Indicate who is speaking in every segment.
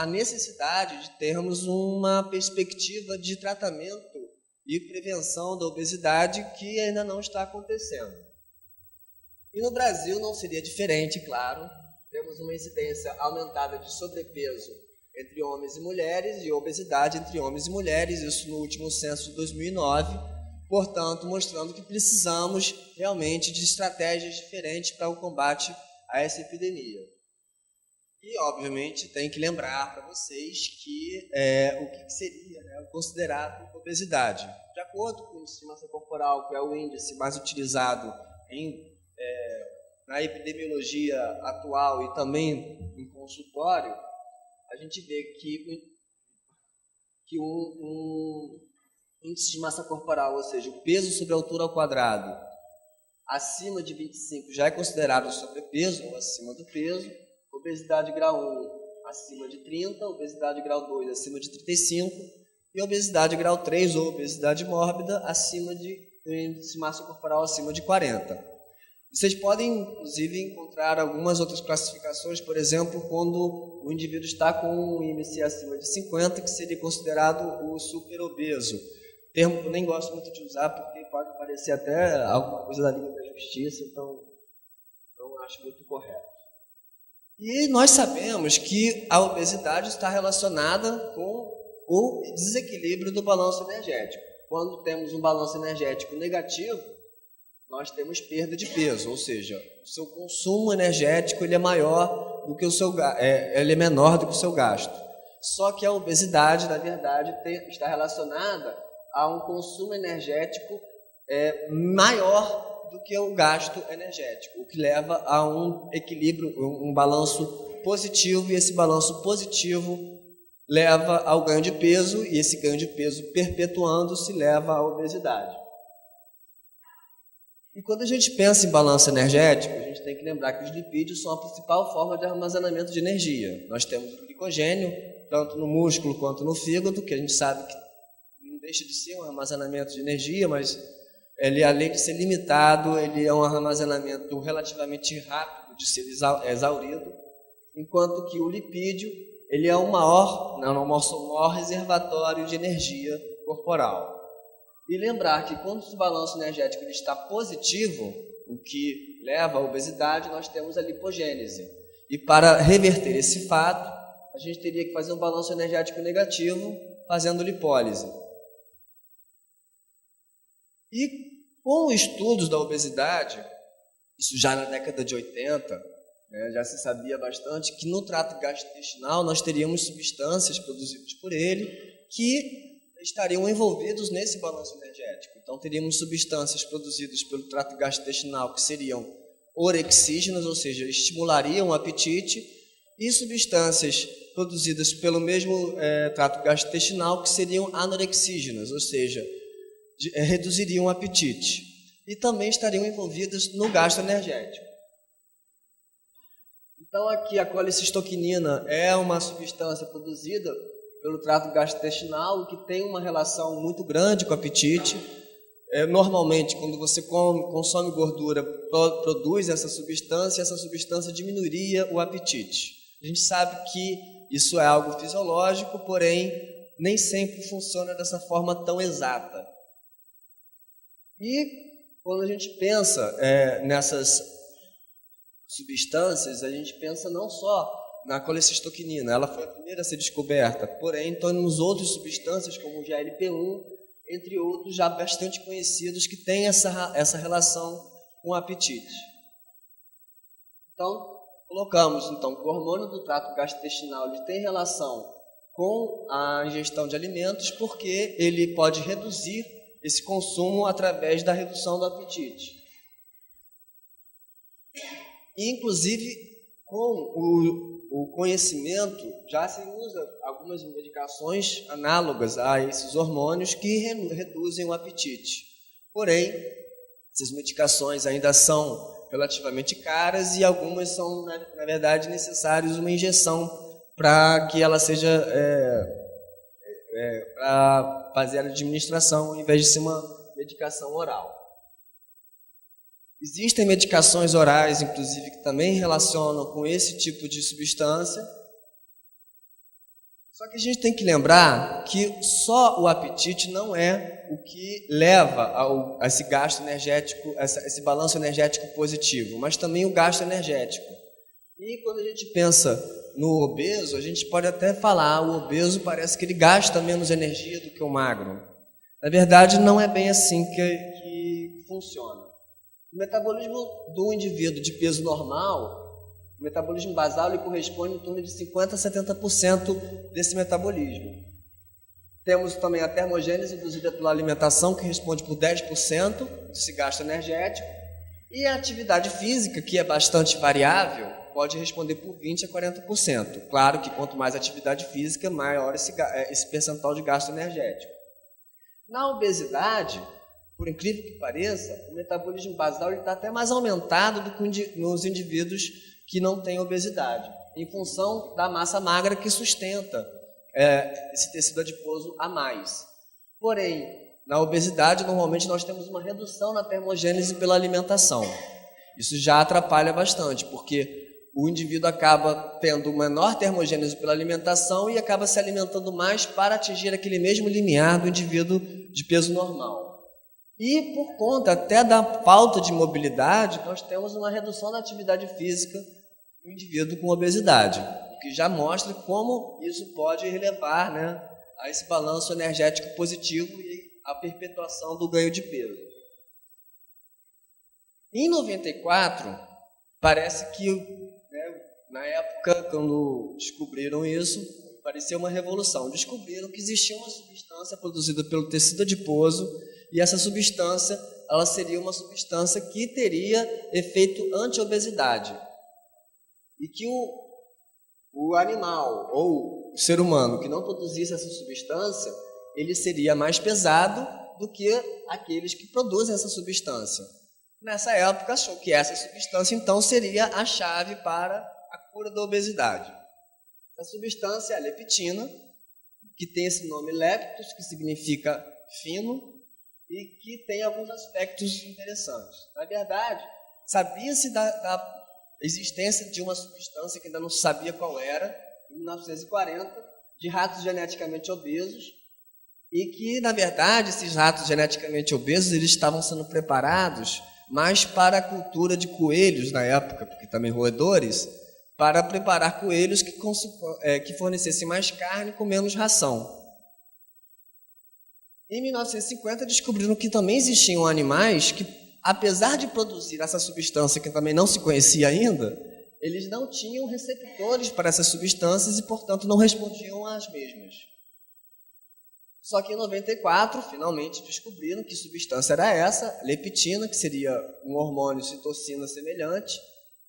Speaker 1: a necessidade de termos uma perspectiva de tratamento e prevenção da obesidade que ainda não está acontecendo. E no Brasil não seria diferente, claro. Temos uma incidência aumentada de sobrepeso entre homens e mulheres e obesidade entre homens e mulheres, isso no último censo de 2009, portanto, mostrando que precisamos realmente de estratégias diferentes para o combate a essa epidemia. E, obviamente, tem que lembrar para vocês que o que seria considerado obesidade. De acordo com o índice de massa corporal, que é o índice mais utilizado na epidemiologia atual e também em consultório, a gente vê que um índice de massa corporal, ou seja, o peso sobre a altura ao quadrado, acima de 25 já é considerado sobrepeso ou acima do peso, obesidade grau 1 acima de 30, obesidade grau 2 acima de 35 e obesidade grau 3 ou obesidade mórbida acima de índice de massa corporal acima de 40. Vocês podem, inclusive, encontrar algumas outras classificações, por exemplo, quando o indivíduo está com um IMC acima de 50, que seria considerado o superobeso. Termo que eu nem gosto muito de usar, porque pode parecer até alguma coisa da Liga da Justiça, então não acho muito correto. E nós sabemos que a obesidade está relacionada com o desequilíbrio do balanço energético. Quando temos um balanço energético negativo, nós temos perda de peso, ou seja, o seu consumo energético ele é maior do que ele é menor do que o seu gasto. Só que a obesidade, na verdade, está relacionada a um consumo energético maior do que o gasto energético, o que leva a um equilíbrio, um balanço positivo, e esse balanço positivo leva ao ganho de peso, e esse ganho de peso perpetuando-se leva à obesidade. E quando a gente pensa em balanço energético, a gente tem que lembrar que os lipídios são a principal forma de armazenamento de energia. Nós temos o glicogênio, tanto no músculo quanto no fígado, que a gente sabe que não deixa de ser um armazenamento de energia, mas ele, além de ser limitado, ele é um armazenamento relativamente rápido de ser exaurido, enquanto que o lipídio ele é o nosso maior reservatório de energia corporal. E lembrar que quando o balanço energético ele está positivo, o que leva à obesidade, nós temos a lipogênese. E para reverter esse fato, a gente teria que fazer um balanço energético negativo, fazendo lipólise. E com estudos da obesidade, isso já na década de 80, já se sabia bastante que no trato gastrointestinal nós teríamos substâncias produzidas por ele que estariam envolvidos nesse balanço energético. Então, teríamos substâncias produzidas pelo trato gastrointestinal que seriam orexígenas, ou seja, estimulariam o apetite, e substâncias produzidas pelo mesmo trato gastrointestinal que seriam anorexígenas, ou seja, reduziriam o apetite. E também estariam envolvidas no gasto energético. Então, aqui a colicistoquinina é uma substância produzida pelo trato gastrointestinal, o que tem uma relação muito grande com o apetite. Normalmente, quando você consome gordura, produz essa substância diminuiria o apetite. A gente sabe que isso é algo fisiológico, porém, nem sempre funciona dessa forma tão exata. E quando a gente pensa nessas substâncias, a gente pensa não só na colicistoquinina, ela foi a primeira a ser descoberta, porém, temos outras substâncias como o GLP-1, entre outros já bastante conhecidos, que têm essa relação com o apetite. Então, colocamos que o hormônio do trato gastrointestinal ele tem relação com a ingestão de alimentos, porque ele pode reduzir esse consumo através da redução do apetite. E, inclusive, com o conhecimento, já se usa algumas medicações análogas a esses hormônios que reduzem o apetite. Porém, essas medicações ainda são relativamente caras e algumas são, na verdade, necessárias uma injeção para que ela seja para fazer a administração, ao invés de ser uma medicação oral. Existem medicações orais, inclusive, que também relacionam com esse tipo de substância. Só que a gente tem que lembrar que só o apetite não é o que leva a esse gasto energético, esse balanço energético positivo, mas também o gasto energético. E quando a gente pensa no obeso, a gente pode até falar, o obeso parece que ele gasta menos energia do que o magro. Na verdade, não é bem assim que funciona. O metabolismo do indivíduo de peso normal, o metabolismo basal, ele corresponde em torno de 50% a 70% desse metabolismo. Temos também a termogênese induzida pela alimentação, que responde por 10% desse gasto energético, e a atividade física, que é bastante variável, pode responder por 20% a 40%. Claro que quanto mais atividade física, maior esse percentual de gasto energético. Na obesidade, por incrível que pareça, o metabolismo basal está até mais aumentado do que nos indivíduos que não têm obesidade, em função da massa magra que sustenta esse tecido adiposo a mais. Porém, na obesidade, normalmente nós temos uma redução na termogênese pela alimentação. Isso já atrapalha bastante, porque o indivíduo acaba tendo menor termogênese pela alimentação e acaba se alimentando mais para atingir aquele mesmo limiar do indivíduo de peso normal. E por conta até da falta de mobilidade, nós temos uma redução da atividade física do indivíduo com obesidade, o que já mostra como isso pode relevar, a esse balanço energético positivo e a perpetuação do ganho de peso. Em 94, parece que, na época, quando descobriram isso, pareceu uma revolução. Descobriram que existia uma substância produzida pelo tecido adiposo, e essa substância, ela seria uma substância que teria efeito anti-obesidade. E que o animal ou o ser humano que não produzisse essa substância, ele seria mais pesado do que aqueles que produzem essa substância. Nessa época, achou que essa substância, então, seria a chave para a cura da obesidade. Essa substância é a leptina, que tem esse nome leptos, que significa fino, e que tem alguns aspectos interessantes. Na verdade, sabia-se da existência de uma substância que ainda não se sabia qual era, em 1940, de ratos geneticamente obesos, e que, na verdade, esses ratos geneticamente obesos eles estavam sendo preparados mais para a cultura de coelhos na época, porque também roedores, para preparar coelhos que fornecessem mais carne com menos ração. Em 1950, descobriram que também existiam animais que, apesar de produzir essa substância que também não se conhecia ainda, eles não tinham receptores para essas substâncias e, portanto, não respondiam às mesmas. Só que em 94, finalmente, descobriram que substância era essa, leptina, que seria um hormônio citocina semelhante,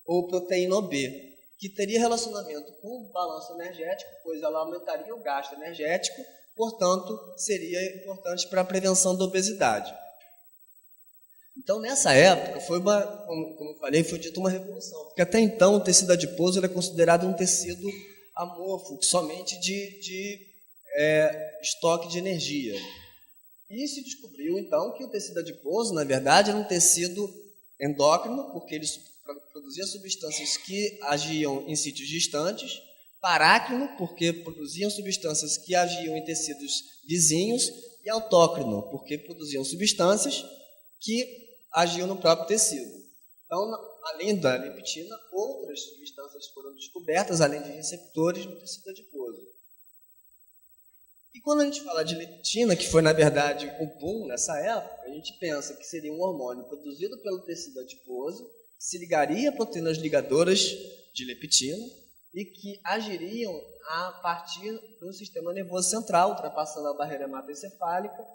Speaker 1: ou proteína B, que teria relacionamento com o balanço energético, pois ela aumentaria o gasto energético, portanto, seria importante para a prevenção da obesidade. Então, nessa época, como eu falei, foi dita uma revolução, porque até então o tecido adiposo era considerado um tecido amorfo, somente de estoque de energia. E se descobriu, então, que o tecido adiposo, na verdade, era um tecido endócrino, porque ele produzia substâncias que agiam em sítios distantes, parácrino, porque produziam substâncias que agiam em tecidos vizinhos, e autócrino, porque produziam substâncias que agiam no próprio tecido. Então, além da leptina, outras substâncias foram descobertas, além de receptores no tecido adiposo. E quando a gente fala de leptina, que foi, na verdade, o boom nessa época, a gente pensa que seria um hormônio produzido pelo tecido adiposo, que se ligaria a proteínas ligadoras de leptina, e que agiriam a partir do sistema nervoso central, ultrapassando a barreira hematoencefálica,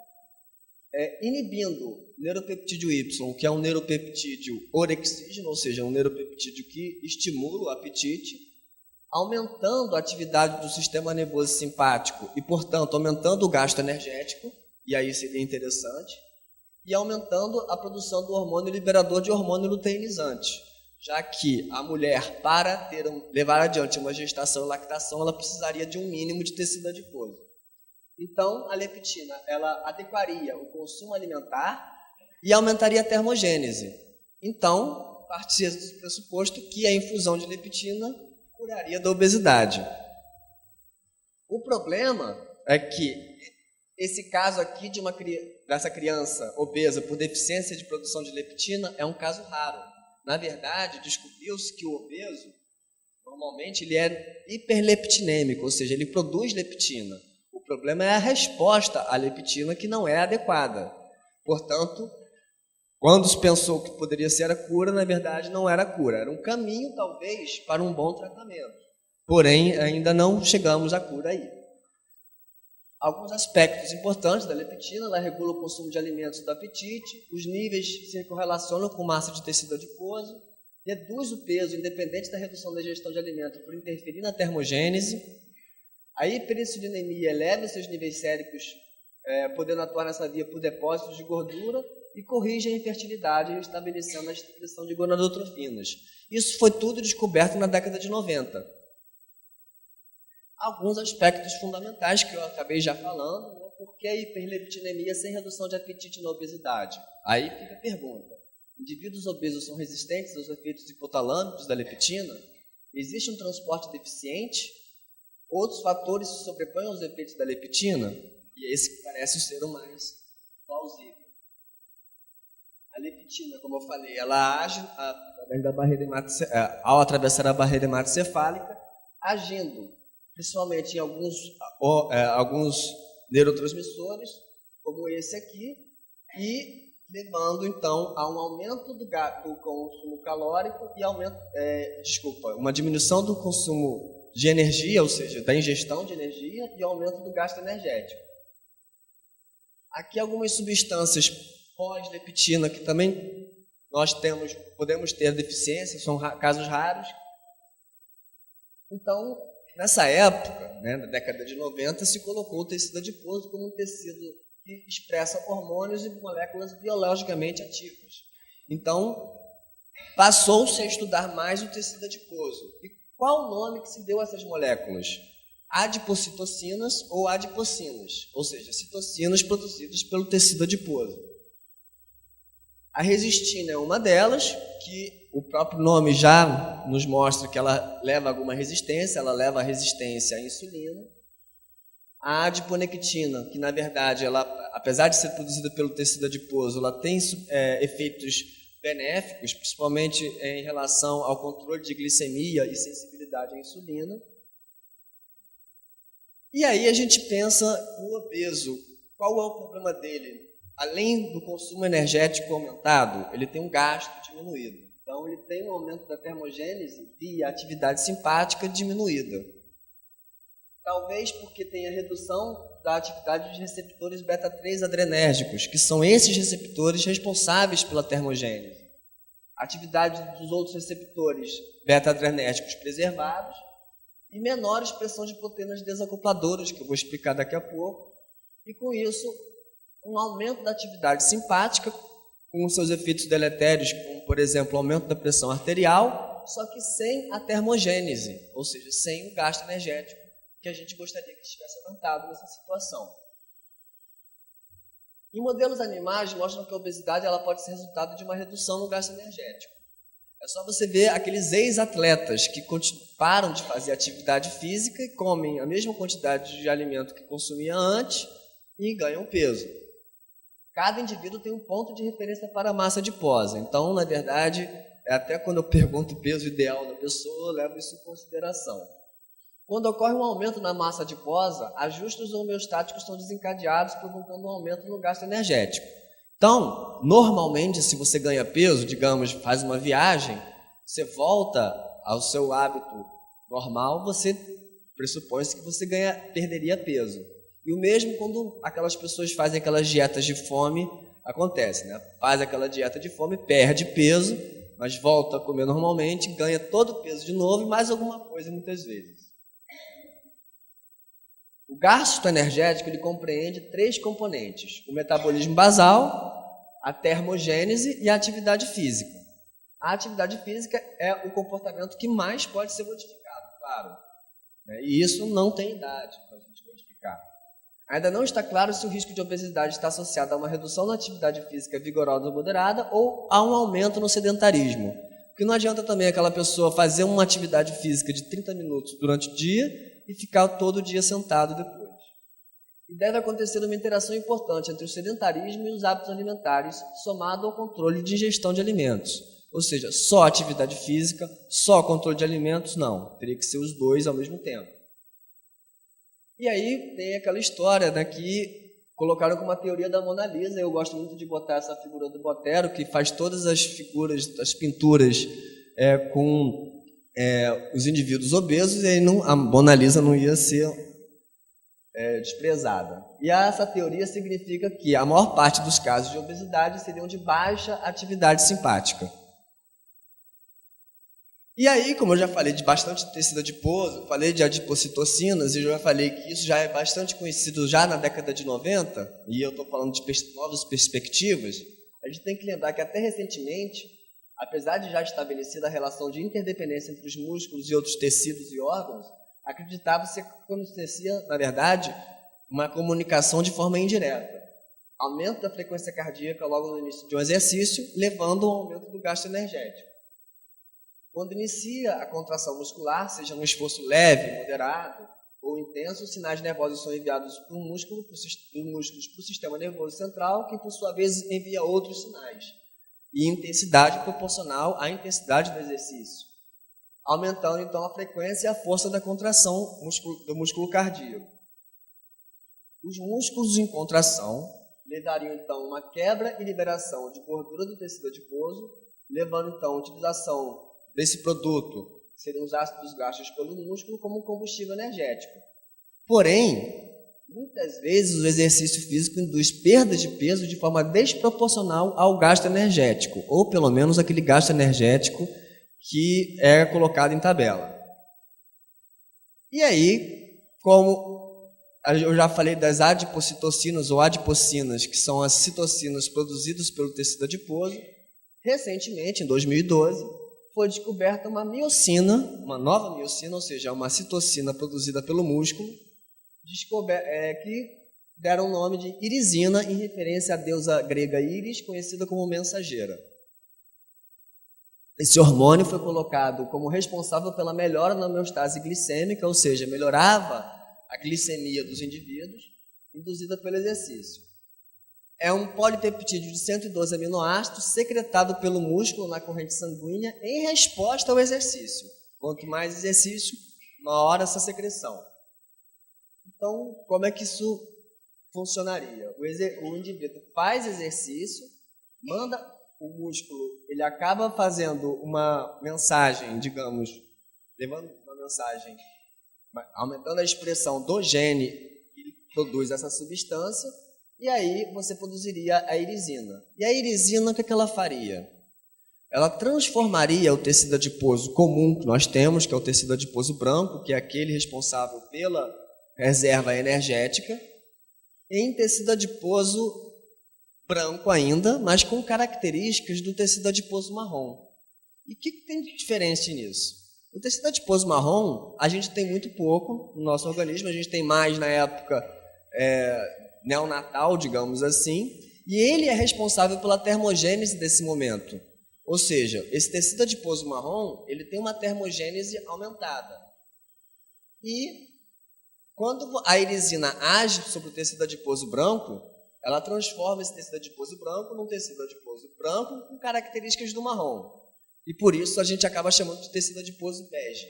Speaker 1: inibindo o neuropeptídeo Y, que é um neuropeptídeo orexígeno, ou seja, um neuropeptídeo que estimula o apetite, aumentando a atividade do sistema nervoso simpático e, portanto, aumentando o gasto energético, e aí seria interessante, e aumentando a produção do hormônio liberador de hormônio luteinizante, já que a mulher, para levar adiante uma gestação e lactação, ela precisaria de um mínimo de tecido adiposo. Então, a leptina, ela adequaria o consumo alimentar e aumentaria a termogênese. Então, partia do pressuposto que a infusão de leptina curaria da obesidade. O problema é que esse caso aqui dessa criança obesa por deficiência de produção de leptina é um caso raro. Na verdade, descobriu-se que o obeso, normalmente, ele é hiperleptinêmico, ou seja, ele produz leptina. O problema é a resposta à leptina que não é adequada. Portanto, quando se pensou que poderia ser a cura, na verdade não era a cura. Era um caminho, talvez, para um bom tratamento. Porém, ainda não chegamos à cura aí. Alguns aspectos importantes da leptina: ela regula o consumo de alimentos do apetite, os níveis se correlacionam com massa de tecido adiposo, reduz o peso independente da redução da ingestão de alimento por interferir na termogênese. A hiperinsulinemia eleva seus níveis séricos, podendo atuar nessa via por depósitos de gordura, e corrige a infertilidade, estabelecendo a secreção de gonadotrofinas. Isso foi tudo descoberto na década de 90. Alguns aspectos fundamentais que eu acabei já falando, né? Por que a hiperleptinemia sem redução de apetite na obesidade? Aí fica a pergunta: indivíduos obesos são resistentes aos efeitos hipotalâmicos da leptina? Existe um transporte deficiente? Outros fatores se sobrepõem aos efeitos da leptina? E esse parece ser o mais plausível. A leptina, como eu falei, ela age através da barreira ao atravessar a barreira hematocefálica, agindo principalmente em alguns neurotransmissores, como esse aqui, e levando então a um aumento do consumo calórico e uma diminuição do consumo de energia, ou seja, da ingestão de energia, e aumento do gasto energético. Aqui algumas substâncias pós-leptina que também podemos ter deficiência, são casos raros. Então, nessa época, né, na década de 90, se colocou o tecido adiposo como um tecido que expressa hormônios e moléculas biologicamente ativas. Então, passou-se a estudar mais o tecido adiposo. E qual o nome que se deu a essas moléculas? Adipocitocinas ou adipocinas, ou seja, citocinas produzidas pelo tecido adiposo. A resistina é uma delas, que o próprio nome já nos mostra que ela leva alguma resistência, ela leva a resistência à insulina. A adiponectina, que na verdade, ela, apesar de ser produzida pelo tecido adiposo, ela tem efeitos benéficos, principalmente em relação ao controle de glicemia e sensibilidade à insulina. E aí a gente pensa no obeso, qual é o problema dele? Além do consumo energético aumentado, ele tem um gasto diminuído. Então, ele tem um aumento da termogênese e a atividade simpática diminuída. Talvez porque tenha redução da atividade dos receptores beta-3 adrenérgicos, que são esses receptores responsáveis pela termogênese. A atividade dos outros receptores beta-adrenérgicos preservados e menor expressão de proteínas desacopladoras, que eu vou explicar daqui a pouco. E com isso, um aumento da atividade simpática, com seus efeitos deletérios, como, por exemplo, o aumento da pressão arterial, só que sem a termogênese, ou seja, sem o gasto energético, que a gente gostaria que estivesse aumentado nessa situação. Em modelos animais, mostram que a obesidade ela pode ser resultado de uma redução no gasto energético. É só você ver aqueles ex-atletas que param de fazer atividade física e comem a mesma quantidade de alimento que consumia antes e ganham peso. Cada indivíduo tem um ponto de referência para a massa adiposa. Então, na verdade, até quando eu pergunto o peso ideal da pessoa, eu levo isso em consideração. Quando ocorre um aumento na massa adiposa, ajustes homeostáticos são desencadeados, provocando um aumento no gasto energético. Então, normalmente, se você ganha peso, digamos, faz uma viagem, você volta ao seu hábito normal, você pressupõe-se que você perderia peso. E o mesmo quando aquelas pessoas fazem aquelas dietas de fome, acontece, né? Faz aquela dieta de fome, perde peso, mas volta a comer normalmente, ganha todo o peso de novo e mais alguma coisa muitas vezes. O gasto energético ele compreende 3 componentes: o metabolismo basal, a termogênese e a atividade física. A atividade física é o comportamento que mais pode ser modificado, claro. E isso não tem idade para a gente modificar. Ainda não está claro se o risco de obesidade está associado a uma redução na atividade física vigorosa ou moderada ou a um aumento no sedentarismo. Porque não adianta também aquela pessoa fazer uma atividade física de 30 minutos durante o dia e ficar todo dia sentado depois. E deve acontecer uma interação importante entre o sedentarismo e os hábitos alimentares, somado ao controle de ingestão de alimentos. Ou seja, só atividade física, só controle de alimentos, não. Teria que ser os dois ao mesmo tempo. E aí tem aquela história, né, que colocaram como a teoria da Mona Lisa. Eu gosto muito de botar essa figura do Botero, que faz todas as figuras, as pinturas com os indivíduos obesos, e aí a Mona Lisa não ia ser desprezada. E essa teoria significa que a maior parte dos casos de obesidade seriam de baixa atividade simpática. E aí, como eu já falei de bastante tecido adiposo, falei de adipocitocinas, e já falei que isso já é bastante conhecido já na década de 90, e eu estou falando de novas perspectivas, a gente tem que lembrar que até recentemente, apesar de já estabelecida a relação de interdependência entre os músculos e outros tecidos e órgãos, acreditava-se que acontecia, na verdade, uma comunicação de forma indireta. Aumento da frequência cardíaca logo no início de um exercício, levando ao aumento do gasto energético. Quando inicia a contração muscular, seja num esforço leve, moderado ou intenso, os sinais nervosos são enviados para os músculos para o sistema nervoso central, que por sua vez envia outros sinais, e intensidade proporcional à intensidade do exercício, aumentando então a frequência e a força da contração do músculo cardíaco. Os músculos em contração levariam então a uma quebra e liberação de gordura do tecido adiposo, levando então a utilização desse produto, que seriam os ácidos gastos pelo músculo, como combustível energético. Porém, muitas vezes o exercício físico induz perdas de peso de forma desproporcional ao gasto energético, ou pelo menos aquele gasto energético que é colocado em tabela. E aí, como eu já falei das adipocitocinas ou adipocinas, que são as citocinas produzidas pelo tecido adiposo, recentemente, em 2012, foi descoberta uma miocina, uma nova miocina, ou seja, uma citocina produzida pelo músculo, que deram o nome de irisina, em referência à deusa grega Íris, conhecida como mensageira. Esse hormônio foi colocado como responsável pela melhora na homeostase glicêmica, ou seja, melhorava a glicemia dos indivíduos, induzida pelo exercício. É um polipeptídeo de 112 aminoácidos secretado pelo músculo na corrente sanguínea em resposta ao exercício. Quanto mais exercício, maior essa secreção. Então, como é que isso funcionaria? O indivíduo faz exercício, manda o músculo, ele acaba fazendo uma mensagem, digamos, levando uma mensagem, aumentando a expressão do gene que produz essa substância, e aí você produziria a irisina. E a irisina, o que ela faria? Ela transformaria o tecido adiposo comum que nós temos, que é o tecido adiposo branco, que é aquele responsável pela reserva energética, em tecido adiposo branco ainda, mas com características do tecido adiposo marrom. E o que tem de diferente nisso? O tecido adiposo marrom, a gente tem muito pouco no nosso organismo, a gente tem mais na época neonatal, digamos assim, e ele é responsável pela termogênese desse momento. Ou seja, esse tecido adiposo marrom, ele tem uma termogênese aumentada. E quando a irisina age sobre o tecido adiposo branco, ela transforma esse tecido adiposo branco num tecido adiposo branco com características do marrom. E por isso a gente acaba chamando de tecido adiposo bege.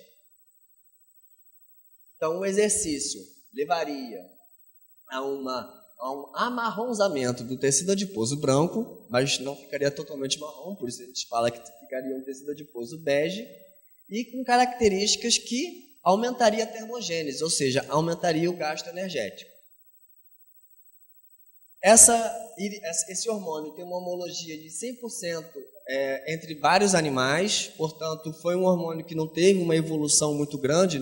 Speaker 1: Então, o exercício levaria a um amarronzamento do tecido adiposo branco, mas não ficaria totalmente marrom, por isso a gente fala que ficaria um tecido adiposo bege, e com características que aumentaria a termogênese, ou seja, aumentaria o gasto energético. Esse hormônio tem uma homologia de 100% entre vários animais, portanto, foi um hormônio que não teve uma evolução muito grande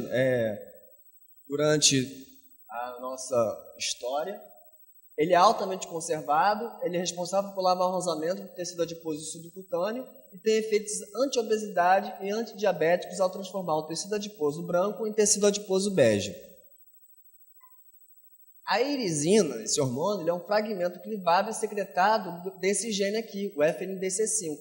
Speaker 1: durante a nossa história. Ele é altamente conservado, ele é responsável pelo amarronzamento do tecido adiposo subcutâneo e tem efeitos anti-obesidade e antidiabéticos ao transformar o tecido adiposo branco em tecido adiposo bege. A irisina, esse hormônio, ele é um fragmento clivável secretado desse gene aqui, o FNDC5.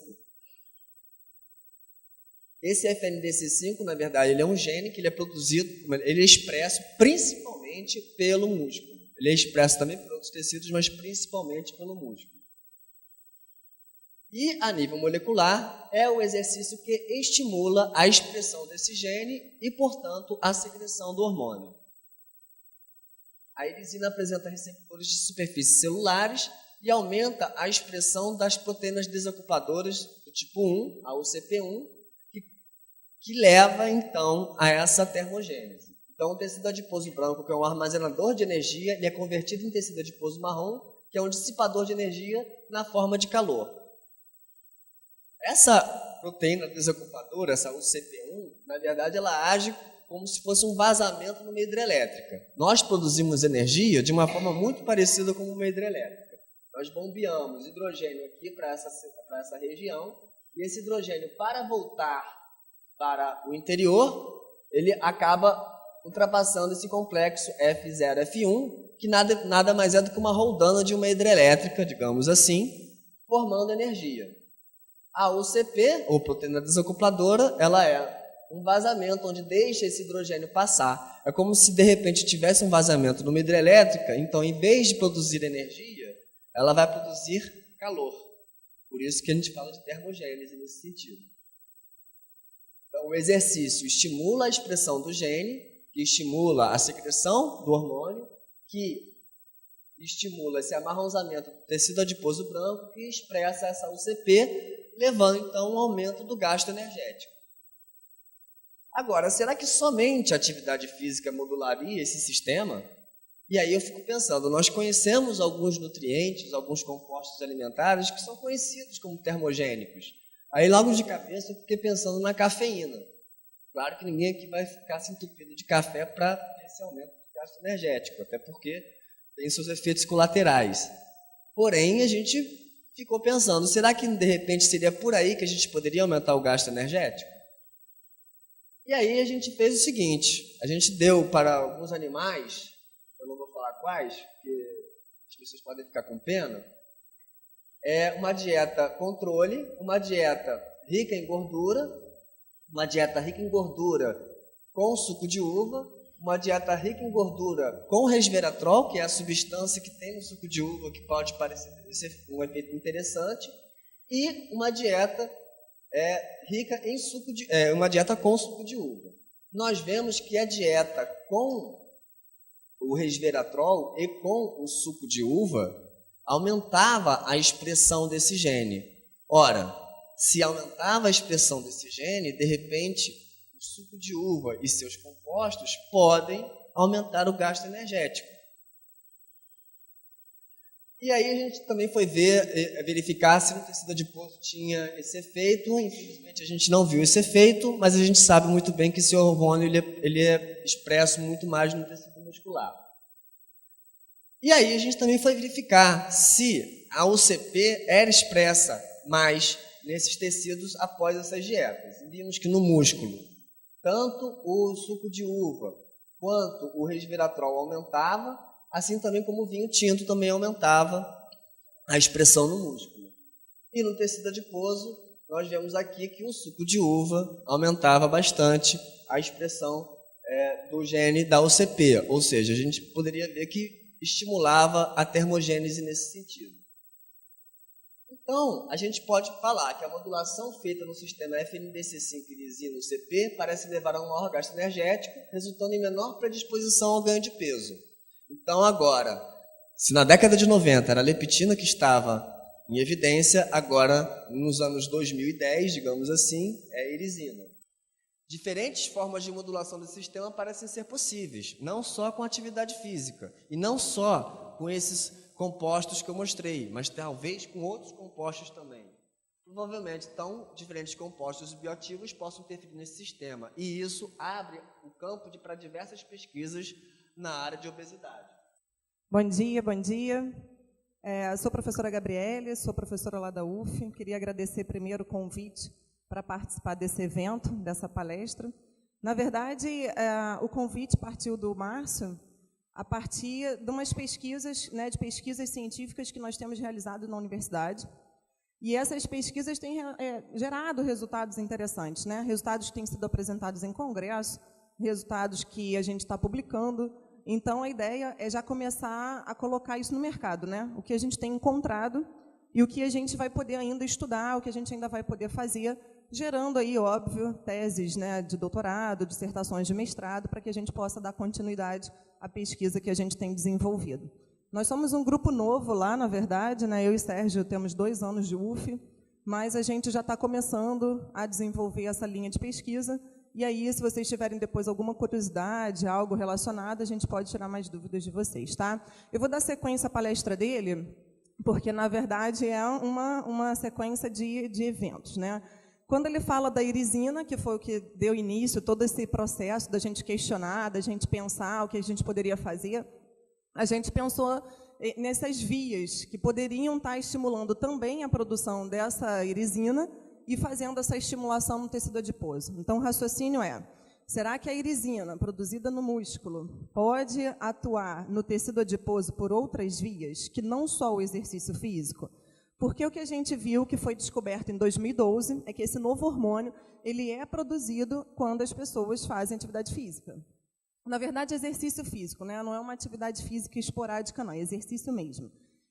Speaker 1: esse FNDC5, na verdade, ele é um gene que ele é produzido, ele é expresso principalmente pelo músculo. Ele é expresso também por outros tecidos, mas principalmente pelo músculo. E, a nível molecular, é o exercício que estimula a expressão desse gene e, portanto, a secreção do hormônio. A irisina apresenta receptores de superfície celulares e aumenta a expressão das proteínas desocupadoras do tipo 1, a UCP1, que leva, então, a essa termogênese. Então, o tecido adiposo branco, que é um armazenador de energia, ele é convertido em tecido adiposo marrom, que é um dissipador de energia na forma de calor. Essa proteína desocupadora, essa UCP1, na verdade, ela age como se fosse um vazamento numa hidrelétrica. Nós produzimos energia de uma forma muito parecida com uma hidrelétrica. Nós bombeamos hidrogênio aqui para essa região, e esse hidrogênio, para voltar para o interior, ele acaba ultrapassando esse complexo F0, F1, que nada mais é do que uma roldana de uma hidrelétrica, digamos assim, formando energia. A UCP, ou proteína desacopladora, ela é um vazamento onde deixa esse hidrogênio passar. É como se, de repente, tivesse um vazamento numa hidrelétrica, então, em vez de produzir energia, ela vai produzir calor. Por isso que a gente fala de termogênese nesse sentido. Então, o exercício estimula a expressão do gene, que estimula a secreção do hormônio, que estimula esse amarronzamento do tecido adiposo branco, que expressa essa UCP, levando, então, um aumento do gasto energético. Agora, será que somente a atividade física modularia esse sistema? E aí eu fico pensando, nós conhecemos alguns nutrientes, alguns compostos alimentares que são conhecidos como termogênicos. Aí logo de cabeça eu fiquei pensando na cafeína. Claro que ninguém aqui vai ficar se entupindo de café para ter esse aumento de gasto energético, até porque tem seus efeitos colaterais. Porém, a gente ficou pensando, será que de repente seria por aí que a gente poderia aumentar o gasto energético? E aí a gente fez o seguinte, a gente deu para alguns animais, eu não vou falar quais, porque as pessoas podem ficar com pena, uma dieta controle, uma dieta rica em gordura, uma dieta rica em gordura com suco de uva, uma dieta rica em gordura com resveratrol, que é a substância que tem no suco de uva, que pode parecer um efeito interessante, e uma dieta rica em uma dieta com suco de uva. Nós vemos que a dieta com o resveratrol e com o suco de uva aumentava a expressão desse gene. Ora, se aumentava a expressão desse gene, de repente, o suco de uva e seus compostos podem aumentar o gasto energético. E aí a gente também foi verificar se no tecido adiposo tinha esse efeito. Infelizmente a gente não viu esse efeito, mas a gente sabe muito bem que esse hormônio ele é expresso muito mais no tecido muscular. E aí a gente também foi verificar se a UCP era expressa mais nesses tecidos após essas dietas. E vimos que no músculo, tanto o suco de uva quanto o resveratrol aumentava, assim também como o vinho tinto também aumentava a expressão no músculo. E no tecido adiposo, nós vemos aqui que o suco de uva aumentava bastante a expressão do gene da UCP, ou seja, a gente poderia ver que estimulava a termogênese nesse sentido. Então, a gente pode falar que a modulação feita no sistema FNDC5 irisina UCP parece levar a um maior gasto energético, resultando em menor predisposição ao ganho de peso. Então, agora, se na década de 90 era a leptina que estava em evidência, agora, nos anos 2010, digamos assim, é a irisina. Diferentes formas de modulação desse sistema parecem ser possíveis, não só com atividade física, e não só com esses compostos que eu mostrei, mas talvez com outros compostos também. Provavelmente, então, diferentes compostos bioativos possam interferir nesse sistema, e isso abre o campo para diversas pesquisas na área de obesidade.
Speaker 2: Bom dia, bom dia. Sou a professora Gabriele, sou professora lá da UF. Queria agradecer primeiro o convite para participar desse evento, dessa palestra. Na verdade, o convite partiu do Márcio a partir de umas pesquisas, de pesquisas científicas que nós temos realizado na universidade. E essas pesquisas têm gerado resultados interessantes, né? Resultados que têm sido apresentados em congresso, resultados que a gente está publicando. Então, a ideia é já começar a colocar isso no mercado, né? O que a gente tem encontrado e o que a gente vai poder ainda estudar, o que a gente ainda vai poder fazer, gerando aí, óbvio, teses, né, de doutorado, dissertações de mestrado, para que a gente possa dar continuidade à pesquisa que a gente tem desenvolvido. Nós somos um grupo novo lá, na verdade, né? Eu e Sérgio temos 2 anos de UF, mas a gente já está começando a desenvolver essa linha de pesquisa, e aí, se vocês tiverem depois alguma curiosidade, algo relacionado, a gente pode tirar mais dúvidas de vocês, tá? Eu vou dar sequência à palestra dele, porque, na verdade, é uma sequência de eventos, né? Quando ele fala da irisina, que foi o que deu início, todo esse processo da gente questionar, da gente pensar o que a gente poderia fazer, a gente pensou nessas vias que poderiam estar estimulando também a produção dessa irisina e fazendo essa estimulação no tecido adiposo. Então, o raciocínio é, será que a irisina produzida no músculo pode atuar no tecido adiposo por outras vias, que não só o exercício físico? Porque o que a gente viu, que foi descoberto em 2012, é que esse novo hormônio ele é produzido quando as pessoas fazem atividade física. Na verdade, exercício físico, né? Não é uma atividade física esporádica, não, é exercício mesmo.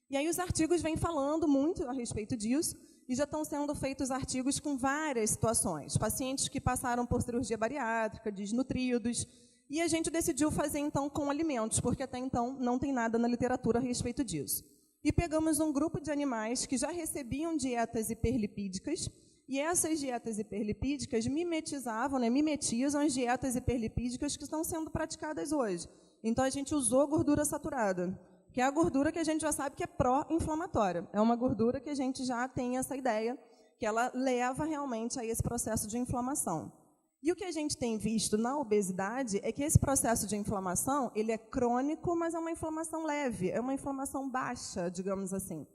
Speaker 2: E aí os artigos vêm falando muito a respeito disso, e já estão sendo feitos artigos com várias situações. Pacientes que passaram por cirurgia bariátrica, desnutridos, e a gente decidiu fazer, então, com alimentos, porque até então não tem nada na literatura a respeito disso. E pegamos um grupo de animais que já recebiam dietas hiperlipídicas, e essas dietas hiperlipídicas mimetizam as dietas hiperlipídicas que estão sendo praticadas hoje. Então, a gente usou gordura saturada, que é a gordura que a gente já sabe que é pró-inflamatória. É uma gordura que a gente já tem essa ideia, que ela leva realmente a esse processo de inflamação. E o que a gente tem visto na obesidade é que esse processo de inflamação, ele é crônico, mas é uma inflamação leve, é uma inflamação baixa, digamos assim.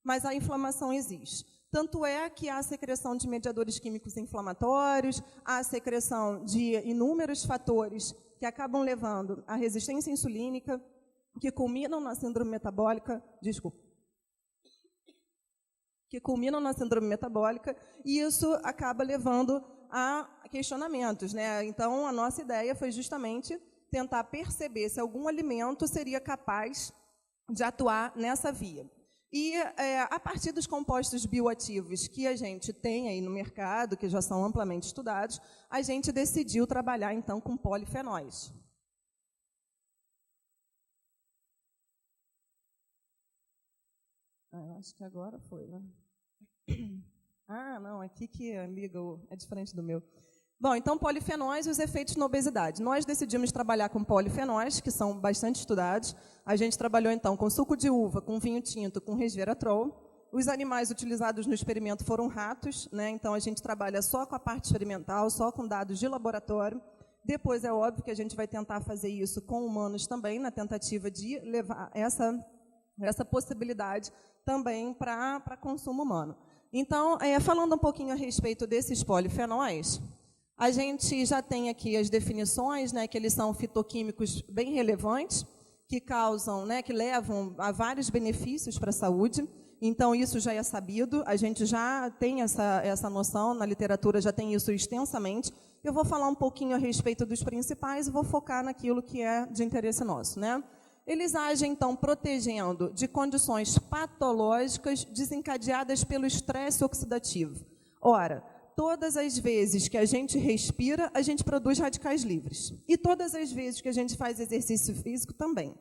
Speaker 2: Mas a inflamação existe. Tanto é que há a secreção de mediadores químicos inflamatórios, há a secreção de inúmeros fatores que acabam levando à resistência insulínica, que culminam na síndrome metabólica, e isso acaba levando a questionamentos, né? Então, a nossa ideia foi justamente tentar perceber se algum alimento seria capaz de atuar nessa via. E, a partir dos compostos bioativos que a gente tem aí no mercado, que já são amplamente estudados, a gente decidiu trabalhar, então, com polifenóis. Eu acho que agora foi, né? Ah, não, aqui que liga, é diferente do meu. Bom, então, polifenóis e os efeitos na obesidade. Nós decidimos trabalhar com polifenóis, que são bastante estudados. A gente trabalhou, então, com suco de uva, com vinho tinto, com resveratrol. Os animais utilizados no experimento foram ratos, né? Então, a gente trabalha só com a parte experimental, só com dados de laboratório. Depois, é óbvio que a gente vai tentar fazer isso com humanos também, na tentativa de levar essa possibilidade também para consumo humano. Então, falando um pouquinho a respeito desses polifenóis, a gente já tem aqui as definições, né, que eles são fitoquímicos bem relevantes, que causam, né, que levam a vários benefícios para a saúde. Então, isso já é sabido, a gente já tem essa noção, na literatura já tem isso extensamente. Eu vou falar um pouquinho a respeito dos principais e vou focar naquilo que é de interesse nosso, né? Eles agem, então, protegendo de condições patológicas desencadeadas pelo estresse oxidativo. Ora, todas as vezes que a gente respira, a gente produz radicais livres. E todas as vezes que a gente faz exercício físico também.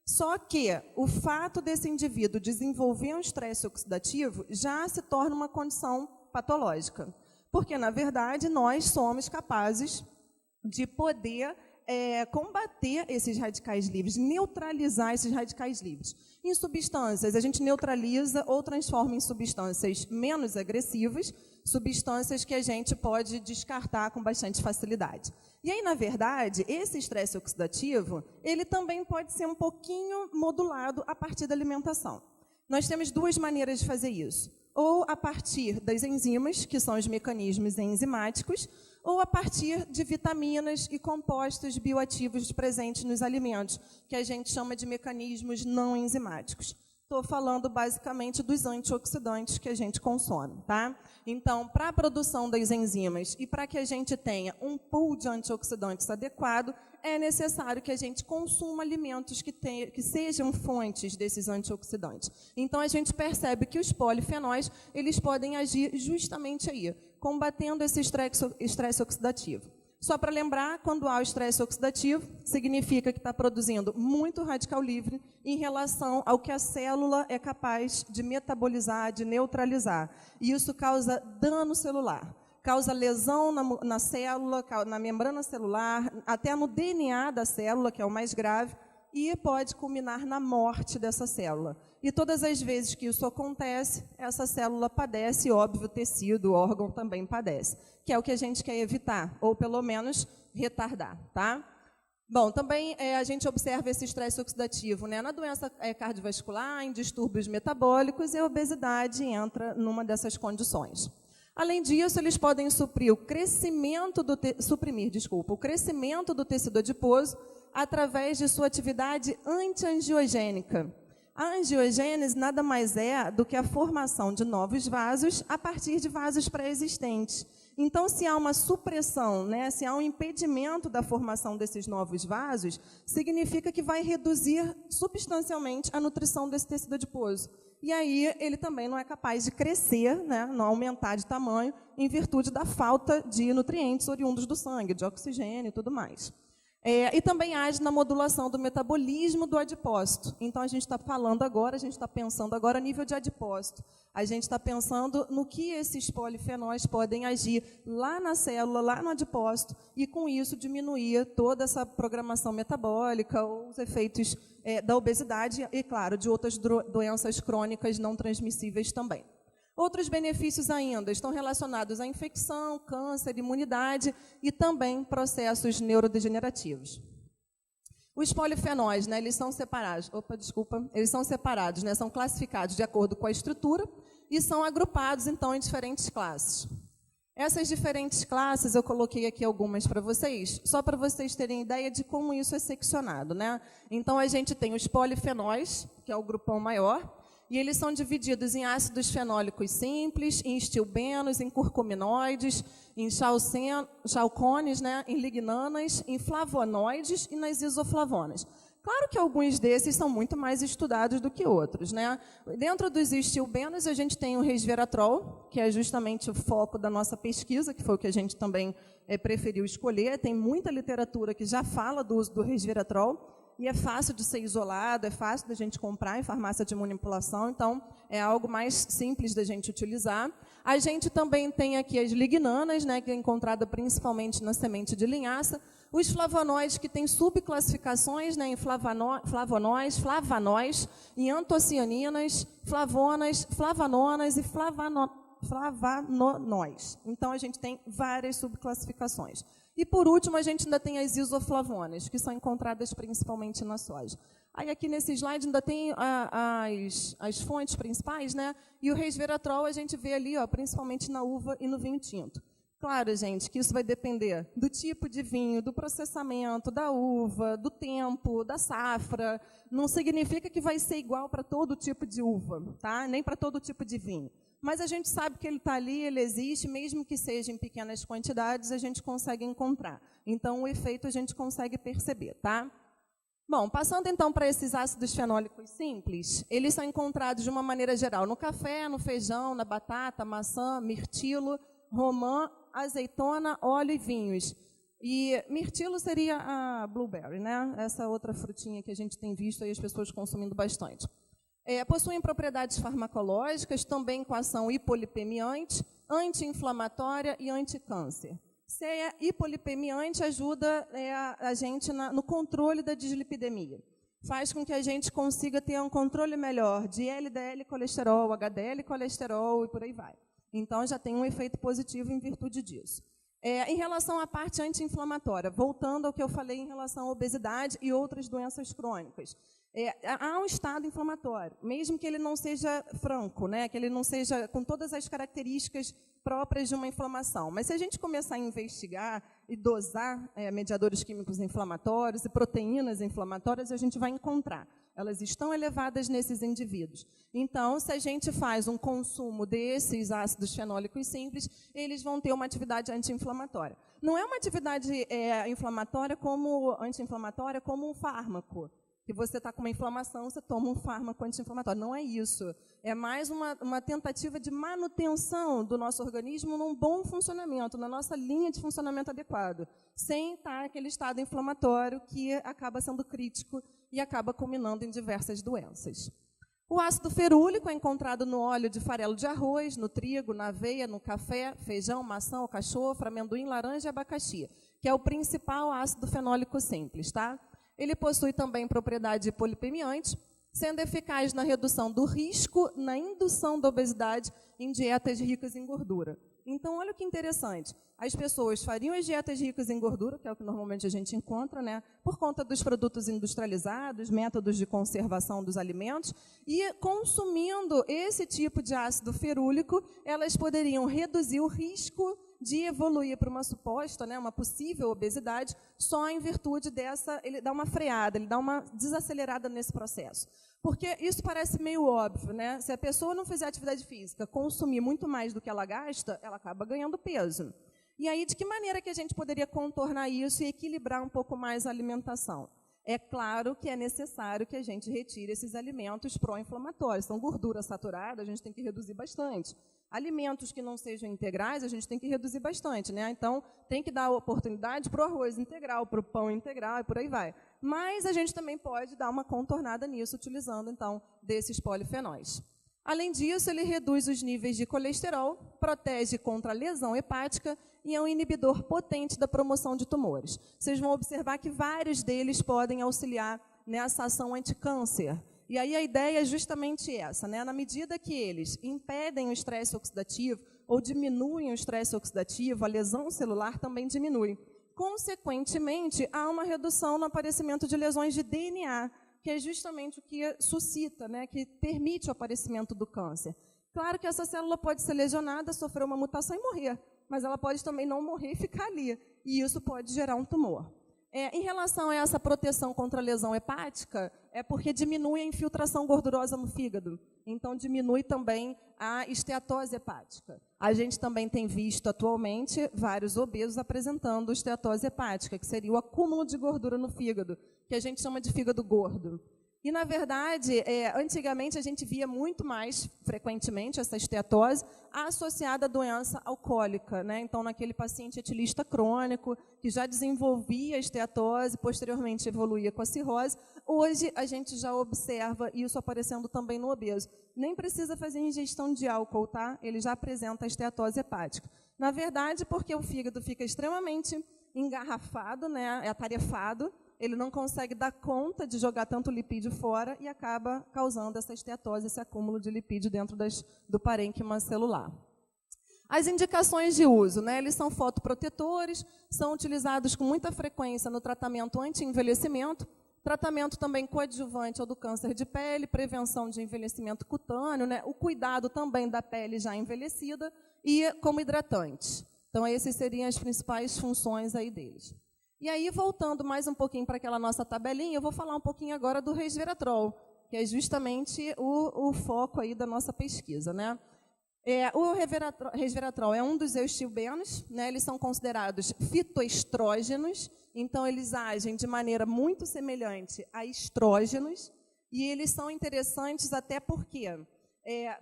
Speaker 2: Só que o fato desse indivíduo desenvolver um estresse oxidativo já se torna uma condição patológica. Porque, na verdade, nós somos capazes de poder combater esses radicais livres, neutralizar esses radicais livres. Em substâncias, a gente neutraliza ou transforma em substâncias menos agressivas, substâncias que a gente pode descartar com bastante facilidade. E aí, na verdade, esse estresse oxidativo, ele também pode ser um pouquinho modulado a partir da alimentação. Nós temos duas maneiras de fazer isso. Ou a partir das enzimas, que são os mecanismos enzimáticos, ou a partir de vitaminas e compostos bioativos presentes nos alimentos, que a gente chama de mecanismos não enzimáticos. Estou falando basicamente dos antioxidantes que a gente consome, tá? Então, para a produção das enzimas e para que a gente tenha um pool de antioxidantes adequado, é necessário que a gente consuma alimentos que sejam fontes desses antioxidantes. Então, a gente percebe que os polifenóis, eles podem agir justamente aí, combatendo esse estresse oxidativo. Só para lembrar, quando há o estresse oxidativo, significa que está produzindo muito radical livre em relação ao que a célula é capaz de metabolizar, de neutralizar. E isso causa dano celular, causa lesão na célula, na membrana celular, até no DNA da célula, que é o mais grave, e pode culminar na morte dessa célula. E todas as vezes que isso acontece, essa célula padece, óbvio, o tecido, o órgão também padece, que é o que a gente quer evitar, ou pelo menos retardar, tá? Bom, também a gente observa esse estresse oxidativo, né, na doença cardiovascular, em distúrbios metabólicos, e a obesidade entra numa dessas condições. Além disso, eles podem suprimir o crescimento do tecido adiposo através de sua atividade antiangiogênica. A angiogênese nada mais é do que a formação de novos vasos a partir de vasos pré-existentes. Então, se há uma supressão, né, se há um impedimento da formação desses novos vasos, significa que vai reduzir substancialmente a nutrição desse tecido adiposo. E aí ele também não é capaz de crescer, né, não aumentar de tamanho, em virtude da falta de nutrientes oriundos do sangue, de oxigênio e tudo mais. E também age na modulação do metabolismo do adipócito. Então, a gente está pensando agora a nível de adipócito. A gente está pensando no que esses polifenóis podem agir lá na célula, lá no adipócito, e com isso diminuir toda essa programação metabólica, ou os efeitos da obesidade e, claro, de outras doenças crônicas não transmissíveis também. Outros benefícios ainda estão relacionados à infecção, câncer, imunidade e também processos neurodegenerativos. Os polifenóis, né, eles são separados, né, são classificados de acordo com a estrutura e são agrupados, então, em diferentes classes. Essas diferentes classes, eu coloquei aqui algumas para vocês, só para vocês terem ideia de como isso é seccionado, né? Então, a gente tem os polifenóis, que é o grupão maior, e eles são divididos em ácidos fenólicos simples, em estilbenos, em curcuminoides, em chalcones, né, em lignanas, em flavonoides e nas isoflavonas. Claro que alguns desses são muito mais estudados do que outros, né? Dentro dos estilbenos, a gente tem o resveratrol, que é justamente o foco da nossa pesquisa, que foi o que a gente também preferiu escolher. Tem muita literatura que já fala do uso do resveratrol, e é fácil de ser isolado, é fácil da gente comprar em farmácia de manipulação, então é algo mais simples da gente utilizar. A gente também tem aqui as lignanas, né, que é encontrada principalmente na semente de linhaça, os flavonoides, que têm subclassificações, né, em flavonóis, em antocianinas, flavonas, flavanonas e flavanonóis. Então, a gente tem várias subclassificações. E, por último, a gente ainda tem as isoflavonas, que são encontradas principalmente na soja. Aí, aqui nesse slide, ainda tem as fontes principais, né? E o resveratrol a gente vê ali, ó, principalmente na uva e no vinho tinto. Claro, gente, que isso vai depender do tipo de vinho, do processamento, da uva, do tempo, da safra. Não significa que vai ser igual para todo tipo de uva, tá? Nem para todo tipo de vinho. Mas a gente sabe que ele está ali, ele existe, mesmo que seja em pequenas quantidades, a gente consegue encontrar. Então, o efeito a gente consegue perceber, tá? Bom, passando então para esses ácidos fenólicos simples, eles são encontrados de uma maneira geral no café, no feijão, na batata, maçã, mirtilo, romã, azeitona, óleo e vinhos. E mirtilo seria a blueberry, né? Essa outra frutinha que a gente tem visto aí as pessoas consumindo bastante. Possuem propriedades farmacológicas, também com ação hipolipemiante, anti-inflamatória e anticâncer. Se é hipolipemiante, ajuda a gente no controle da dislipidemia. Faz com que a gente consiga ter um controle melhor de LDL colesterol, HDL colesterol e por aí vai. Então, já tem um efeito positivo em virtude disso. Em relação à parte anti-inflamatória, voltando ao que eu falei em relação à obesidade e outras doenças crônicas, há um estado inflamatório, mesmo que ele não seja franco, né, que ele não seja com todas as características próprias de uma inflamação. Mas se a gente começar a investigar e dosar mediadores químicos inflamatórios e proteínas inflamatórias, a gente vai encontrar. elas estão elevadas nesses indivíduos. Então, se a gente faz um consumo desses ácidos fenólicos simples, eles vão ter uma atividade anti-inflamatória. Não é uma atividade anti-inflamatória como um fármaco, que você está com uma inflamação, você toma um fármaco anti-inflamatório. Não é isso. É mais uma tentativa de manutenção do nosso organismo num bom funcionamento, na nossa linha de funcionamento adequado, sem estar aquele estado inflamatório que acaba sendo crítico e acaba culminando em diversas doenças. O ácido ferúlico é encontrado no óleo de farelo de arroz, no trigo, na aveia, no café, feijão, maçã, alcachofra, amendoim, laranja e abacaxi, que é o principal ácido fenólico simples, tá? Ele possui também propriedade polipemiante, sendo eficaz na redução do risco na indução da obesidade em dietas ricas em gordura. Então, olha que interessante. As pessoas fariam as dietas ricas em gordura, que é o que normalmente a gente encontra, né, por conta dos produtos industrializados, métodos de conservação dos alimentos, e consumindo esse tipo de ácido ferúlico, elas poderiam reduzir o risco de evoluir para uma suposta, né, uma possível obesidade, só em virtude dessa, ele dá uma freada, ele dá uma desacelerada nesse processo. Porque isso parece meio óbvio, né? Se a pessoa não fizer atividade física, consumir muito mais do que ela gasta, ela acaba ganhando peso. E aí, de que maneira que a gente poderia contornar isso e equilibrar um pouco mais a alimentação? É claro que é necessário que a gente retire esses alimentos pró-inflamatórios. Então, gordura saturada, a gente tem que reduzir bastante. Alimentos que não sejam integrais, a gente tem que reduzir bastante, né? Então, tem que dar oportunidade para o arroz integral, para o pão integral e por aí vai. Mas a gente também pode dar uma contornada nisso, utilizando, então, desses polifenóis. Além disso, ele reduz os níveis de colesterol, protege contra a lesão hepática e é um inibidor potente da promoção de tumores. Vocês vão observar que vários deles podem auxiliar nessa ação anticâncer. E aí a ideia é justamente essa, né? Na medida que eles impedem o estresse oxidativo ou diminuem o estresse oxidativo, a lesão celular também diminui. Consequentemente, há uma redução no aparecimento de lesões de DNA, que é justamente o que suscita, né, que permite o aparecimento do câncer. Claro que essa célula pode ser lesionada, sofrer uma mutação e morrer, mas ela pode também não morrer e ficar ali, e isso pode gerar um tumor. Em relação a essa proteção contra a lesão hepática, é porque diminui a infiltração gordurosa no fígado, então diminui também a esteatose hepática. A gente também tem visto atualmente vários obesos apresentando esteatose hepática, que seria o acúmulo de gordura no fígado, que a gente chama de fígado gordo. E, na verdade, antigamente a gente via muito mais frequentemente essa esteatose associada à doença alcoólica, né? Então, naquele paciente etilista crônico, que já desenvolvia a esteatose, posteriormente evoluía com a cirrose, hoje a gente já observa isso aparecendo também no obeso. Nem precisa fazer ingestão de álcool, tá? Ele já apresenta a esteatose hepática. Na verdade, porque o fígado fica extremamente engarrafado, né? Atarefado, ele não consegue dar conta de jogar tanto lipídio fora e acaba causando essa esteatose, esse acúmulo de lipídio dentro do parênquima celular. As indicações de uso, né? Eles são fotoprotetores, são utilizados com muita frequência no tratamento anti-envelhecimento, tratamento também coadjuvante ao do câncer de pele, prevenção de envelhecimento cutâneo, né? O cuidado também da pele já envelhecida e como hidratante. Então, essas seriam as principais funções aí deles. E aí, voltando mais um pouquinho para aquela nossa tabelinha, eu vou falar um pouquinho agora do resveratrol, que é justamente o foco aí da nossa pesquisa, né? O resveratrol é um dos eustibenos, né? Eles são considerados fitoestrógenos, então eles agem de maneira muito semelhante a estrógenos, e eles são interessantes até porque,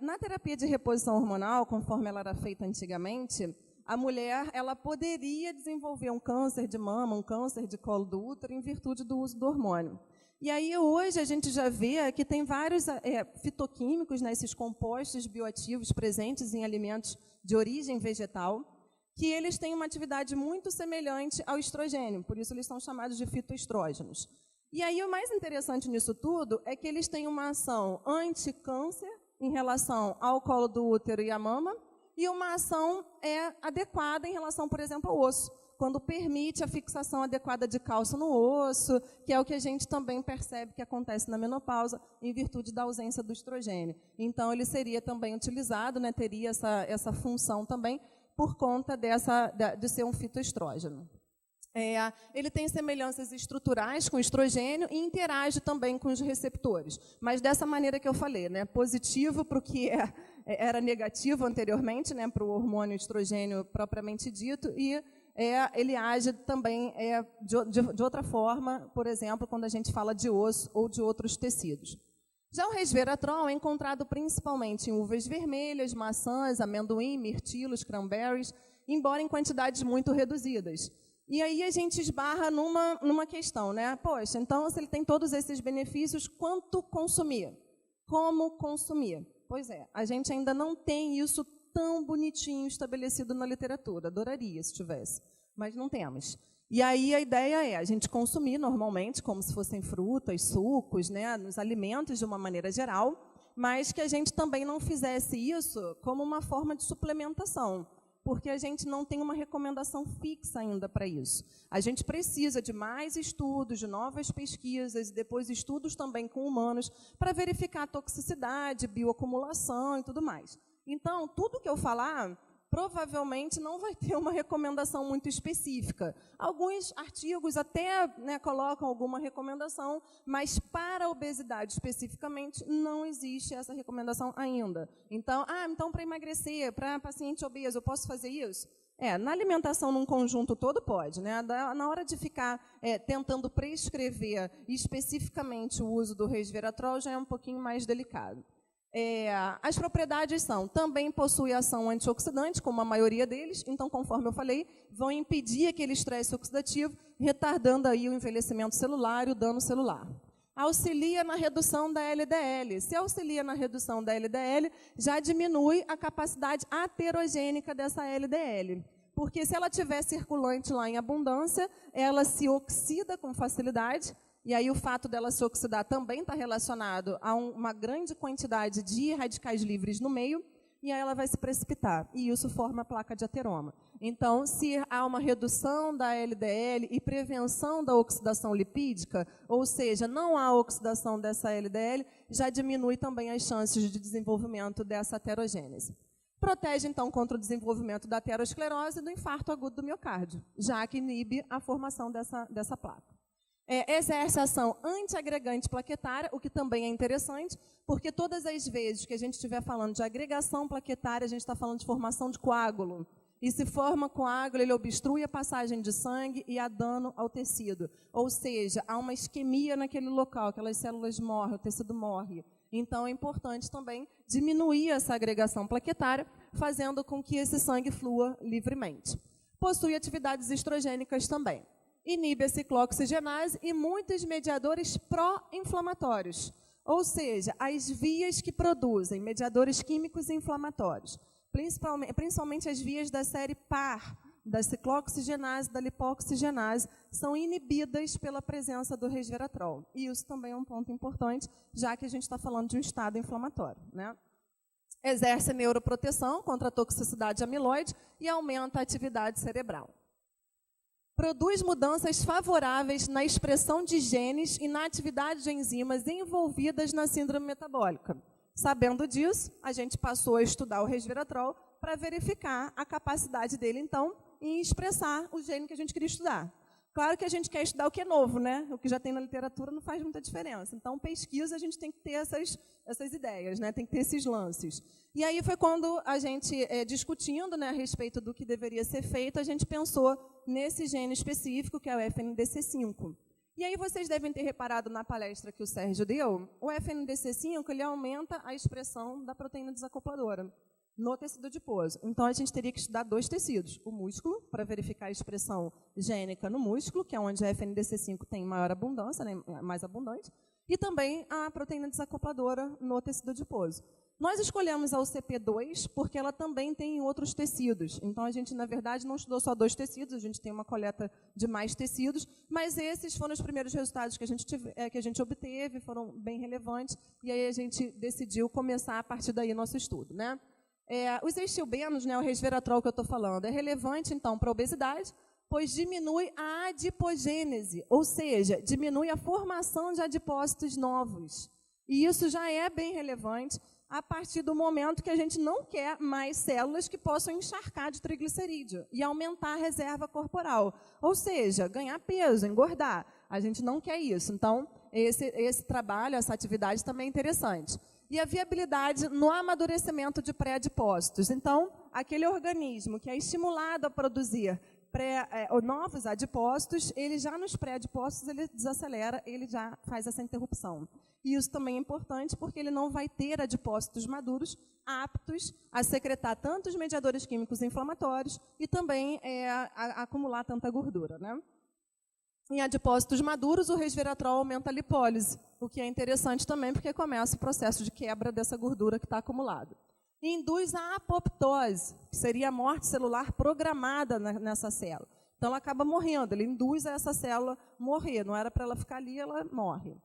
Speaker 2: na terapia de reposição hormonal, conforme ela era feita antigamente, a mulher ela poderia desenvolver um câncer de mama, um câncer de colo do útero, em virtude do uso do hormônio. E aí, hoje, a gente já vê que tem vários fitoquímicos, né, esses compostos bioativos presentes em alimentos de origem vegetal, que eles têm uma atividade muito semelhante ao estrogênio, por isso eles são chamados de fitoestrógenos. E aí, o mais interessante nisso tudo é que eles têm uma ação anti-câncer em relação ao colo do útero e à mama, e uma ação adequada em relação, por exemplo, ao osso, quando permite a fixação adequada de cálcio no osso, que é o que a gente também percebe que acontece na menopausa, em virtude da ausência do estrogênio. Então, ele seria também utilizado, né, teria essa função também, por conta de ser um fitoestrógeno. Ele tem semelhanças estruturais com o estrogênio e interage também com os receptores. Mas dessa maneira que eu falei, né, positivo para o que era negativo anteriormente, né, para o hormônio estrogênio propriamente dito, e ele age também de outra forma, por exemplo, quando a gente fala de osso ou de outros tecidos. Já o resveratrol é encontrado principalmente em uvas vermelhas, maçãs, amendoim, mirtilos, cranberries, embora em quantidades muito reduzidas. E aí a gente esbarra numa questão, né? Poxa, então se ele tem todos esses benefícios, quanto consumir? Como consumir? Pois é, a gente ainda não tem isso tão bonitinho estabelecido na literatura. Adoraria se tivesse, mas não temos. E aí a ideia é a gente consumir normalmente, como se fossem frutas, sucos, né, nos alimentos de uma maneira geral, mas que a gente também não fizesse isso como uma forma de suplementação, porque a gente não tem uma recomendação fixa ainda para isso. A gente precisa de mais estudos, de novas pesquisas, e depois estudos também com humanos, para verificar a toxicidade, bioacumulação e tudo mais. Então, tudo que eu falar provavelmente não vai ter uma recomendação muito específica. Alguns artigos até, né, colocam alguma recomendação, mas para a obesidade especificamente não existe essa recomendação ainda. Então, para emagrecer, para paciente obeso, eu posso fazer isso? Na alimentação num conjunto todo pode, né? Na hora de ficar tentando prescrever especificamente o uso do resveratrol já é um pouquinho mais delicado. As propriedades também possui ação antioxidante, como a maioria deles, então, conforme eu falei, vão impedir aquele estresse oxidativo, retardando aí o envelhecimento celular e o dano celular. Auxilia na redução da LDL. Se auxilia na redução da LDL, já diminui a capacidade aterogênica dessa LDL. Porque se ela estiver circulante lá em abundância, ela se oxida com facilidade. E aí o fato dela se oxidar também está relacionado a uma grande quantidade de radicais livres no meio, e aí ela vai se precipitar, e isso forma a placa de ateroma. Então, se há uma redução da LDL e prevenção da oxidação lipídica, ou seja, não há oxidação dessa LDL, já diminui também as chances de desenvolvimento dessa aterogênese. Protege, então, contra o desenvolvimento da aterosclerose e do infarto agudo do miocárdio, já que inibe a formação dessa placa. Exerce ação antiagregante plaquetária, o que também é interessante, porque todas as vezes que a gente estiver falando de agregação plaquetária, a gente está falando de formação de coágulo. E se forma coágulo, ele obstrui a passagem de sangue e há dano ao tecido. Ou seja, há uma isquemia naquele local, aquelas células morrem, o tecido morre. Então, é importante também diminuir essa agregação plaquetária, fazendo com que esse sangue flua livremente. Possui atividades estrogênicas também. Inibe a ciclooxigenase e muitos mediadores pró-inflamatórios, ou seja, as vias que produzem mediadores químicos inflamatórios, principalmente as vias da série PAR, da ciclooxigenase, da lipoxigenase, são inibidas pela presença do resveratrol. E isso também é um ponto importante, já que a gente está falando de um estado inflamatório, né? Exerce neuroproteção contra a toxicidade amiloide e aumenta a atividade cerebral. Produz mudanças favoráveis na expressão de genes e na atividade de enzimas envolvidas na síndrome metabólica. Sabendo disso, a gente passou a estudar o resveratrol para verificar a capacidade dele, então, em expressar o gene que a gente queria estudar. Claro que a gente quer estudar o que é novo, né? O que já tem na literatura não faz muita diferença. Então, pesquisa, a gente tem que ter essas ideias, né? Tem que ter esses lances. E aí foi quando a gente, discutindo, né, a respeito do que deveria ser feito, a gente pensou nesse gene específico, que é o FNDC5. E aí vocês devem ter reparado na palestra que o Sérgio deu, o FNDC5 ele aumenta a expressão da proteína desacopladora no tecido adiposo. Então, a gente teria que estudar dois tecidos. O músculo, para verificar a expressão gênica no músculo, que é onde a FNDC5 tem maior abundância, né, mais abundante, e também a proteína desacopladora no tecido adiposo. Nós escolhemos a UCP2 porque ela também tem em outros tecidos. Então, a gente, na verdade, não estudou só dois tecidos, a gente tem uma coleta de mais tecidos, mas esses foram os primeiros resultados que a gente obteve, foram bem relevantes, e aí a gente decidiu começar a partir daí nosso estudo, né? Os estilbenos, né, o resveratrol que eu estou falando, é relevante, então, para a obesidade, pois diminui a adipogênese, ou seja, diminui a formação de adipócitos novos. E isso já é bem relevante, a partir do momento que a gente não quer mais células que possam encharcar de triglicerídeo e aumentar a reserva corporal. Ou seja, ganhar peso, engordar. A gente não quer isso. Então, esse trabalho, essa atividade também é interessante. E a viabilidade no amadurecimento de pré-adipócitos. Então, aquele organismo que é estimulado a produzir novos adipócitos, ele já nos pré-adipócitos, ele desacelera, ele já faz essa interrupção. E isso também é importante porque ele não vai ter adipócitos maduros aptos a secretar tanto os mediadores químicos inflamatórios e também a acumular tanta gordura, né? Em adipócitos maduros, o resveratrol aumenta a lipólise, o que é interessante também porque começa o processo de quebra dessa gordura que está acumulada. E induz a apoptose, que seria a morte celular programada nessa célula. Então, ela acaba morrendo, ele induz essa célula morrer, não era para ela ficar ali, ela morre.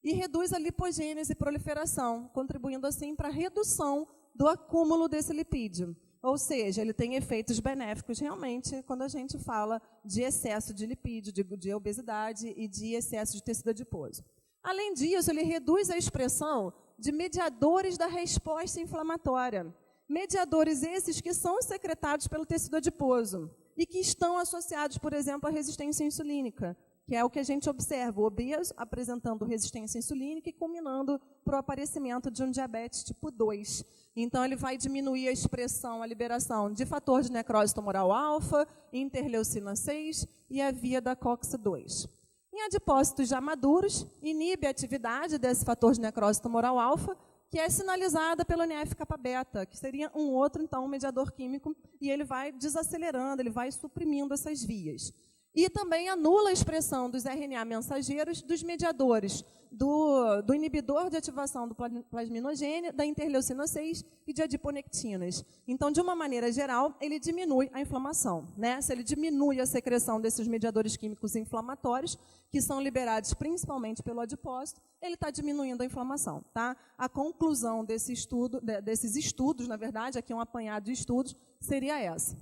Speaker 2: E reduz a lipogênese e proliferação, contribuindo assim para a redução do acúmulo desse lipídio. Ou seja, ele tem efeitos benéficos realmente quando a gente fala de excesso de lipídio, de obesidade e de excesso de tecido adiposo. Além disso, ele reduz a expressão de mediadores da resposta inflamatória. Mediadores esses que são secretados pelo tecido adiposo e que estão associados, por exemplo, à resistência insulínica, que é o que a gente observa, o obeso apresentando resistência insulínica e culminando para o aparecimento de um diabetes tipo 2. Então, ele vai diminuir a expressão, a liberação de fator de necrose tumoral alfa, interleucina 6 e a via da COX-2. Em adipócitos já maduros, inibe a atividade desse fator de necrose tumoral alfa, que é sinalizada pelo NF-kappa-beta, que seria um outro, então, mediador químico, e ele vai desacelerando, ele vai suprimindo essas vias. E também anula a expressão dos RNA mensageiros, dos mediadores, do inibidor de ativação do plasminogênio, da interleucina 6 e de adiponectinas. Então, de uma maneira geral, ele diminui a inflamação, né? Se ele diminui a secreção desses mediadores químicos inflamatórios, que são liberados principalmente pelo adipócito, ele está diminuindo a inflamação, tá? A conclusão desse estudo, desses estudos, na verdade, aqui é um apanhado de estudos, seria essa.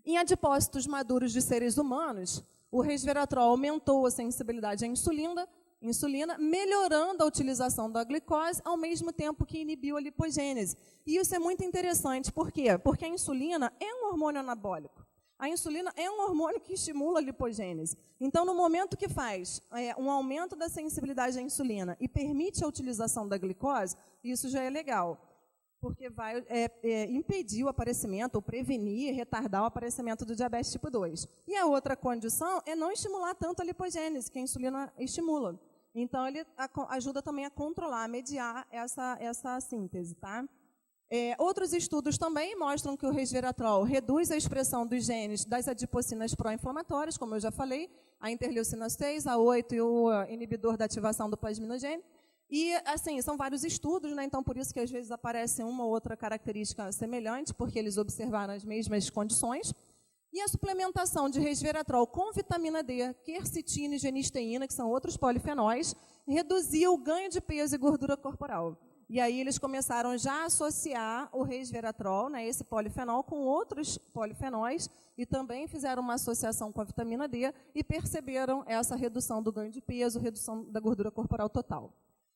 Speaker 2: Em adipócitos maduros de seres humanos, o resveratrol aumentou a sensibilidade à insulina, melhorando a utilização da glicose, ao mesmo tempo que inibiu a lipogênese. E isso é muito interessante, por quê? Porque a insulina é um hormônio anabólico. A insulina é um hormônio que estimula a lipogênese. Então, no momento que faz um aumento da sensibilidade à insulina e permite a utilização da glicose, isso já é legal, porque vai impedir o aparecimento, ou prevenir, retardar o aparecimento do diabetes tipo 2. E a outra condição é não estimular tanto a lipogênese, que a insulina estimula. Então, ele ajuda também a controlar, a mediar essa síntese, tá? Outros estudos também mostram que o resveratrol reduz a expressão dos genes das adipocinas pró-inflamatórias, como eu já falei, a interleucina 6, a 8 e o inibidor da ativação do plasminogênio. E, assim, são vários estudos, né? Então, por isso que às vezes aparece uma ou outra característica semelhante, porque eles observaram as mesmas condições. E a suplementação de resveratrol com vitamina D, quercetina e genisteína, que são outros polifenóis, reduziu o ganho de peso e gordura corporal. E aí eles começaram já a associar o resveratrol, né, esse polifenol, com outros polifenóis, e também fizeram uma associação com a vitamina D e perceberam essa redução do ganho de peso, redução da gordura corporal total.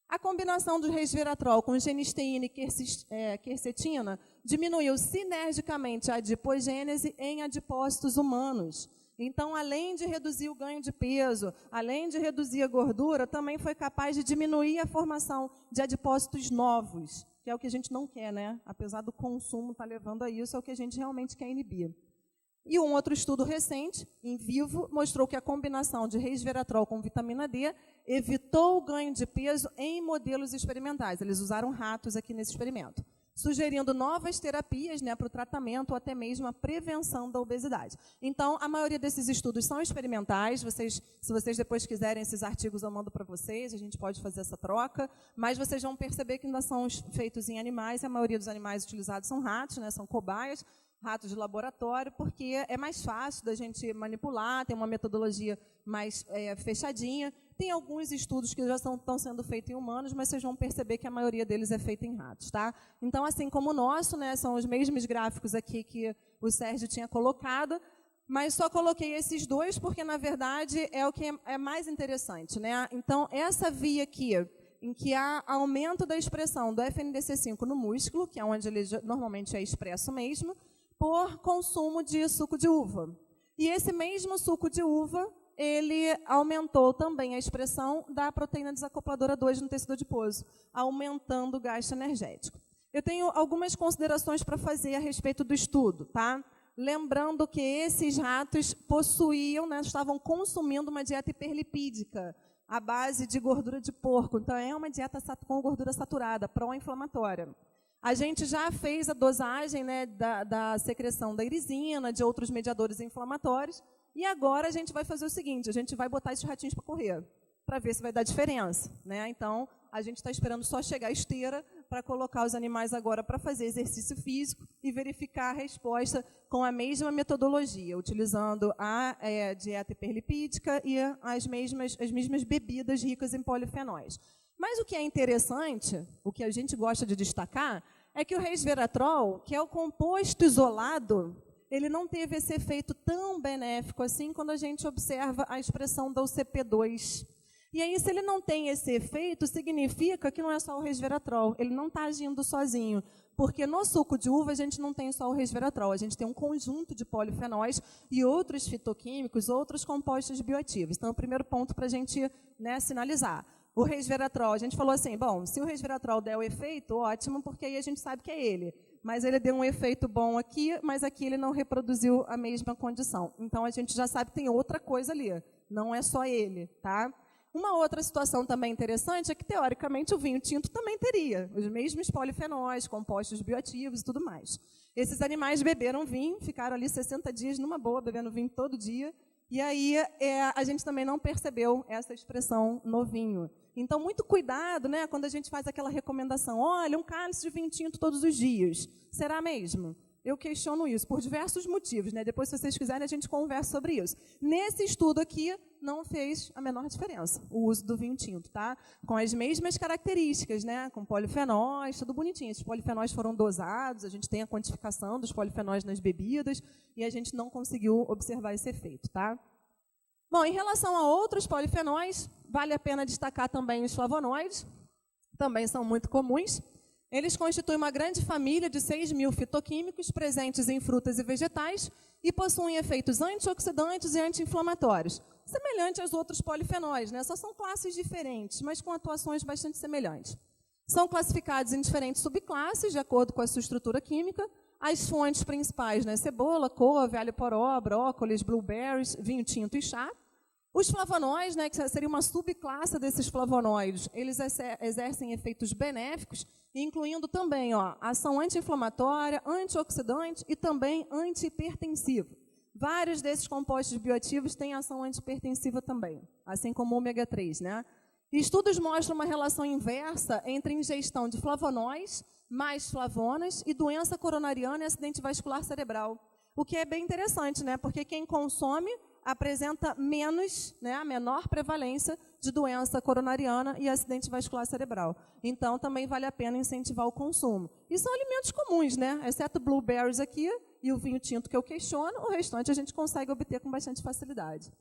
Speaker 2: A combinação do resveratrol com genisteína e quercetina diminuiu sinergicamente a adipogênese em adipócitos humanos. Então, além de reduzir o ganho de peso, além de reduzir a gordura, também foi capaz de diminuir a formação de adipócitos novos, que é o que a gente não quer, né? Apesar do consumo estar levando a isso, é o que a gente realmente quer inibir. E um outro estudo recente, em vivo, mostrou que a combinação de resveratrol com vitamina D evitou o ganho de peso em modelos experimentais. Eles usaram ratos aqui nesse experimento, sugerindo novas terapias, né, para o tratamento ou até mesmo a prevenção da obesidade. Então, a maioria desses estudos são experimentais. Se vocês depois quiserem esses artigos, eu mando para vocês, a gente pode fazer essa troca, mas vocês vão perceber que ainda são feitos em animais, e a maioria dos animais utilizados são ratos, né, são cobaias, ratos de laboratório, porque é mais fácil da gente manipular, tem uma metodologia mais fechadinha. Tem alguns estudos que já estão sendo feitos em humanos, mas vocês vão perceber que a maioria deles é feita em ratos, tá? Então, assim como o nosso, né, são os mesmos gráficos aqui que o Sérgio tinha colocado, mas só coloquei esses dois porque, na verdade, é o que é mais interessante, né? Então, essa via aqui em que há aumento da expressão do FNDC5 no músculo, que é onde ele normalmente é expresso mesmo, por consumo de suco de uva. E esse mesmo suco de uva, ele aumentou também a expressão da proteína desacopladora 2 no tecido adiposo, aumentando o gasto energético. Eu tenho algumas considerações para fazer a respeito do estudo, tá? Lembrando que esses ratos possuíam, né, estavam consumindo uma dieta hiperlipídica, à base de gordura de porco. Então, é uma dieta com gordura saturada, pró-inflamatória. A gente já fez a dosagem, né, da secreção da irisina, de outros mediadores inflamatórios, e agora a gente vai fazer o seguinte, a gente vai botar esses ratinhos para correr, para ver se vai dar diferença, né? Então, a gente está esperando só chegar a esteira para colocar os animais agora para fazer exercício físico e verificar a resposta com a mesma metodologia, utilizando a dieta hiperlipídica e as mesmas bebidas ricas em polifenóis. Mas o que é interessante, o que a gente gosta de destacar, é que o resveratrol, que é o composto isolado, ele não teve esse efeito tão benéfico assim quando a gente observa a expressão da UCP2. E aí, se ele não tem esse efeito, significa que não é só o resveratrol, ele não está agindo sozinho, porque no suco de uva a gente não tem só o resveratrol, a gente tem um conjunto de polifenóis e outros fitoquímicos, outros compostos bioativos. Então, o primeiro ponto para a gente, né, sinalizar. O resveratrol, a gente falou assim, bom, se o resveratrol der o efeito, ótimo, porque aí a gente sabe que é ele. Mas ele deu um efeito bom aqui, mas aqui ele não reproduziu a mesma condição. Então, a gente já sabe que tem outra coisa ali, não é só ele, tá? Uma outra situação também interessante é que, teoricamente, o vinho tinto também teria os mesmos polifenóis, compostos bioativos e tudo mais. Esses animais beberam vinho, ficaram ali 60 dias numa boa, bebendo vinho todo dia, e aí a gente também não percebeu essa expressão no vinho. Então, muito cuidado, né, quando a gente faz aquela recomendação, olha, um cálice de vinho tinto todos os dias. Será mesmo? Eu questiono isso por diversos motivos, né? Depois, se vocês quiserem, a gente conversa sobre isso. Nesse estudo aqui, não fez a menor diferença o uso do vinho tinto, tá? Com as mesmas características, né? Com polifenóis, tudo bonitinho. Esses polifenóis foram dosados, a gente tem a quantificação dos polifenóis nas bebidas e a gente não conseguiu observar esse efeito, tá? Bom, em relação a outros polifenóis, vale a pena destacar também os flavonoides, também são muito comuns. Eles constituem uma grande família de 6.000 fitoquímicos presentes em frutas e vegetais e possuem efeitos antioxidantes e anti-inflamatórios, semelhante aos outros polifenóis, né? Só são classes diferentes, mas com atuações bastante semelhantes. São classificados em diferentes subclasses, de acordo com a sua estrutura química. As fontes principais, né? Cebola, couve, alho poró, brócolis, blueberries, vinho tinto e chá. Os flavonoides, né, que seria uma subclasse desses flavonoides, eles exercem efeitos benéficos, incluindo também ação anti-inflamatória, antioxidante e também antihipertensiva. Vários desses compostos bioativos têm ação antihipertensiva também, assim como o ômega 3, né? Estudos mostram uma relação inversa entre ingestão de flavonoides, mais flavonas, e doença coronariana e acidente vascular cerebral. O que é bem interessante, né? Porque quem consome apresenta menos, né, a menor prevalência de doença coronariana e acidente vascular cerebral. Então, também vale a pena incentivar o consumo. E são alimentos comuns, né? Exceto blueberries aqui e o vinho tinto que eu questiono, o restante a gente consegue obter com bastante facilidade.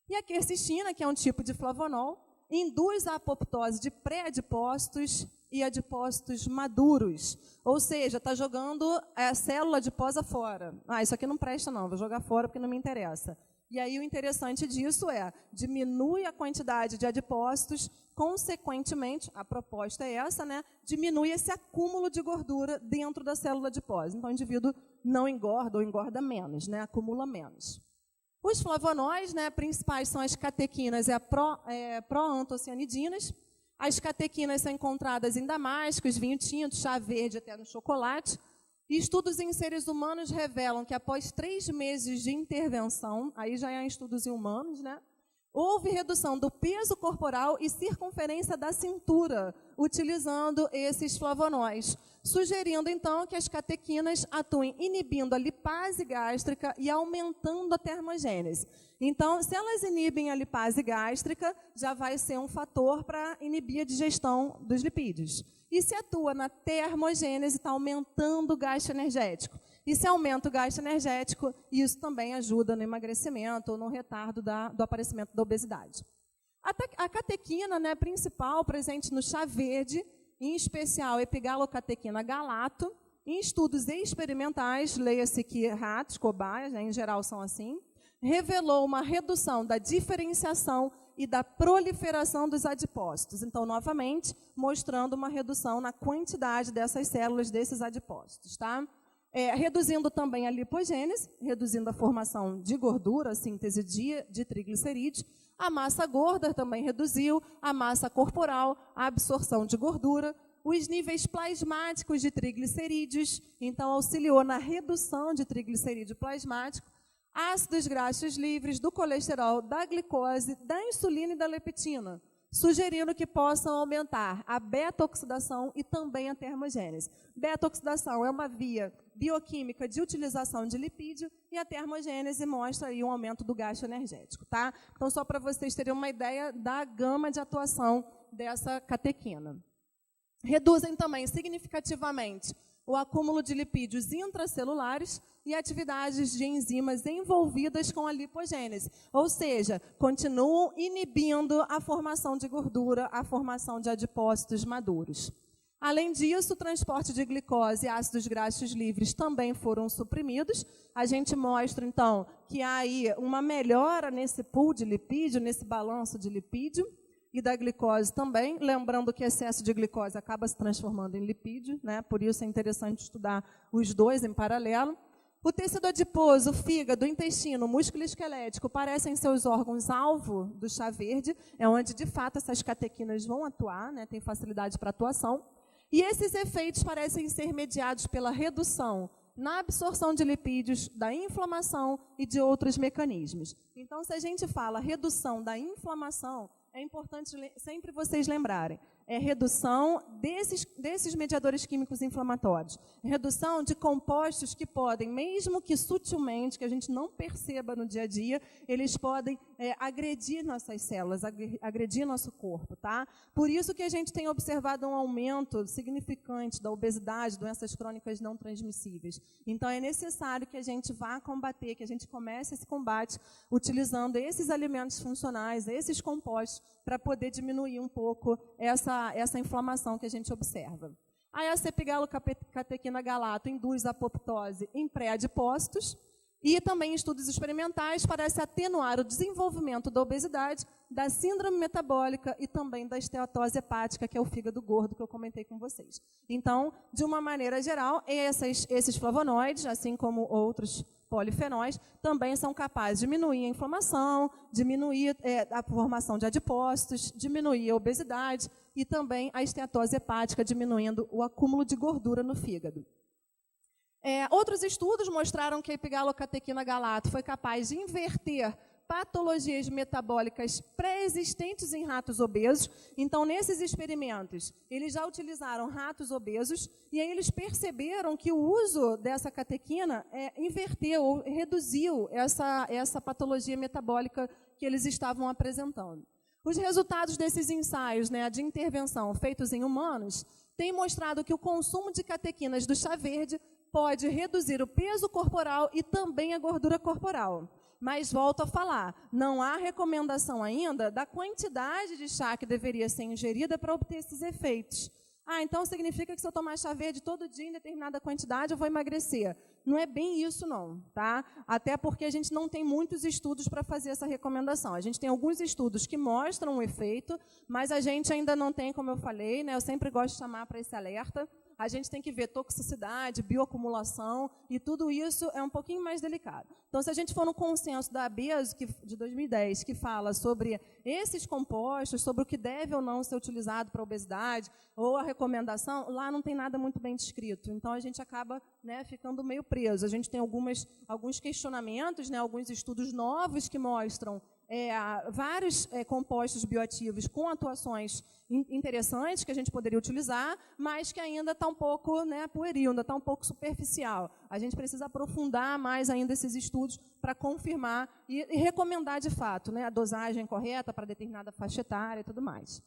Speaker 2: E a quercetina, que é um tipo de flavonol, induz a apoptose de pré-adipócitos e adipócitos maduros. Ou seja, está jogando a célula adiposa fora. Ah, isso aqui não presta não, vou jogar fora porque não me interessa. E aí o interessante disso diminui a quantidade de adipócitos, consequentemente, a proposta é essa, né? Diminui esse acúmulo de gordura dentro da célula adiposa. Então o indivíduo não engorda ou engorda menos, né? Acumula menos. Os flavonoides, né, principais são as catequinas e proantocianidinas. As catequinas são encontradas em damascos, vinho tinto, chá verde, até no chocolate. E estudos em seres humanos revelam que após 3 meses de intervenção, aí já é em estudos em humanos, né, houve redução do peso corporal e circunferência da cintura, utilizando esses flavonoides, sugerindo, então, que as catequinas atuem inibindo a lipase gástrica e aumentando a termogênese. Então, se elas inibem a lipase gástrica, já vai ser um fator para inibir a digestão dos lipídios. E se atua na termogênese, está aumentando o gasto energético. E se aumenta o gasto energético, isso também ajuda no emagrecimento ou no retardo do aparecimento da obesidade. A catequina, né, principal, presente no chá verde, em especial epigalocatequina galato, em estudos experimentais, leia-se que ratos, cobaias, né, em geral são assim, revelou uma redução da diferenciação e da proliferação dos adipócitos. Então, novamente, mostrando uma redução na quantidade dessas células, desses adipócitos, tá? Reduzindo também a lipogênese, reduzindo a formação de gordura, a síntese de triglicerídeos. A massa gorda também reduziu, a massa corporal, a absorção de gordura, os níveis plasmáticos de triglicerídeos, então auxiliou na redução de triglicerídeo plasmático, ácidos graxos livres, do colesterol, da glicose, da insulina e da leptina, sugerindo que possam aumentar a beta-oxidação e também a termogênese. Beta-oxidação é uma via bioquímica de utilização de lipídio e a termogênese mostra aí um aumento do gasto energético, tá? Então, só para vocês terem uma ideia da gama de atuação dessa catequina. Reduzem também significativamente o acúmulo de lipídios intracelulares e atividades de enzimas envolvidas com a lipogênese, ou seja, continuam inibindo a formação de gordura, a formação de adipócitos maduros. Além disso, o transporte de glicose e ácidos graxos livres também foram suprimidos. A gente mostra, então, que há aí uma melhora nesse pool de lipídio, nesse balanço de lipídio, e da glicose também, lembrando que excesso de glicose acaba se transformando em lipídio, né? Por isso é interessante estudar os dois em paralelo. O tecido adiposo, o fígado, o intestino, o músculo esquelético parecem ser os órgãos-alvo do chá verde, é onde, de fato, essas catequinas vão atuar, né? Tem facilidade para atuação. E esses efeitos parecem ser mediados pela redução na absorção de lipídios, da inflamação e de outros mecanismos. Então, se a gente fala redução da inflamação, é importante sempre vocês lembrarem, é redução desses mediadores químicos inflamatórios, redução de compostos que podem, mesmo que sutilmente, que a gente não perceba no dia a dia, eles podem agredir nossas células, agredir nosso corpo, tá? Por isso que a gente tem observado um aumento significante da obesidade, doenças crônicas não transmissíveis. Então, é necessário que a gente vá combater, que a gente comece esse combate utilizando esses alimentos funcionais, esses compostos, para poder diminuir um pouco essa inflamação que a gente observa. A epigalocatequina galato induz a apoptose em pré-adipócitos e também em estudos experimentais parece atenuar o desenvolvimento da obesidade, da síndrome metabólica e também da esteatose hepática, que é o fígado gordo que eu comentei com vocês. Então, de uma maneira geral, esses flavonoides, assim como outros polifenóis, também são capazes de diminuir a inflamação, diminuir a formação de adipócitos, diminuir a obesidade e também a esteatose hepática, diminuindo o acúmulo de gordura no fígado. Outros estudos mostraram que a epigalocatequina galato foi capaz de inverter patologias metabólicas pré-existentes em ratos obesos. Então, nesses experimentos, eles já utilizaram ratos obesos e aí eles perceberam que o uso dessa catequina inverteu ou reduziu essa patologia metabólica que eles estavam apresentando. Os resultados desses ensaios, né, de intervenção feitos em humanos têm mostrado que o consumo de catequinas do chá verde pode reduzir o peso corporal e também a gordura corporal. Mas volto a falar, não há recomendação ainda da quantidade de chá que deveria ser ingerida para obter esses efeitos. Então significa que se eu tomar chá verde todo dia em determinada quantidade eu vou emagrecer. Não é bem isso não, tá? Até porque a gente não tem muitos estudos para fazer essa recomendação. A gente tem alguns estudos que mostram o efeito, mas a gente ainda não tem, como eu falei, né? Eu sempre gosto de chamar para esse alerta. A gente tem que ver toxicidade, bioacumulação, e tudo isso é um pouquinho mais delicado. Então, se a gente for no consenso da ABESO, de 2010, que fala sobre esses compostos, sobre o que deve ou não ser utilizado para obesidade, ou a recomendação, lá não tem nada muito bem descrito. Então, a gente acaba, né, ficando meio preso. A gente tem alguns questionamentos, né, alguns estudos novos que mostram vários compostos bioativos com atuações interessantes que a gente poderia utilizar, mas que ainda está um pouco, né, pueril, ainda está um pouco superficial. A gente precisa aprofundar mais ainda esses estudos para confirmar e recomendar de fato, né, a dosagem correta para determinada faixa etária e tudo mais.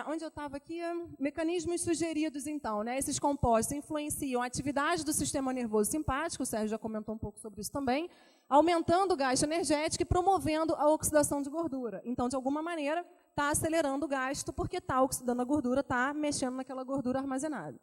Speaker 2: Onde eu estava aqui, mecanismos sugeridos, então, né? Esses compostos influenciam a atividade do sistema nervoso simpático, o Sérgio já comentou um pouco sobre isso também, aumentando o gasto energético e promovendo a oxidação de gordura. Então, de alguma maneira, está acelerando o gasto, porque está oxidando a gordura, está mexendo naquela gordura armazenada.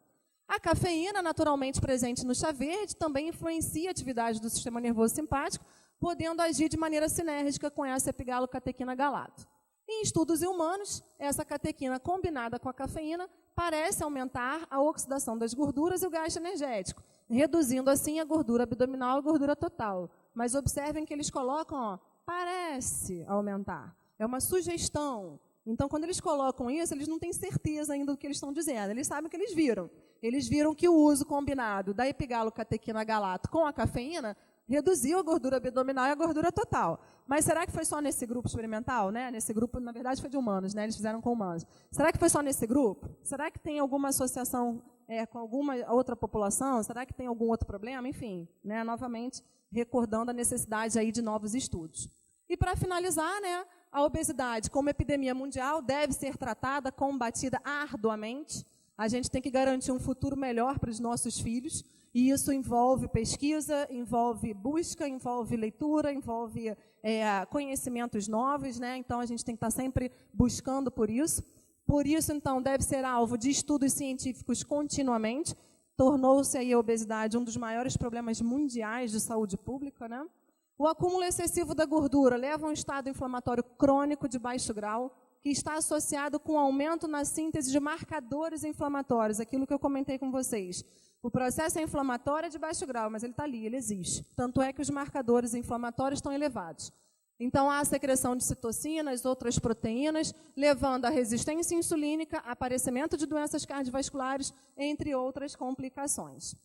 Speaker 2: A cafeína, naturalmente presente no chá verde, também influencia a atividade do sistema nervoso simpático, podendo agir de maneira sinérgica com essa epigalocatequina-galato. Em estudos em humanos, essa catequina combinada com a cafeína parece aumentar a oxidação das gorduras e o gasto energético, reduzindo assim a gordura abdominal e a gordura total. Mas observem que eles colocam, parece aumentar. É uma sugestão. Então, quando eles colocam isso, eles não têm certeza ainda do que eles estão dizendo. Eles sabem o que eles viram. Eles viram que o uso combinado da epigalocatequina-galato com a cafeína reduziu a gordura abdominal e a gordura total. Mas será que foi só nesse grupo experimental? Né? Nesse grupo, na verdade, foi de humanos, né? Eles fizeram com humanos. Será que foi só nesse grupo? Será que tem alguma associação com alguma outra população? Será que tem algum outro problema? Enfim, né? Novamente, recordando a necessidade aí de novos estudos. E para finalizar, né, a obesidade como epidemia mundial deve ser tratada, combatida arduamente. A gente tem que garantir um futuro melhor para os nossos filhos. E isso envolve pesquisa, envolve busca, envolve leitura, envolve conhecimentos novos, né? Então, a gente tem que estar sempre buscando por isso. Por isso, então, deve ser alvo de estudos científicos continuamente. Tornou-se aí a obesidade um dos maiores problemas mundiais de saúde pública, né? O acúmulo excessivo da gordura leva a um estado inflamatório crônico de baixo grau, que está associado com aumento na síntese de marcadores inflamatórios, aquilo que eu comentei com vocês. O processo é inflamatório de baixo grau, mas ele está ali, ele existe. Tanto é que os marcadores inflamatórios estão elevados. Então, há a secreção de citocinas, outras proteínas, levando à resistência insulínica, aparecimento de doenças cardiovasculares, entre outras complicações.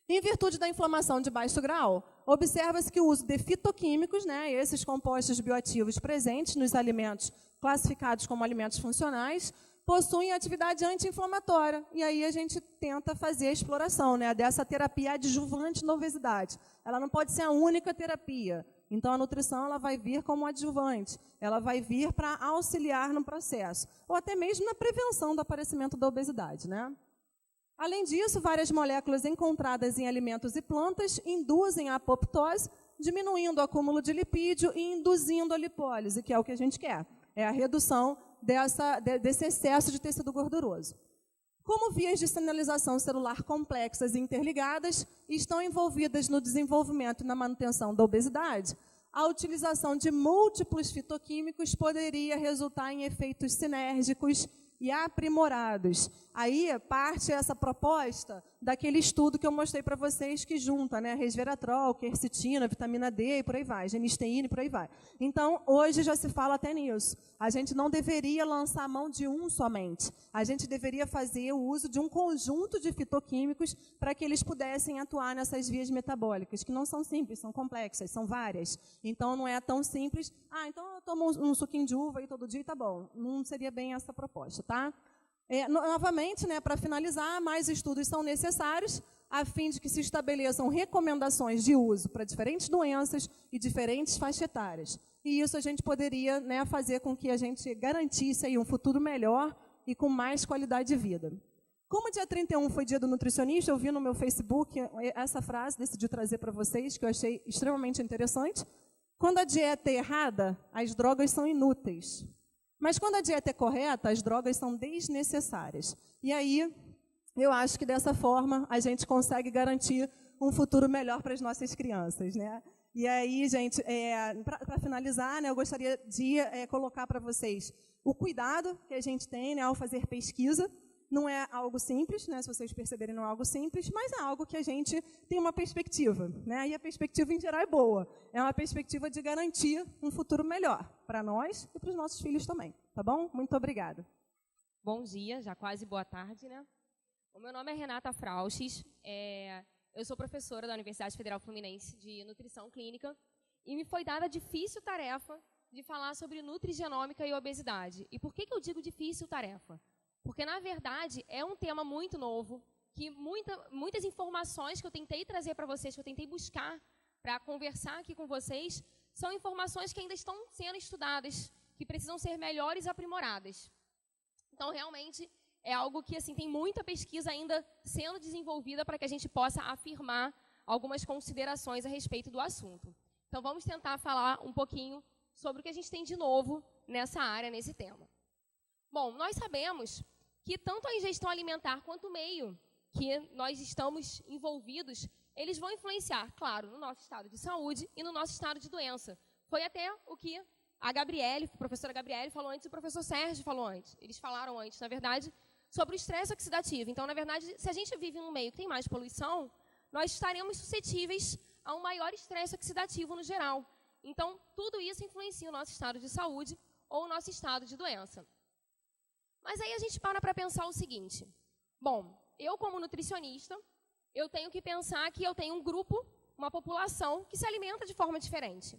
Speaker 2: Em virtude da inflamação de baixo grau, observa-se que o uso de fitoquímicos, né, esses compostos bioativos presentes nos alimentos classificados como alimentos funcionais, possuem atividade anti-inflamatória. E aí a gente tenta fazer a exploração, né, dessa terapia adjuvante na obesidade. Ela não pode ser a única terapia. Então, a nutrição ela vai vir como adjuvante. Ela vai vir para auxiliar no processo. Ou até mesmo na prevenção do aparecimento da obesidade, né? Além disso, várias moléculas encontradas em alimentos e plantas induzem a apoptose, diminuindo o acúmulo de lipídio e induzindo a lipólise, que é o que a gente quer. É a redução desse excesso de tecido gorduroso. Como vias de sinalização celular complexas e interligadas estão envolvidas no desenvolvimento e na manutenção da obesidade, a utilização de múltiplos fitoquímicos poderia resultar em efeitos sinérgicos e aprimorados. Aí parte essa proposta daquele estudo que eu mostrei para vocês que junta, né, resveratrol, quercetina, vitamina D e por aí vai, genisteína e por aí vai. Então, hoje já se fala até nisso. A gente não deveria lançar a mão de um somente. A gente deveria fazer o uso de um conjunto de fitoquímicos para que eles pudessem atuar nessas vias metabólicas, que não são simples, são complexas, são várias. Então, não é tão simples, então eu tomo um suquinho de uva aí todo dia e tá bom. Não seria bem essa proposta, tá? Novamente, né, para finalizar, mais estudos são necessários a fim de que se estabeleçam recomendações de uso para diferentes doenças e diferentes faixas etárias. E isso a gente poderia, né, fazer com que a gente garantisse aí um futuro melhor e com mais qualidade de vida. Como dia 31 foi dia do nutricionista, eu vi no meu Facebook essa frase, decidi trazer para vocês, que eu achei extremamente interessante. Quando a dieta é errada, as drogas são inúteis. Mas quando a dieta é correta, as drogas são desnecessárias. E aí, eu acho que dessa forma a gente consegue garantir um futuro melhor para as nossas crianças, né? E aí, gente, para finalizar, né, eu gostaria de colocar para vocês o cuidado que a gente tem, né, ao fazer pesquisa. Não é algo simples, né, se vocês perceberem, não é algo simples, mas é algo que a gente tem uma perspectiva, né, e a perspectiva em geral é boa. É uma perspectiva de garantir um futuro melhor para nós e para os nossos filhos também, tá bom? Muito obrigada.
Speaker 3: Bom dia, já quase boa tarde, né? O meu nome é Renata Frauches, eu sou professora da Universidade Federal Fluminense de Nutrição Clínica e me foi dada a difícil tarefa de falar sobre nutrigenômica e obesidade. E por que eu digo difícil tarefa? Porque, na verdade, é um tema muito novo, que muitas informações que eu tentei trazer para vocês, que eu tentei buscar para conversar aqui com vocês, são informações que ainda estão sendo estudadas, que precisam ser melhores e aprimoradas. Então, realmente, é algo que assim, tem muita pesquisa ainda sendo desenvolvida para que a gente possa afirmar algumas considerações a respeito do assunto. Então, vamos tentar falar um pouquinho sobre o que a gente tem de novo nessa área, nesse tema. Bom, nós sabemos que tanto a ingestão alimentar quanto o meio que nós estamos envolvidos, eles vão influenciar, claro, no nosso estado de saúde e no nosso estado de doença. Foi até o que a professora Gabriele falou antes e o professor Sérgio falou antes. Eles falaram antes, na verdade, sobre o estresse oxidativo. Então, na verdade, se a gente vive num meio que tem mais poluição, nós estaremos suscetíveis a um maior estresse oxidativo no geral. Então, tudo isso influencia o nosso estado de saúde ou o nosso estado de doença. Mas aí a gente para pensar o seguinte. Bom, eu como nutricionista, eu tenho que pensar que eu tenho um grupo, uma população que se alimenta de forma diferente.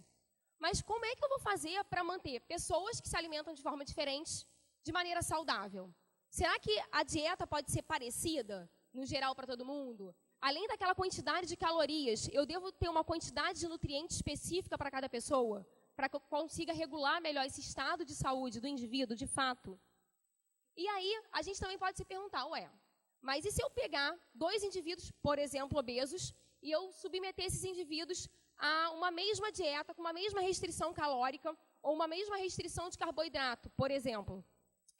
Speaker 3: Mas como é que eu vou fazer para manter pessoas que se alimentam de forma diferente de maneira saudável? Será que a dieta pode ser parecida, no geral, para todo mundo? Além daquela quantidade de calorias, eu devo ter uma quantidade de nutrientes específica para cada pessoa, para que eu consiga regular melhor esse estado de saúde do indivíduo, de fato? E aí, a gente também pode se perguntar, mas e se eu pegar 2 indivíduos, por exemplo, obesos, e eu submeter esses indivíduos a uma mesma dieta, com uma mesma restrição calórica, ou uma mesma restrição de carboidrato, por exemplo?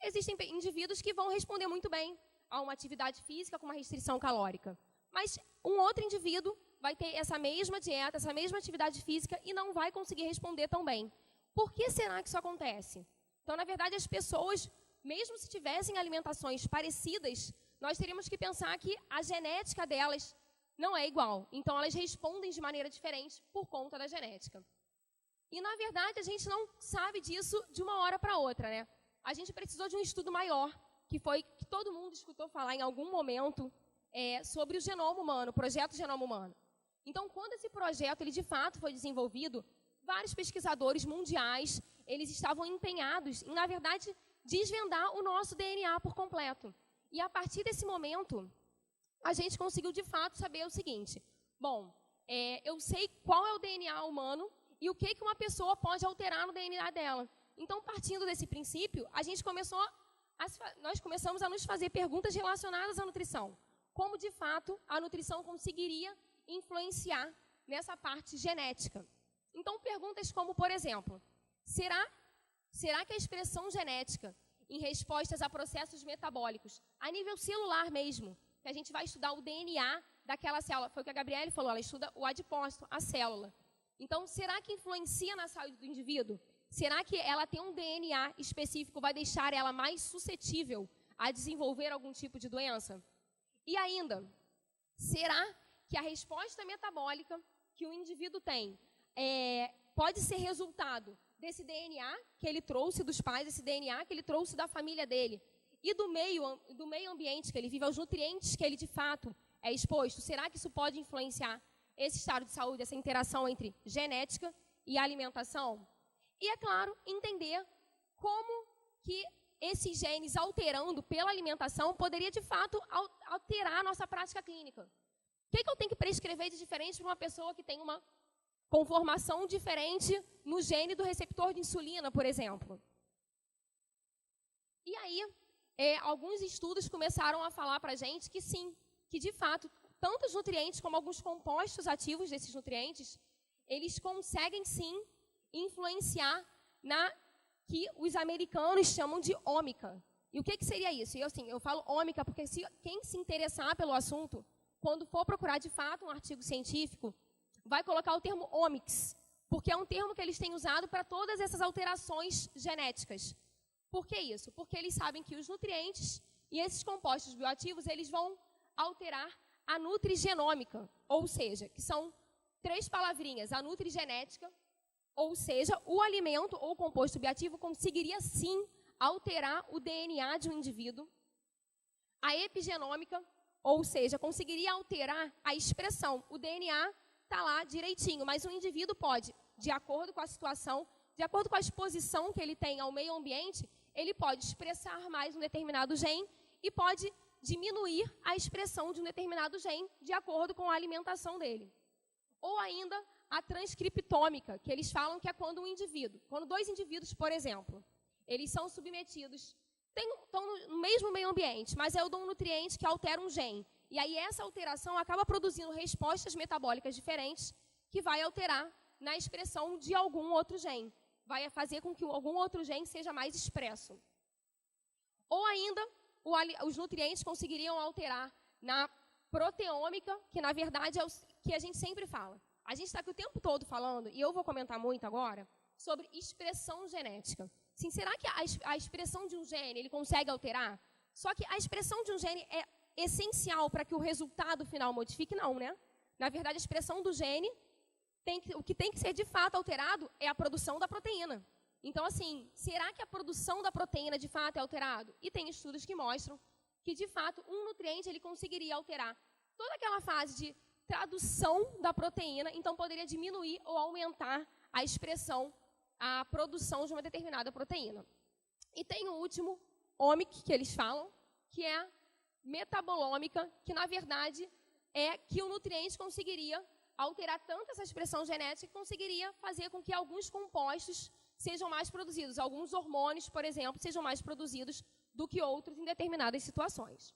Speaker 3: Existem indivíduos que vão responder muito bem a uma atividade física com uma restrição calórica. Mas um outro indivíduo vai ter essa mesma dieta, essa mesma atividade física e não vai conseguir responder tão bem. Por que será que isso acontece? Então, na verdade, as pessoas, mesmo se tivessem alimentações parecidas, nós teríamos que pensar que a genética delas não é igual. Então, elas respondem de maneira diferente por conta da genética. E, na verdade, a gente não sabe disso de uma hora para outra, né? A gente precisou de um estudo maior, que todo mundo escutou falar em algum momento, sobre o genoma humano, o projeto Genoma Humano. Então, quando esse projeto ele de fato foi desenvolvido, vários pesquisadores mundiais, eles estavam empenhados em, na verdade, desvendar o nosso DNA por completo. E a partir desse momento, a gente conseguiu de fato saber o seguinte: bom, eu sei qual é o DNA humano e o que uma pessoa pode alterar no DNA dela. Então, partindo desse princípio, nós começamos a nos fazer perguntas relacionadas à nutrição. Como, de fato, a nutrição conseguiria influenciar nessa parte genética. Então, perguntas como, por exemplo, será que a expressão genética em respostas a processos metabólicos, a nível celular mesmo, que a gente vai estudar o DNA daquela célula, foi o que a Gabriele falou, ela estuda o adipócito, a célula. Então, será que influencia na saúde do indivíduo? Será que ela tem um DNA específico, vai deixar ela mais suscetível a desenvolver algum tipo de doença? E ainda, será que a resposta metabólica que o indivíduo tem pode ser resultado desse DNA que ele trouxe dos pais, esse DNA que ele trouxe da família dele e do meio ambiente que ele vive, aos nutrientes que ele de fato é exposto? Será que isso pode influenciar esse estado de saúde, essa interação entre genética e alimentação? E, é claro, entender como que esses genes alterando pela alimentação poderia, de fato, alterar a nossa prática clínica. O que eu tenho que prescrever de diferente para uma pessoa que tem uma conformação diferente no gene do receptor de insulina, por exemplo? E aí, alguns estudos começaram a falar para a gente que sim, que de fato, tanto os nutrientes como alguns compostos ativos desses nutrientes, eles conseguem sim influenciar na que os americanos chamam de ômica. E o que seria isso? Eu falo ômica porque quem se interessar pelo assunto, quando for procurar de fato um artigo científico, vai colocar o termo omics, porque é um termo que eles têm usado para todas essas alterações genéticas. Por que isso? Porque eles sabem que os nutrientes e esses compostos bioativos, eles vão alterar a nutrigenômica, ou seja, que são 3 palavrinhas, a nutrigenética, ou seja, o alimento ou composto bioativo conseguiria sim alterar o DNA de um indivíduo. A epigenômica, ou seja, conseguiria alterar a expressão. O DNA está lá direitinho, mas o indivíduo pode, de acordo com a situação, de acordo com a exposição que ele tem ao meio ambiente, ele pode expressar mais um determinado gene e pode diminuir a expressão de um determinado gene de acordo com a alimentação dele. Ou ainda a transcriptômica, que eles falam que é quando 2 indivíduos, por exemplo, eles são submetidos estão no mesmo meio ambiente, mas eu dou um nutriente que altera um gene. E aí essa alteração acaba produzindo respostas metabólicas diferentes que vai alterar na expressão de algum outro gene. Vai fazer com que algum outro gene seja mais expresso. Ou ainda, os nutrientes conseguiriam alterar na proteômica, que na verdade é o que a gente sempre fala. A gente está aqui o tempo todo falando, e eu vou comentar muito agora, sobre expressão genética. Sim, será que a expressão de um gene ele consegue alterar? Só que a expressão de um gene é essencial para que o resultado final modifique? Não, né? Na verdade, a expressão do gene, o que tem que ser de fato alterado é a produção da proteína. Então, assim, será que a produção da proteína de fato é alterado? E tem estudos que mostram que, de fato, um nutriente ele conseguiria alterar toda aquela fase de tradução da proteína, então poderia diminuir ou aumentar a expressão, a produção de uma determinada proteína. E tem o último, OMIC, que eles falam, que é a metabolômica, que na verdade é que o nutriente conseguiria alterar tanto essa expressão genética que conseguiria fazer com que alguns compostos sejam mais produzidos, alguns hormônios, por exemplo, sejam mais produzidos do que outros em determinadas situações.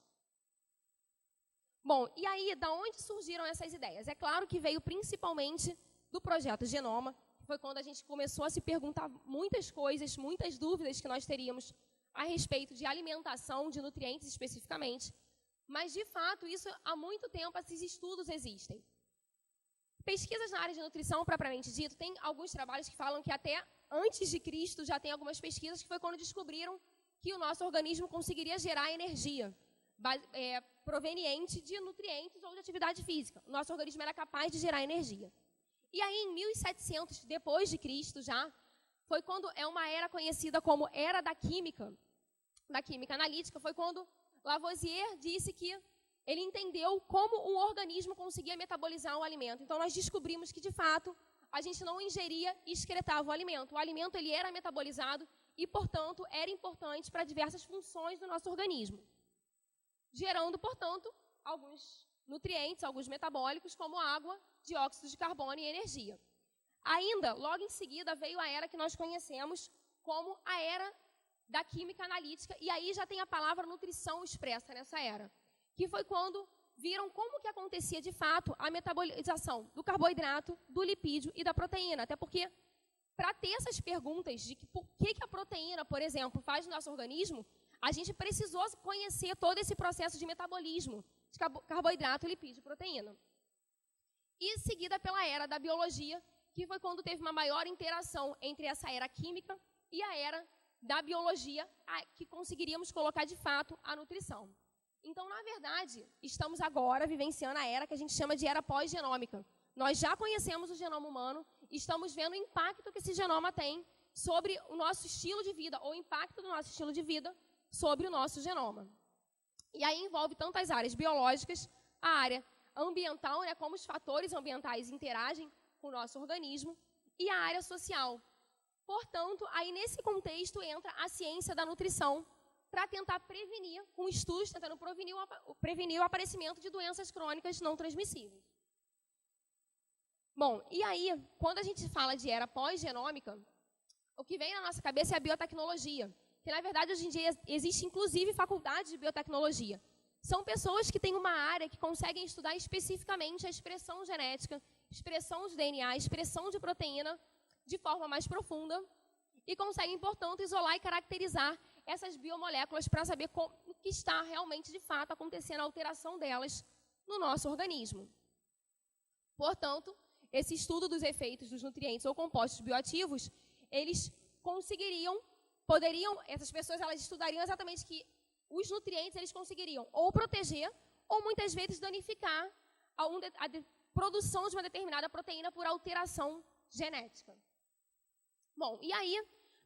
Speaker 3: Bom, e aí, da onde surgiram essas ideias? É claro que veio principalmente do projeto Genoma, que foi quando a gente começou a se perguntar muitas coisas, muitas dúvidas que nós teríamos a respeito de alimentação, de nutrientes especificamente. Mas, de fato, isso há muito tempo, esses estudos existem. Pesquisas na área de nutrição, propriamente dito, tem alguns trabalhos que falam que até antes de Cristo já tem algumas pesquisas que foi quando descobriram que o nosso organismo conseguiria gerar energia proveniente de nutrientes ou de atividade física. O nosso organismo era capaz de gerar energia. E aí, em 1700 depois de Cristo já, foi quando é uma era conhecida como Era da Química Analítica, foi quando Lavoisier disse que ele entendeu como um organismo conseguia metabolizar um alimento. Então, nós descobrimos que, de fato, a gente não ingeria e excretava o alimento. O alimento ele era metabolizado e, portanto, era importante para diversas funções do nosso organismo, gerando, portanto, alguns nutrientes, alguns metabólicos, como água, dióxido de carbono e energia. Ainda, logo em seguida, veio a era que nós conhecemos como a Era da Química Analítica, e aí já tem a palavra nutrição expressa nessa era, que foi quando viram como que acontecia de fato a metabolização do carboidrato, do lipídio e da proteína. Até porque, para ter essas perguntas de por que a proteína, por exemplo, faz no nosso organismo, a gente precisou conhecer todo esse processo de metabolismo de carboidrato, lipídio e proteína. E seguida pela era da biologia, que foi quando teve uma maior interação entre essa era química e a era da biologia, que conseguiríamos colocar de fato a nutrição. Então, na verdade, estamos agora vivenciando a era que a gente chama de era pós-genômica. Nós já conhecemos o genoma humano e estamos vendo o impacto que esse genoma tem sobre o nosso estilo de vida, ou o impacto do nosso estilo de vida sobre o nosso genoma. E aí envolve tantas áreas biológicas, a área ambiental, né, como os fatores ambientais interagem com o nosso organismo, e a área social. Portanto, aí nesse contexto entra a ciência da nutrição, para tentar prevenir, com estudos tentando prevenir o aparecimento de doenças crônicas não transmissíveis. Bom, e aí, quando a gente fala de era pós-genômica, o que vem na nossa cabeça é a biotecnologia, que na verdade hoje em dia existe inclusive faculdade de biotecnologia. São pessoas que têm uma área que conseguem estudar especificamente a expressão genética, expressão de DNA, expressão de proteína de forma mais profunda e conseguem, portanto, isolar e caracterizar essas biomoléculas para saber o que está realmente, de fato, acontecendo a alteração delas no nosso organismo. Portanto, esse estudo dos efeitos dos nutrientes ou compostos bioativos, eles essas pessoas elas estudariam exatamente que os nutrientes eles conseguiriam ou proteger ou muitas vezes danificar a produção de uma determinada proteína por alteração genética. Bom, e aí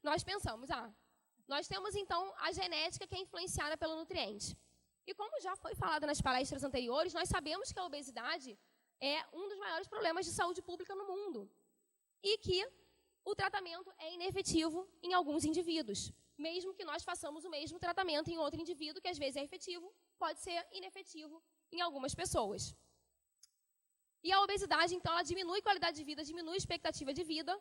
Speaker 3: nós pensamos, nós temos então a genética que é influenciada pelo nutriente. E como já foi falado nas palestras anteriores, nós sabemos que a obesidade é um dos maiores problemas de saúde pública no mundo. E que o tratamento é inefetivo em alguns indivíduos. Mesmo que nós façamos o mesmo tratamento em outro indivíduo, que às vezes é efetivo, pode ser inefetivo em algumas pessoas. E a obesidade, então, ela diminui a qualidade de vida, diminui a expectativa de vida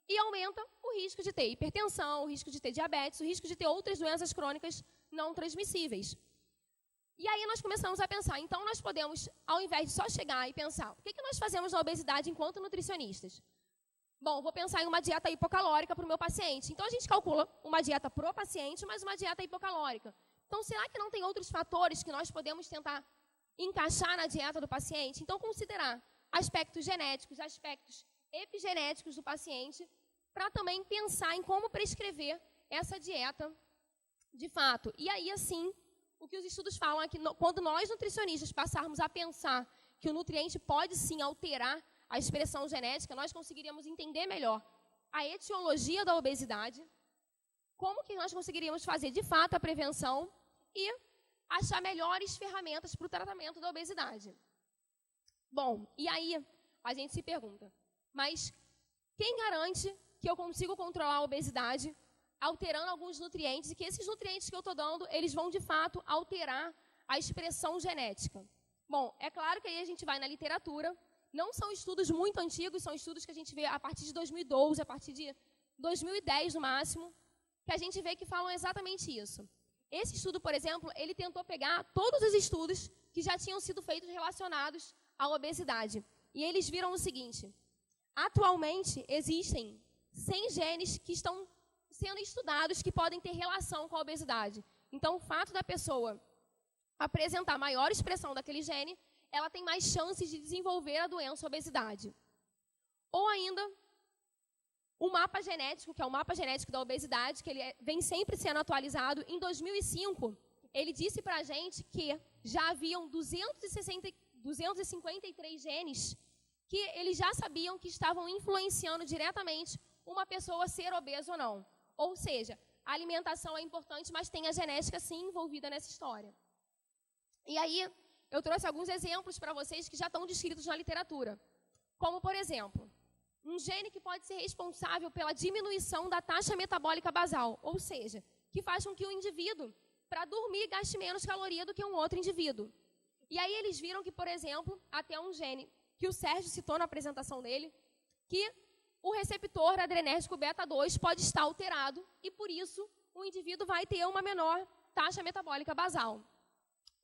Speaker 3: e aumenta o risco de ter hipertensão, o risco de ter diabetes, o risco de ter outras doenças crônicas não transmissíveis. E aí nós começamos a pensar, então nós podemos, ao invés de só chegar e pensar, o que nós fazemos na obesidade enquanto nutricionistas? Bom, vou pensar em uma dieta hipocalórica para o meu paciente. Então a gente calcula uma dieta para o paciente, mas uma dieta hipocalórica. Então será que não tem outros fatores que nós podemos tentar encaixar na dieta do paciente? Então considerar aspectos genéticos, aspectos epigenéticos do paciente, para também pensar em como prescrever essa dieta de fato. E aí, assim, o que os estudos falam é que quando nós nutricionistas passarmos a pensar que o nutriente pode sim alterar a expressão genética, nós conseguiríamos entender melhor a etiologia da obesidade, como que nós conseguiríamos fazer de fato a prevenção e achar melhores ferramentas para o tratamento da obesidade. Bom, e aí a gente se pergunta, mas quem garante que eu consigo controlar a obesidade alterando alguns nutrientes e que esses nutrientes que eu estou dando, eles vão de fato alterar a expressão genética? Bom, é claro que aí a gente vai na literatura, não são estudos muito antigos, são estudos que a gente vê a partir de 2012, a partir de 2010 no máximo, que a gente vê que falam exatamente isso. Esse estudo, por exemplo, ele tentou pegar todos os estudos que já tinham sido feitos relacionados à obesidade. E eles viram o seguinte, atualmente existem 100 genes que estão sendo estudados que podem ter relação com a obesidade. Então, o fato da pessoa apresentar maior expressão daquele gene, ela tem mais chances de desenvolver a doença obesidade. Ou ainda, o mapa genético, que é o mapa genético da obesidade, que ele vem sempre sendo atualizado. Em 2005, ele disse para a gente que já haviam 253 genes que eles já sabiam que estavam influenciando diretamente uma pessoa a ser obesa ou não. Ou seja, a alimentação é importante, mas tem a genética sim envolvida nessa história. E aí, eu trouxe alguns exemplos para vocês que já estão descritos na literatura. Como, por exemplo, um gene que pode ser responsável pela diminuição da taxa metabólica basal, ou seja, que faz com que o indivíduo, para dormir, gaste menos caloria do que um outro indivíduo. E aí eles viram que, por exemplo, até um gene que o Sérgio citou na apresentação dele, que o receptor adrenérgico beta-2 pode estar alterado e, por isso, o indivíduo vai ter uma menor taxa metabólica basal.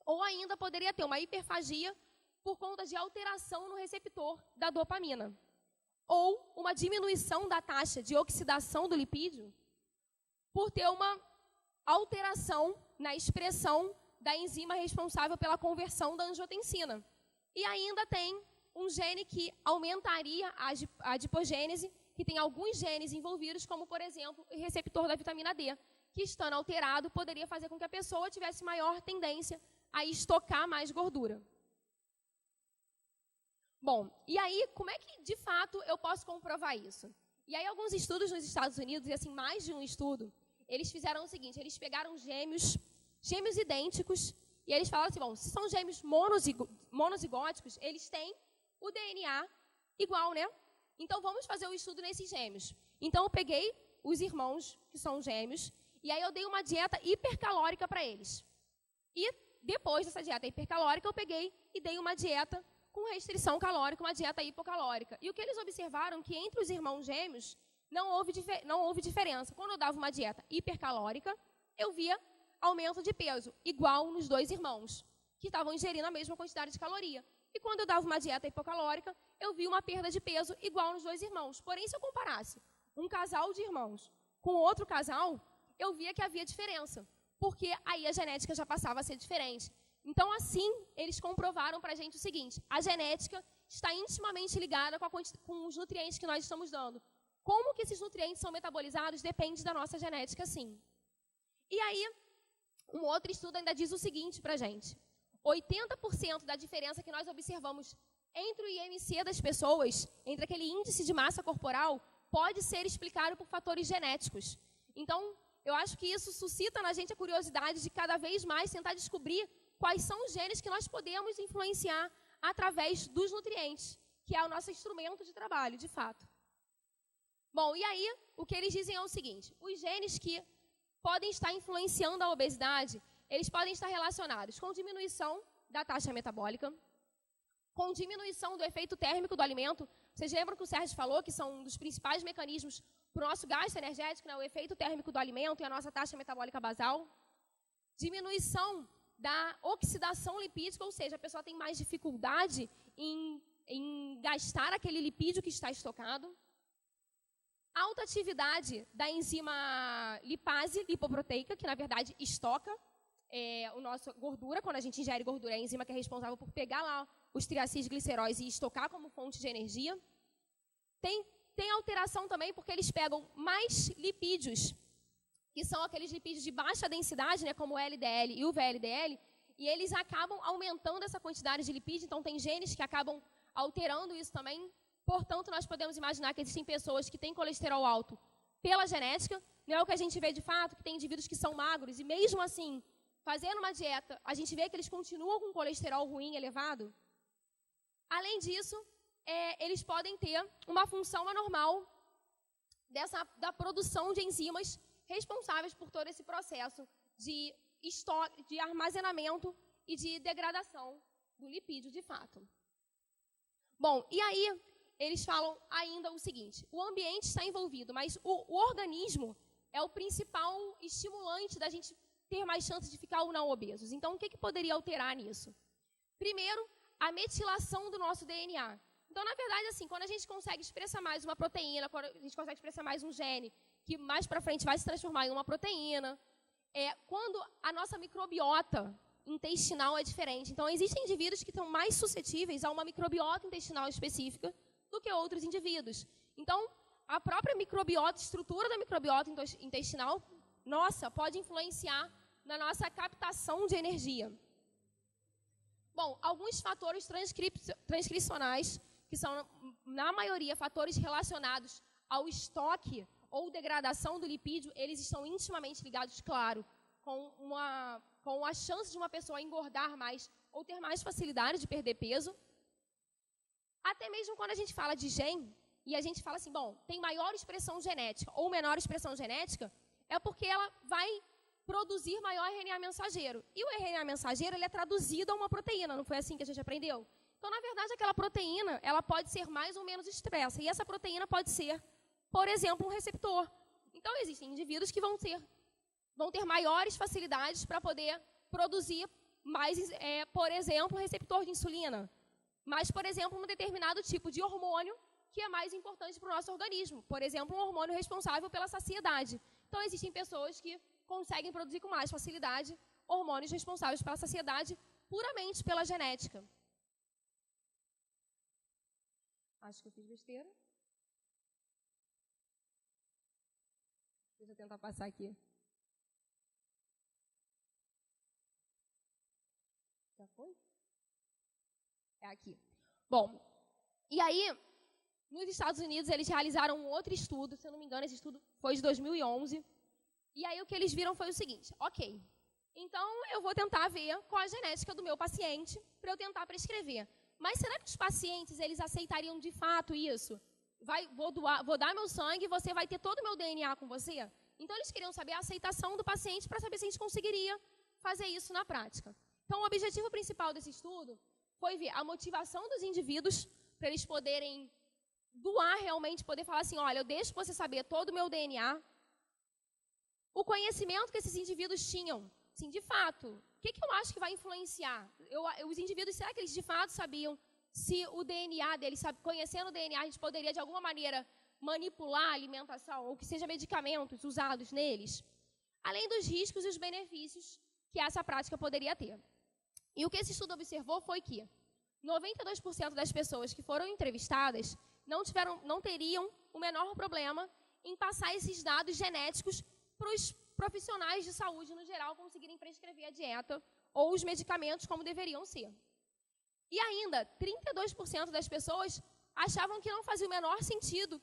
Speaker 3: Ou ainda poderia ter uma hiperfagia por conta de alteração no receptor da dopamina. Ou uma diminuição da taxa de oxidação do lipídio por ter uma alteração na expressão da enzima responsável pela conversão da angiotensina. E ainda tem um gene que aumentaria a adipogênese, que tem alguns genes envolvidos, como, por exemplo, o receptor da vitamina D, que, estando alterado, poderia fazer com que a pessoa tivesse maior tendência a estocar mais gordura. Bom, e aí, como é que, de fato, eu posso comprovar isso? E aí, alguns estudos nos Estados Unidos, e assim, mais de um estudo, eles fizeram o seguinte, eles pegaram gêmeos idênticos, e eles falaram assim, bom, se são gêmeos monozigóticos, eles têm o DNA igual, né? Então, vamos fazer o estudo nesses gêmeos. Então, eu peguei os irmãos, que são gêmeos, e aí eu dei uma dieta hipercalórica para eles. E depois dessa dieta hipercalórica, eu peguei e dei uma dieta com restrição calórica, uma dieta hipocalórica. E o que eles observaram que entre os irmãos gêmeos não houve diferença. Quando eu dava uma dieta hipercalórica, eu via aumento de peso, igual nos dois irmãos, que estavam ingerindo a mesma quantidade de caloria. E quando eu dava uma dieta hipocalórica, eu vi uma perda de peso igual nos dois irmãos. Porém, se eu comparasse um casal de irmãos com outro casal, eu via que havia diferença, porque aí a genética já passava a ser diferente. Então, assim, eles comprovaram para a gente o seguinte, a genética está intimamente ligada com os nutrientes que nós estamos dando. Como que esses nutrientes são metabolizados depende da nossa genética, sim. E aí, um outro estudo ainda diz o seguinte para a gente, 80% da diferença que nós observamos entre o IMC das pessoas, entre aquele índice de massa corporal, pode ser explicado por fatores genéticos. Então, eu acho que isso suscita na gente a curiosidade de cada vez mais tentar descobrir quais são os genes que nós podemos influenciar através dos nutrientes, que é o nosso instrumento de trabalho, de fato. Bom, e aí, o que eles dizem é o seguinte, os genes que podem estar influenciando a obesidade, eles podem estar relacionados com diminuição da taxa metabólica, com diminuição do efeito térmico do alimento. Vocês lembram que o Sérgio falou que são um dos principais mecanismos para o nosso gasto energético, né, o efeito térmico do alimento e a nossa taxa metabólica basal? diminuição da oxidação lipídica, ou seja, a pessoa tem mais dificuldade em gastar aquele lipídio que está estocado. Alta atividade da enzima lipase lipoproteica, que na verdade estoca a nossa gordura. Quando a gente ingere gordura, é a enzima que é responsável por pegar lá os triacilgliceróis e estocar como fonte de energia. Tem alteração também porque eles pegam mais lipídios, que são aqueles lipídios de baixa densidade, né, como o LDL e o VLDL, e eles acabam aumentando essa quantidade de lipídio, então tem genes que acabam alterando isso também. Portanto, nós podemos imaginar que existem pessoas que têm colesterol alto pela genética, não é o que a gente vê de fato, que tem indivíduos que são magros, e mesmo assim, fazendo uma dieta, a gente vê que eles continuam com colesterol ruim elevado. Além disso, eles podem ter uma função anormal da produção de enzimas responsáveis por todo esse processo de armazenamento e de degradação do lipídio de fato. Bom, e aí eles falam ainda o seguinte: o ambiente está envolvido, mas o organismo é o principal estimulante da gente ter mais chance de ficar ou não obesos. Então, o que poderia alterar nisso? Primeiro, a metilação do nosso DNA. Então, na verdade, assim, quando a gente consegue expressar mais uma proteína, quando a gente consegue expressar mais um gene, que mais para frente vai se transformar em uma proteína, quando a nossa microbiota intestinal é diferente. Então, existem indivíduos que estão mais suscetíveis a uma microbiota intestinal específica do que outros indivíduos. Então, a própria microbiota, estrutura da microbiota intestinal, pode influenciar na nossa captação de energia. Bom, alguns fatores transcricionais, que são, na maioria, fatores relacionados ao estoque ou degradação do lipídio, eles estão intimamente ligados, claro, com a chance de uma pessoa engordar mais ou ter mais facilidade de perder peso. Até mesmo quando a gente fala de gene, e a gente fala assim, bom, tem maior expressão genética ou menor expressão genética, é porque ela vai produzir maior RNA mensageiro. E o RNA mensageiro ele é traduzido a uma proteína, não foi assim que a gente aprendeu? Então, na verdade, aquela proteína ela pode ser mais ou menos expressa. E essa proteína pode ser, por exemplo, um receptor. Então, existem indivíduos que vão ter maiores facilidades para poder produzir mais, por exemplo, receptor de insulina. Mas, por exemplo, um determinado tipo de hormônio que é mais importante para o nosso organismo. Por exemplo, um hormônio responsável pela saciedade. Então, existem pessoas que conseguem produzir com mais facilidade hormônios responsáveis pela saciedade puramente pela genética. Acho que eu fiz besteira. Deixa eu tentar passar aqui. Já foi? É aqui. Bom, e aí, nos Estados Unidos, eles realizaram um outro estudo, se eu não me engano, esse estudo foi de 2011. E aí, o que eles viram foi o seguinte: ok, então eu vou tentar ver qual a genética do meu paciente para eu tentar prescrever. Mas será que os pacientes, eles aceitariam de fato isso? Vou dar meu sangue e você vai ter todo o meu DNA com você? Então, eles queriam saber a aceitação do paciente para saber se a gente conseguiria fazer isso na prática. Então, o objetivo principal desse estudo foi ver a motivação dos indivíduos para eles poderem doar realmente, poder falar assim, olha, eu deixo você saber todo o meu DNA, o conhecimento que esses indivíduos tinham. Assim, de fato, o que eu acho que vai influenciar? Os indivíduos, será que eles de fato sabiam se o DNA deles, conhecendo o DNA, a gente poderia de alguma maneira manipular a alimentação, ou que seja medicamentos usados neles? Além dos riscos e os benefícios que essa prática poderia ter. E o que esse estudo observou foi que 92% das pessoas que foram entrevistadas não teriam o menor problema em passar esses dados genéticos para os profissionais de saúde, no geral, conseguirem prescrever a dieta ou os medicamentos como deveriam ser. E ainda, 32% das pessoas achavam que não fazia o menor sentido,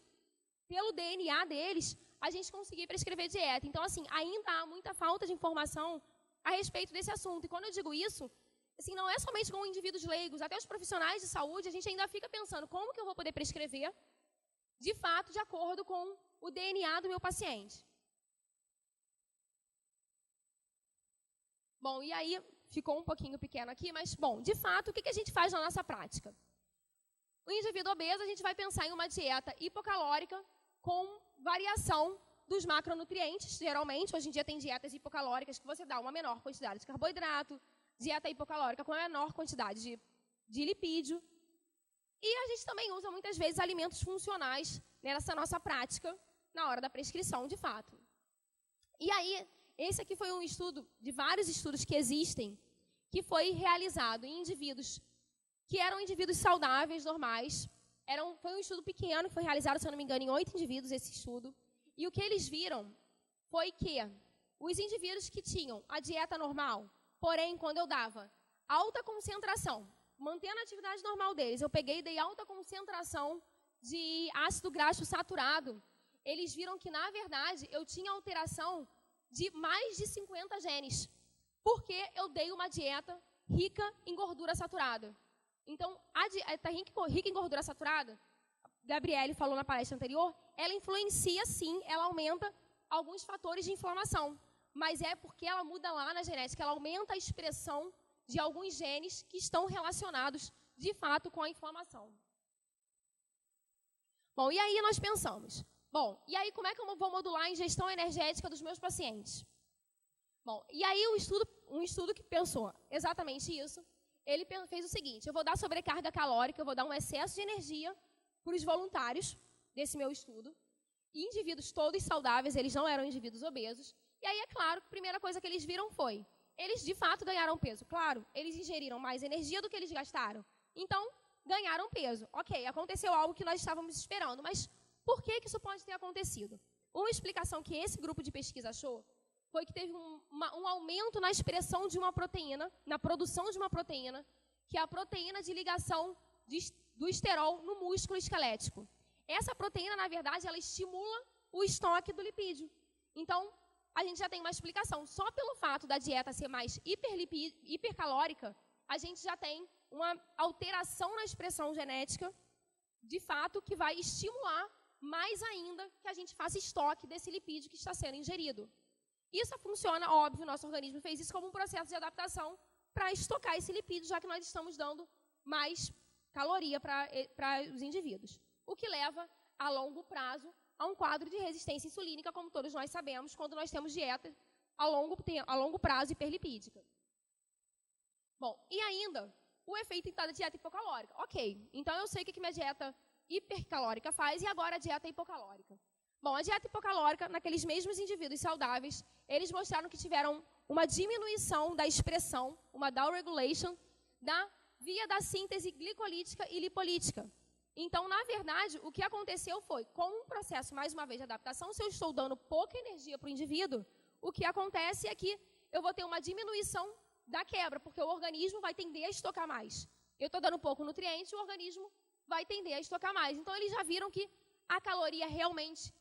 Speaker 3: pelo DNA deles, a gente conseguir prescrever dieta. Então, assim, ainda há muita falta de informação a respeito desse assunto. E quando eu digo isso, assim, não é somente com indivíduos leigos, até os profissionais de saúde, a gente ainda fica pensando como que eu vou poder prescrever, de fato, de acordo com o DNA do meu paciente. Bom, e aí ficou um pouquinho pequeno aqui, mas, bom, de fato, o que a gente faz na nossa prática? O indivíduo obeso, a gente vai pensar em uma dieta hipocalórica com variação dos macronutrientes, geralmente. Hoje em dia tem dietas hipocalóricas que você dá uma menor quantidade de carboidrato, dieta hipocalórica com a menor quantidade de lipídio. E a gente também usa muitas vezes alimentos funcionais nessa nossa prática na hora da prescrição, de fato. E aí, esse aqui foi um estudo, de vários estudos que existem, que foi realizado em indivíduos que eram indivíduos saudáveis, normais. Foi um estudo pequeno, que foi realizado, se eu não me engano, em 8 indivíduos, esse estudo. E o que eles viram foi que os indivíduos que tinham a dieta normal, porém, quando eu dava alta concentração, mantendo a atividade normal deles, eu peguei e dei alta concentração de ácido graxo saturado, eles viram que, na verdade, eu tinha alteração de mais de 50 genes, porque eu dei uma dieta rica em gordura saturada. Então, a dieta rica em gordura saturada, Gabriele falou na palestra anterior, ela influencia sim, ela aumenta alguns fatores de inflamação, mas é porque ela muda lá na genética, ela aumenta a expressão de alguns genes que estão relacionados, de fato, com a inflamação. Bom, e aí nós pensamos, e aí como é que eu vou modular a ingestão energética dos meus pacientes? Bom, e aí um estudo que pensou exatamente isso, ele fez o seguinte, eu vou dar sobrecarga calórica, eu vou dar um excesso de energia para os voluntários desse meu estudo, e indivíduos todos saudáveis, eles não eram indivíduos obesos, e aí é claro, a primeira coisa que eles viram foi, eles de fato ganharam peso, claro, eles ingeriram mais energia do que eles gastaram, então ganharam peso. Ok, aconteceu algo que nós estávamos esperando, mas por que isso pode ter acontecido? Uma explicação que esse grupo de pesquisa achou foi que teve um aumento na expressão de uma proteína, na produção de uma proteína, que é a proteína de ligação do esterol no músculo esquelético. Essa proteína, na verdade, ela estimula o estoque do lipídio. Então, a gente já tem uma explicação. Só pelo fato da dieta ser mais hipercalórica, a gente já tem uma alteração na expressão genética, de fato, que vai estimular mais ainda que a gente faça estoque desse lipídio que está sendo ingerido. Isso funciona, óbvio, nosso organismo fez isso como um processo de adaptação para estocar esse lipídio, já que nós estamos dando mais caloria para os indivíduos. O que leva, a longo prazo, a um quadro de resistência insulínica, como todos nós sabemos, quando nós temos dieta a longo prazo hiperlipídica. Bom, e ainda, o efeito da dieta hipocalórica. Ok, então eu sei o que minha dieta hipercalórica faz e agora a dieta hipocalórica. Bom, a dieta hipocalórica, naqueles mesmos indivíduos saudáveis, eles mostraram que tiveram uma diminuição da expressão, uma downregulation, via da síntese glicolítica e lipolítica. Então, na verdade, o que aconteceu foi, com um processo, mais uma vez, de adaptação, se eu estou dando pouca energia para o indivíduo, o que acontece é que eu vou ter uma diminuição da quebra, porque o organismo vai tender a estocar mais. Eu estou dando pouco nutriente, o organismo vai tender a estocar mais. Então, eles já viram que a caloria realmente,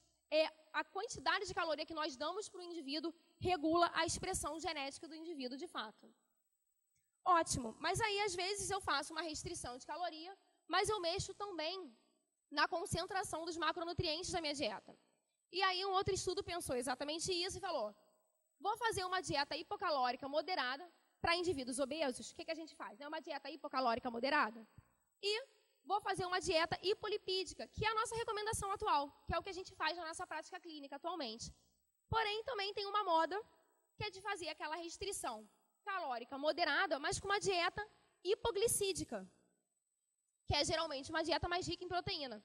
Speaker 3: a quantidade de caloria que nós damos para o indivíduo regula a expressão genética do indivíduo de fato. Ótimo, mas aí às vezes eu faço uma restrição de caloria, mas eu mexo também na concentração dos macronutrientes da minha dieta. E aí um outro estudo pensou exatamente isso e falou, vou fazer uma dieta hipocalórica moderada para indivíduos obesos. O que a gente faz? É uma dieta hipocalórica moderada. E vou fazer uma dieta hipolipídica, que é a nossa recomendação atual, que é o que a gente faz na nossa prática clínica atualmente. Porém, também tem uma moda que é de fazer aquela restrição calórica moderada, mas com uma dieta hipoglicídica, que é geralmente uma dieta mais rica em proteína.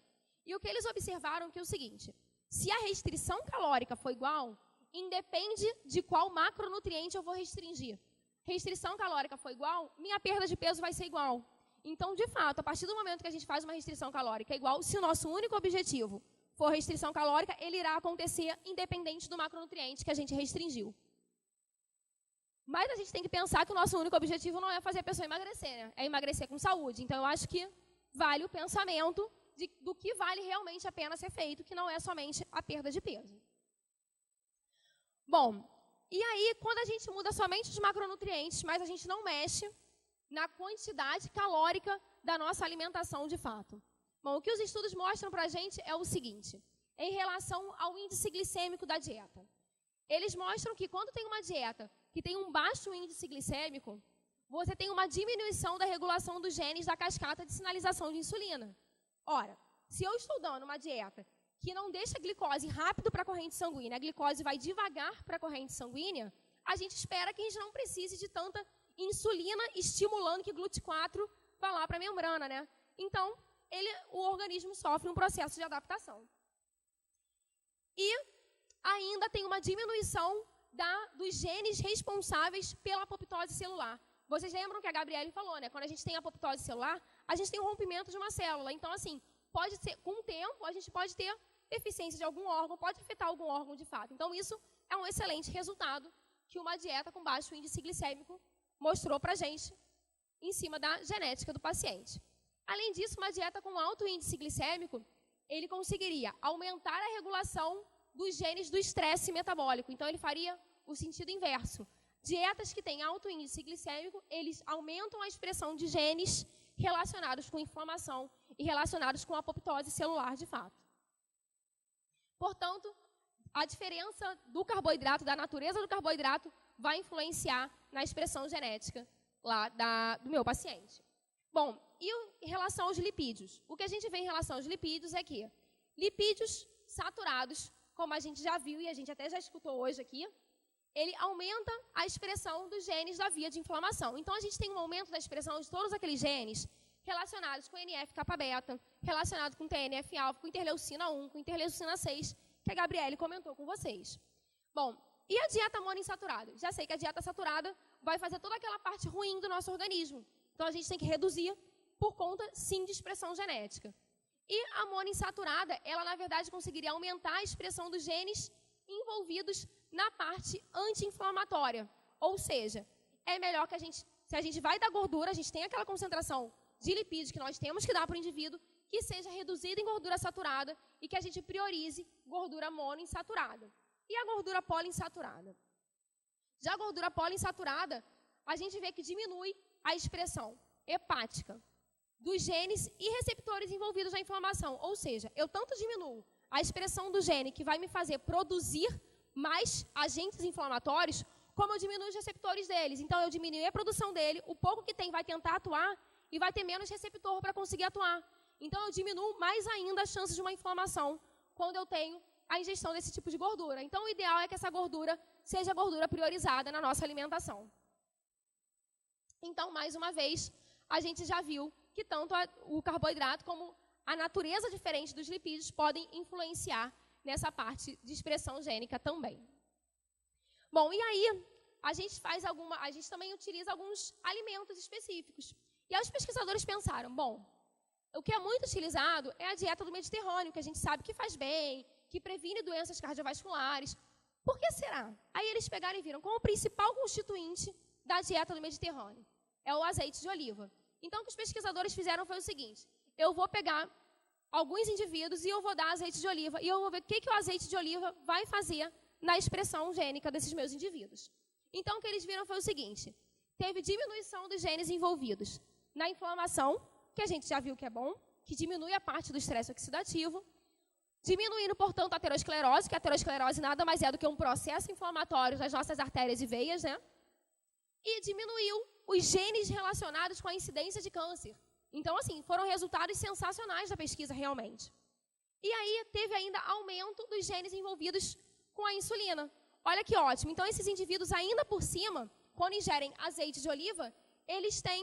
Speaker 3: E o que eles observaram que é o seguinte, se a restrição calórica for igual, independe de qual macronutriente eu vou restringir. Restrição calórica for igual, minha perda de peso vai ser igual. Então, de fato, a partir do momento que a gente faz uma restrição calórica igual, se o nosso único objetivo for restrição calórica, ele irá acontecer independente do macronutriente que a gente restringiu. Mas a gente tem que pensar que o nosso único objetivo não é fazer a pessoa emagrecer, né? É emagrecer com saúde. Então, eu acho que vale o pensamento do que vale realmente a pena ser feito, que não é somente a perda de peso. Bom, e aí, quando a gente muda somente os macronutrientes, mas a gente não mexe na quantidade calórica da nossa alimentação de fato. Bom, o que os estudos mostram para a gente é o seguinte, em relação ao índice glicêmico da dieta. Eles mostram que quando tem uma dieta que tem um baixo índice glicêmico, você tem uma diminuição da regulação dos genes da cascata de sinalização de insulina. Ora, se eu estou dando uma dieta que não deixa a glicose rápido para a corrente sanguínea, a glicose vai devagar para a corrente sanguínea, a gente espera que a gente não precise de tanta insulina estimulando que GLUT4 vá lá para a membrana, né? Então, o organismo sofre um processo de adaptação. E ainda tem uma diminuição dos genes responsáveis pela apoptose celular. Vocês lembram que a Gabriele falou, né? Quando a gente tem apoptose celular, a gente tem um rompimento de uma célula. Então, assim, pode ser, com o tempo, a gente pode ter deficiência de algum órgão, pode afetar algum órgão de fato. Então, isso é um excelente resultado que uma dieta com baixo índice glicêmico mostrou para a gente em cima da genética do paciente. Além disso, uma dieta com alto índice glicêmico, ele conseguiria aumentar a regulação dos genes do estresse metabólico. Então, ele faria o sentido inverso. Dietas que têm alto índice glicêmico, eles aumentam a expressão de genes relacionados com inflamação e relacionados com apoptose celular, de fato. Portanto, a diferença do carboidrato, da natureza do carboidrato, vai influenciar na expressão genética lá do meu paciente. Bom, e em relação aos lipídios? O que a gente vê em relação aos lipídios é que lipídios saturados, como a gente já viu e a gente até já escutou hoje aqui, ele aumenta a expressão dos genes da via de inflamação. Então, a gente tem um aumento da expressão de todos aqueles genes relacionados com NF-kappa-beta, relacionado com TNF-alfa, com interleucina 1, com interleucina 6, que a Gabriele comentou com vocês. Bom, e a dieta monoinsaturada? Já sei que a dieta saturada vai fazer toda aquela parte ruim do nosso organismo. Então, a gente tem que reduzir por conta, sim, de expressão genética. E a monoinsaturada, ela, na verdade, conseguiria aumentar a expressão dos genes envolvidos na parte anti-inflamatória. Ou seja, é melhor que se a gente vai dar gordura, a gente tem aquela concentração de lipídios que nós temos que dar para o indivíduo, que seja reduzida em gordura saturada e que a gente priorize gordura monoinsaturada. E a gordura poliinsaturada? Já a gordura poliinsaturada, a gente vê que diminui a expressão hepática dos genes e receptores envolvidos na inflamação. Ou seja, eu tanto diminuo a expressão do gene que vai me fazer produzir mais agentes inflamatórios, como eu diminuo os receptores deles. Então, eu diminuo a produção dele, o pouco que tem vai tentar atuar e vai ter menos receptor para conseguir atuar. Então, eu diminuo mais ainda as chances de uma inflamação quando eu tenho a ingestão desse tipo de gordura. Então, o ideal é que essa gordura seja gordura priorizada na nossa alimentação. Então, mais uma vez, a gente já viu que tanto o carboidrato como a natureza diferente dos lipídios podem influenciar nessa parte de expressão gênica também. Bom, e aí a gente também utiliza alguns alimentos específicos. E aí os pesquisadores pensaram, bom, o que é muito utilizado é a dieta do Mediterrâneo, que a gente sabe que faz bem, que previne doenças cardiovasculares. Por que será? Aí eles pegaram e viram como o principal constituinte da dieta do Mediterrâneo é o azeite de oliva. Então, o que os pesquisadores fizeram foi o seguinte: eu vou pegar alguns indivíduos e eu vou dar azeite de oliva e eu vou ver o que o azeite de oliva vai fazer na expressão gênica desses meus indivíduos. Então, o que eles viram foi o seguinte: teve diminuição dos genes envolvidos na inflamação, que a gente já viu que é bom, que diminui a parte do estresse oxidativo, diminuindo, portanto, a aterosclerose, que a aterosclerose nada mais é do que um processo inflamatório das nossas artérias e veias, né? E diminuiu os genes relacionados com a incidência de câncer. Então, assim, foram resultados sensacionais da pesquisa, realmente. E aí, teve ainda aumento dos genes envolvidos com a insulina. Olha que ótimo. Então, esses indivíduos, ainda por cima, quando ingerem azeite de oliva, eles têm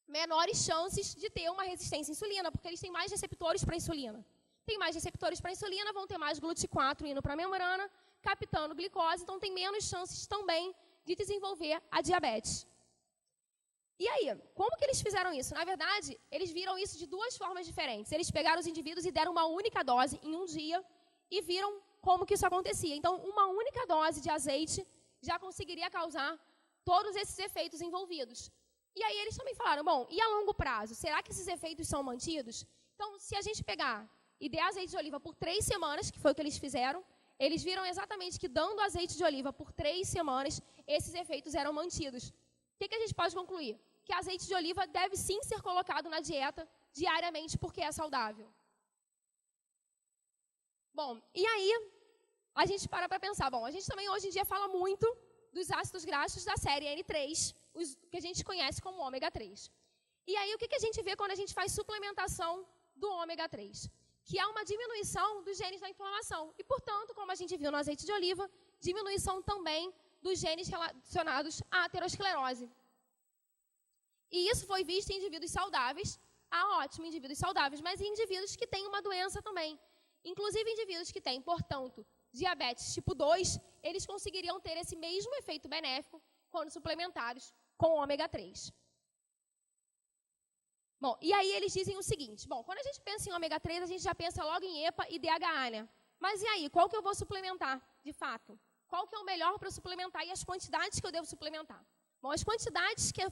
Speaker 3: menores chances de ter uma resistência à insulina, porque eles têm mais receptores para a insulina. Tem mais receptores para a insulina, vão ter mais GLUT4 indo para a membrana, captando glicose, então tem menos chances também de desenvolver a diabetes. E aí, como que eles fizeram isso? Na verdade, eles viram isso de duas formas diferentes. Eles pegaram os indivíduos e deram uma única dose em um dia e viram como que isso acontecia. Então, uma única dose de azeite já conseguiria causar todos esses efeitos envolvidos. E aí eles também falaram, bom, e a longo prazo? Será que esses efeitos são mantidos? Então, se a gente pegar e der azeite de oliva por 3 semanas, que foi o que eles fizeram, eles viram exatamente que dando azeite de oliva por 3 semanas, esses efeitos eram mantidos. O que a gente pode concluir? Que azeite de oliva deve sim ser colocado na dieta diariamente, porque é saudável. Bom, e aí a gente para pensar, bom, a gente também hoje em dia fala muito dos ácidos graxos da série N3, os que a gente conhece como ômega 3. E aí o que a gente vê quando a gente faz suplementação do ômega 3? que há uma diminuição dos genes da inflamação. E, portanto, como a gente viu no azeite de oliva, diminuição também dos genes relacionados à aterosclerose. E isso foi visto em indivíduos saudáveis, ótimo, indivíduos saudáveis, mas em indivíduos que têm uma doença também. Inclusive, indivíduos que têm, portanto, diabetes tipo 2, eles conseguiriam ter esse mesmo efeito benéfico quando suplementados com ômega 3. Bom, e aí eles dizem o seguinte, quando a gente pensa em ômega 3, a gente já pensa logo em EPA e DHA, né? Mas e aí, qual que eu vou suplementar, de fato? Qual que é o melhor para eu suplementar e as quantidades que eu devo suplementar? Bom, as quantidades que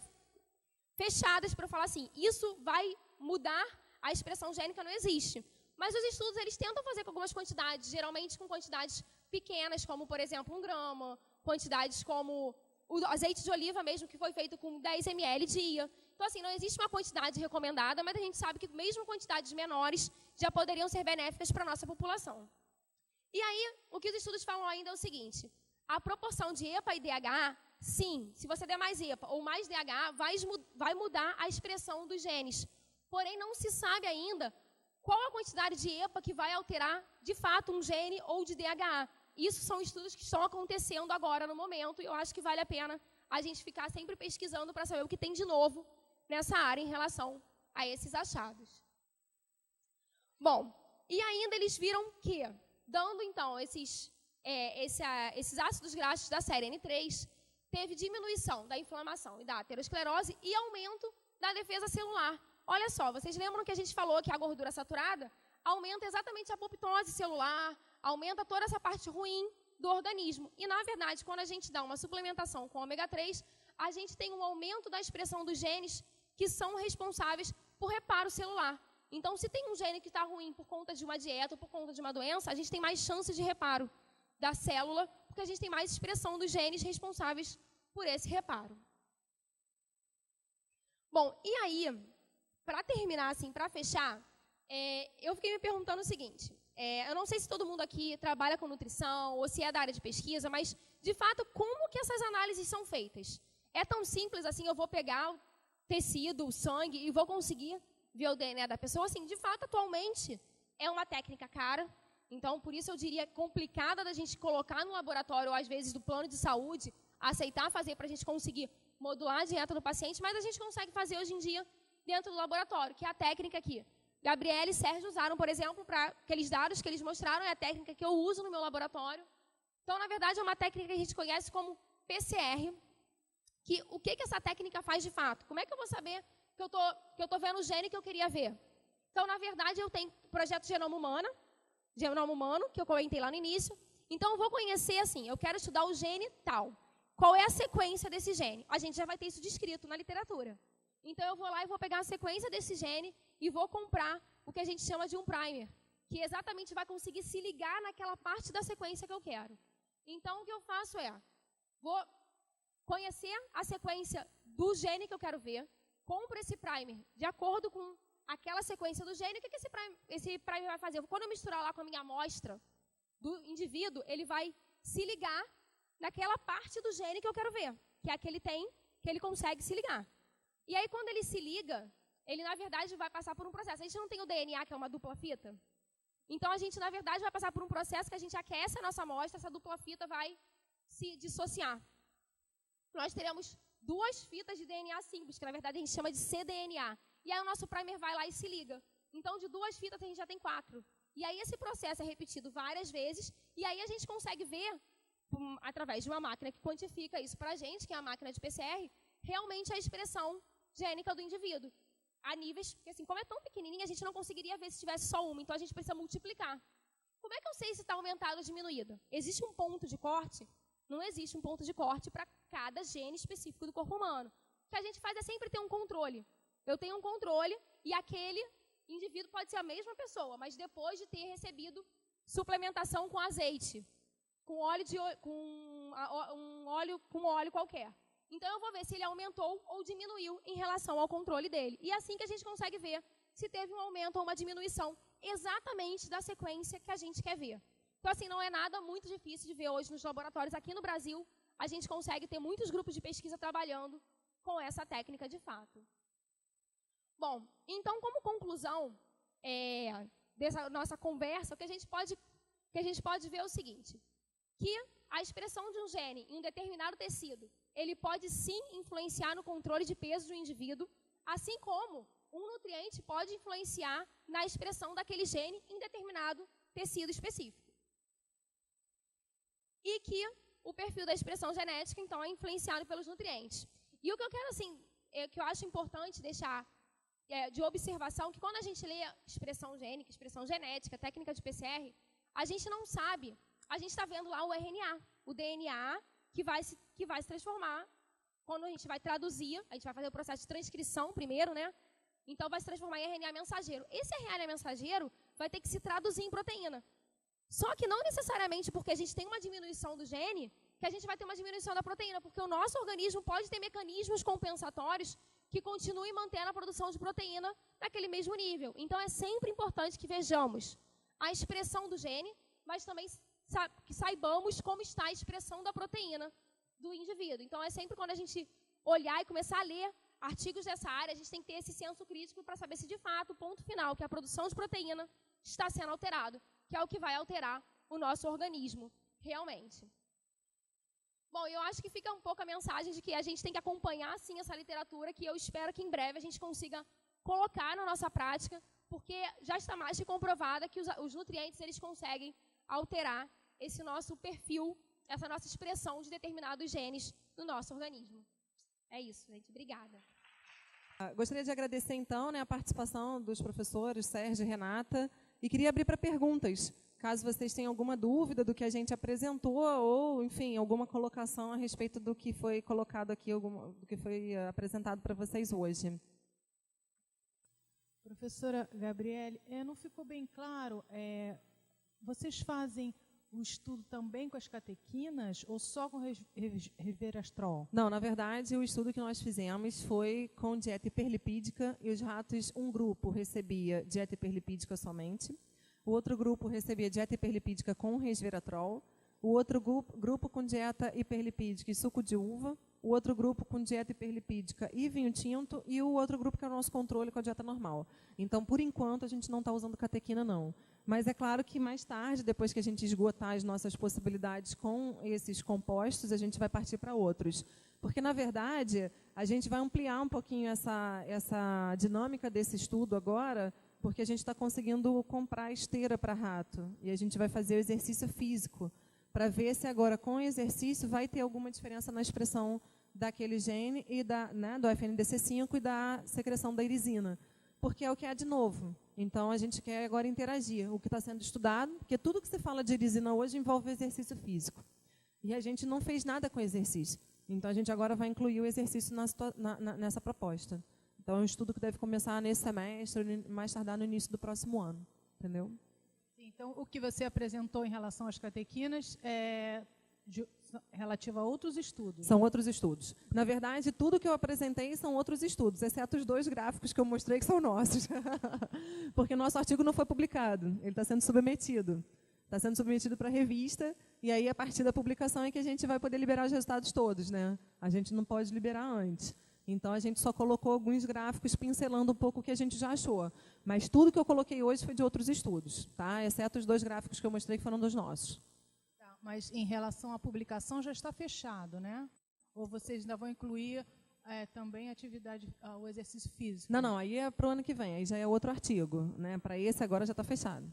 Speaker 3: fechadas para eu falar assim, isso vai mudar a expressão gênica, não existe. Mas os estudos, eles tentam fazer com algumas quantidades, geralmente com quantidades pequenas, como, por exemplo, 1 grama, quantidades como o azeite de oliva mesmo, que foi feito com 10 ml dia. Então, assim, não existe uma quantidade recomendada, mas a gente sabe que mesmo quantidades menores já poderiam ser benéficas para a nossa população. E aí, o que os estudos falam ainda é o seguinte, a proporção de EPA e DHA, sim, se você der mais EPA ou mais DHA, vai mudar a expressão dos genes. Porém, não se sabe ainda qual a quantidade de EPA que vai alterar, de fato, um gene ou de DHA. Isso são estudos que estão acontecendo agora, no momento, e eu acho que vale a pena a gente ficar sempre pesquisando para saber o que tem de novo nessa área em relação a esses achados. Bom, e ainda eles viram que, dando, então, esses ácidos graxos da série N3, teve diminuição da inflamação e da aterosclerose e aumento da defesa celular. Olha só, vocês lembram que a gente falou que a gordura saturada aumenta exatamente a apoptose celular, aumenta toda essa parte ruim do organismo. E, na verdade, quando a gente dá uma suplementação com ômega 3, a gente tem um aumento da expressão dos genes que são responsáveis por reparo celular. Então, se tem um gene que está ruim por conta de uma dieta ou por conta de uma doença, a gente tem mais chances de reparo da célula, porque a gente tem mais expressão dos genes responsáveis por esse reparo. Bom, e aí, para terminar, assim, para fechar, eu fiquei me perguntando o seguinte, eu não sei se todo mundo aqui trabalha com nutrição ou se é da área de pesquisa, mas, de fato, como que essas análises são feitas? É tão simples assim, eu vou pegar o tecido, o sangue e vou conseguir ver o DNA da pessoa? Assim, de fato, atualmente, é uma técnica cara, então, por isso eu diria complicada da gente colocar no laboratório, ou às vezes do plano de saúde, aceitar fazer para a gente conseguir modular a dieta do paciente, mas a gente consegue fazer hoje em dia dentro do laboratório, que é a técnica que Gabriela e Sérgio usaram, por exemplo, para aqueles dados que eles mostraram, é a técnica que eu uso no meu laboratório. Então, na verdade, é uma técnica que a gente conhece como PCR, que o que essa técnica faz de fato? Como é que eu vou saber que eu tô vendo o gene que eu queria ver? Então, na verdade, eu tenho o projeto Genoma Humano, que eu comentei lá no início. Então, eu vou conhecer assim, eu quero estudar o gene tal. Qual é a sequência desse gene? A gente já vai ter isso descrito na literatura. Então, eu vou lá e vou pegar a sequência desse gene e vou comprar o que a gente chama de um primer, que exatamente vai conseguir se ligar naquela parte da sequência que eu quero. Então, o que eu faço vou conhecer a sequência do gene que eu quero ver, compro esse primer de acordo com aquela sequência do gene. O que esse primer vai fazer? Quando eu misturar lá com a minha amostra do indivíduo, ele vai se ligar naquela parte do gene que eu quero ver, que é a que ele tem, que ele consegue se ligar. E aí, quando ele se liga, ele, na verdade, vai passar por um processo. A gente não tem o DNA, que é uma dupla fita? Então, a gente, na verdade, vai passar por um processo que a gente aquece a nossa amostra, essa dupla fita vai se dissociar. Nós teremos 2 fitas de DNA simples, que, na verdade, a gente chama de cDNA. E aí, o nosso primer vai lá e se liga. Então, de 2 fitas, a gente já tem 4. E aí, esse processo é repetido várias vezes, e aí a gente consegue ver, através de uma máquina que quantifica isso para a gente, que é a máquina de PCR, realmente a expressão gênica do indivíduo. A níveis, porque assim, como é tão pequenininha, a gente não conseguiria ver se tivesse só uma, então a gente precisa multiplicar. Como é que eu sei se está aumentada ou diminuída? Existe um ponto de corte? Não existe um ponto de corte para cada gene específico do corpo humano. O que a gente faz é sempre ter um controle. Eu tenho um controle e aquele indivíduo pode ser a mesma pessoa, mas depois de ter recebido suplementação com azeite, com óleo qualquer. Então, eu vou ver se ele aumentou ou diminuiu em relação ao controle dele. E é assim que a gente consegue ver se teve um aumento ou uma diminuição exatamente da sequência que a gente quer ver. Então, assim, não é nada muito difícil de ver hoje nos laboratórios. Aqui no Brasil, a gente consegue ter muitos grupos de pesquisa trabalhando com essa técnica de fato. Bom, então, como conclusão dessa nossa conversa, o que a gente pode ver é o seguinte, que a expressão de um gene em um determinado tecido, ele pode sim influenciar no controle de peso do indivíduo, assim como um nutriente pode influenciar na expressão daquele gene em determinado tecido específico. E que o perfil da expressão genética, então, é influenciado pelos nutrientes. E o que eu quero, assim, que eu acho importante deixar de observação, que quando a gente lê expressão gênica, expressão genética, técnica de PCR, a gente não sabe, a gente está vendo lá o RNA, o DNA, que vai se transformar, quando a gente vai traduzir, a gente vai fazer o processo de transcrição primeiro, né? Então, vai se transformar em RNA mensageiro. Esse RNA mensageiro vai ter que se traduzir em proteína. Só que não necessariamente porque a gente tem uma diminuição do gene, que a gente vai ter uma diminuição da proteína, porque o nosso organismo pode ter mecanismos compensatórios que continuem mantendo a produção de proteína naquele mesmo nível. Então, é sempre importante que vejamos a expressão do gene, mas também que saibamos como está a expressão da proteína do indivíduo. Então, é sempre quando a gente olhar e começar a ler artigos dessa área, a gente tem que ter esse senso crítico para saber se, de fato, o ponto final, que é a produção de proteína, está sendo alterado, que é o que vai alterar o nosso organismo, realmente. Bom, eu acho que fica um pouco a mensagem de que a gente tem que acompanhar, sim, essa literatura, que eu espero que em breve a gente consiga colocar na nossa prática, porque já está mais que comprovada que os nutrientes, eles conseguem alterar esse nosso perfil, essa nossa expressão de determinados genes no nosso organismo. É isso, gente. Obrigada.
Speaker 2: Gostaria de agradecer, então, a participação dos professores Sérgio e Renata, e queria abrir para perguntas, caso vocês tenham alguma dúvida do que a gente apresentou, ou, enfim, alguma colocação a respeito do que foi colocado aqui, do que foi apresentado para vocês hoje.
Speaker 4: Professora Gabriele, não ficou bem claro, vocês fazem o estudo também com as catequinas ou só com resveratrol?
Speaker 2: Não, na verdade, o estudo que nós fizemos foi com dieta hiperlipídica e os ratos, um grupo recebia dieta hiperlipídica somente, o outro grupo recebia dieta hiperlipídica com resveratrol, o outro grupo com dieta hiperlipídica e suco de uva, o outro grupo com dieta hiperlipídica e vinho tinto, e o outro grupo que é o nosso controle com a dieta normal. Então, por enquanto, a gente não está usando catequina, não. Mas é claro que mais tarde, depois que a gente esgotar as nossas possibilidades com esses compostos, a gente vai partir para outros. Porque, na verdade, a gente vai ampliar um pouquinho essa dinâmica desse estudo agora, porque a gente está conseguindo comprar esteira para rato, e a gente vai fazer o exercício físico, para ver se agora, com o exercício, vai ter alguma diferença na expressão daquele gene, e do FNDC5 e da secreção da irisina, porque é o que há de novo. Então, a gente quer agora interagir. O que está sendo estudado, porque tudo que se fala de irisina hoje envolve exercício físico. E a gente não fez nada com exercício. Então, a gente agora vai incluir o exercício nessa proposta. Então, é um estudo que deve começar nesse semestre, mais tardar no início do próximo ano. Entendeu?
Speaker 4: Então, o que você apresentou em relação às catequinas é relativo a outros estudos?
Speaker 2: São outros estudos. Na verdade, tudo que eu apresentei são outros estudos, exceto os 2 gráficos que eu mostrei que são nossos. Porque o nosso artigo não foi publicado, ele está sendo submetido. Está sendo submetido para a revista, e aí, a partir da publicação, é que a gente vai poder liberar os resultados todos, né? A gente não pode liberar antes. Então, a gente só colocou alguns gráficos pincelando um pouco o que a gente já achou. Mas tudo que eu coloquei hoje foi de outros estudos, tá? Exceto os 2 gráficos que eu mostrei que foram dos nossos.
Speaker 4: Tá, mas em relação à publicação já está fechado, né? Ou vocês ainda vão incluir também a atividade, o exercício físico?
Speaker 2: Não, aí é para o ano que vem, aí já é outro artigo, né? Para esse agora já está fechado.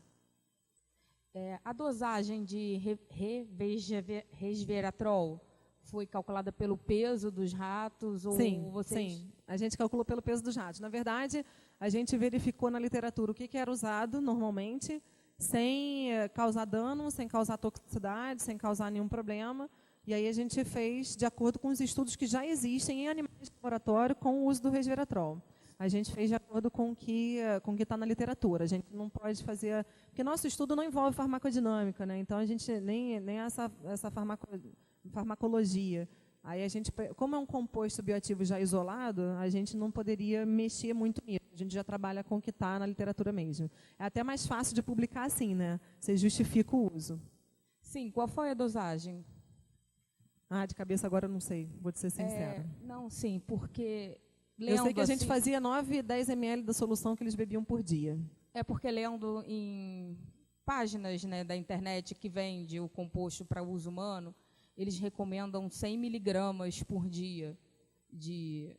Speaker 5: A dosagem de resveratrol foi calculada pelo peso dos ratos? Ou
Speaker 2: sim,
Speaker 5: vocês...
Speaker 2: sim. A gente calculou pelo peso dos ratos. Na verdade, a gente verificou na literatura o que era usado normalmente, sem causar dano, sem causar toxicidade, sem causar nenhum problema. E aí a gente fez de acordo com os estudos que já existem em animais de laboratório com o uso do resveratrol. A gente fez de acordo com o que está na literatura. A gente não pode fazer... Porque nosso estudo não envolve farmacodinâmica, né? Então, a gente nem essa farmacologia. Aí a gente, como é um composto bioativo já isolado, a gente não poderia mexer muito nisso. A gente já trabalha com o que está na literatura mesmo. É até mais fácil de publicar assim, né? Você justifica o uso.
Speaker 5: Sim, qual foi a dosagem?
Speaker 2: De cabeça agora eu não sei, vou te ser sincera.
Speaker 5: Não, sim, porque...
Speaker 2: Eu sei que a gente fazia 9 e 10 ml da solução que eles bebiam por dia.
Speaker 5: É porque lendo em páginas, né, da internet que vende o composto para uso humano, eles recomendam 100 miligramas por dia de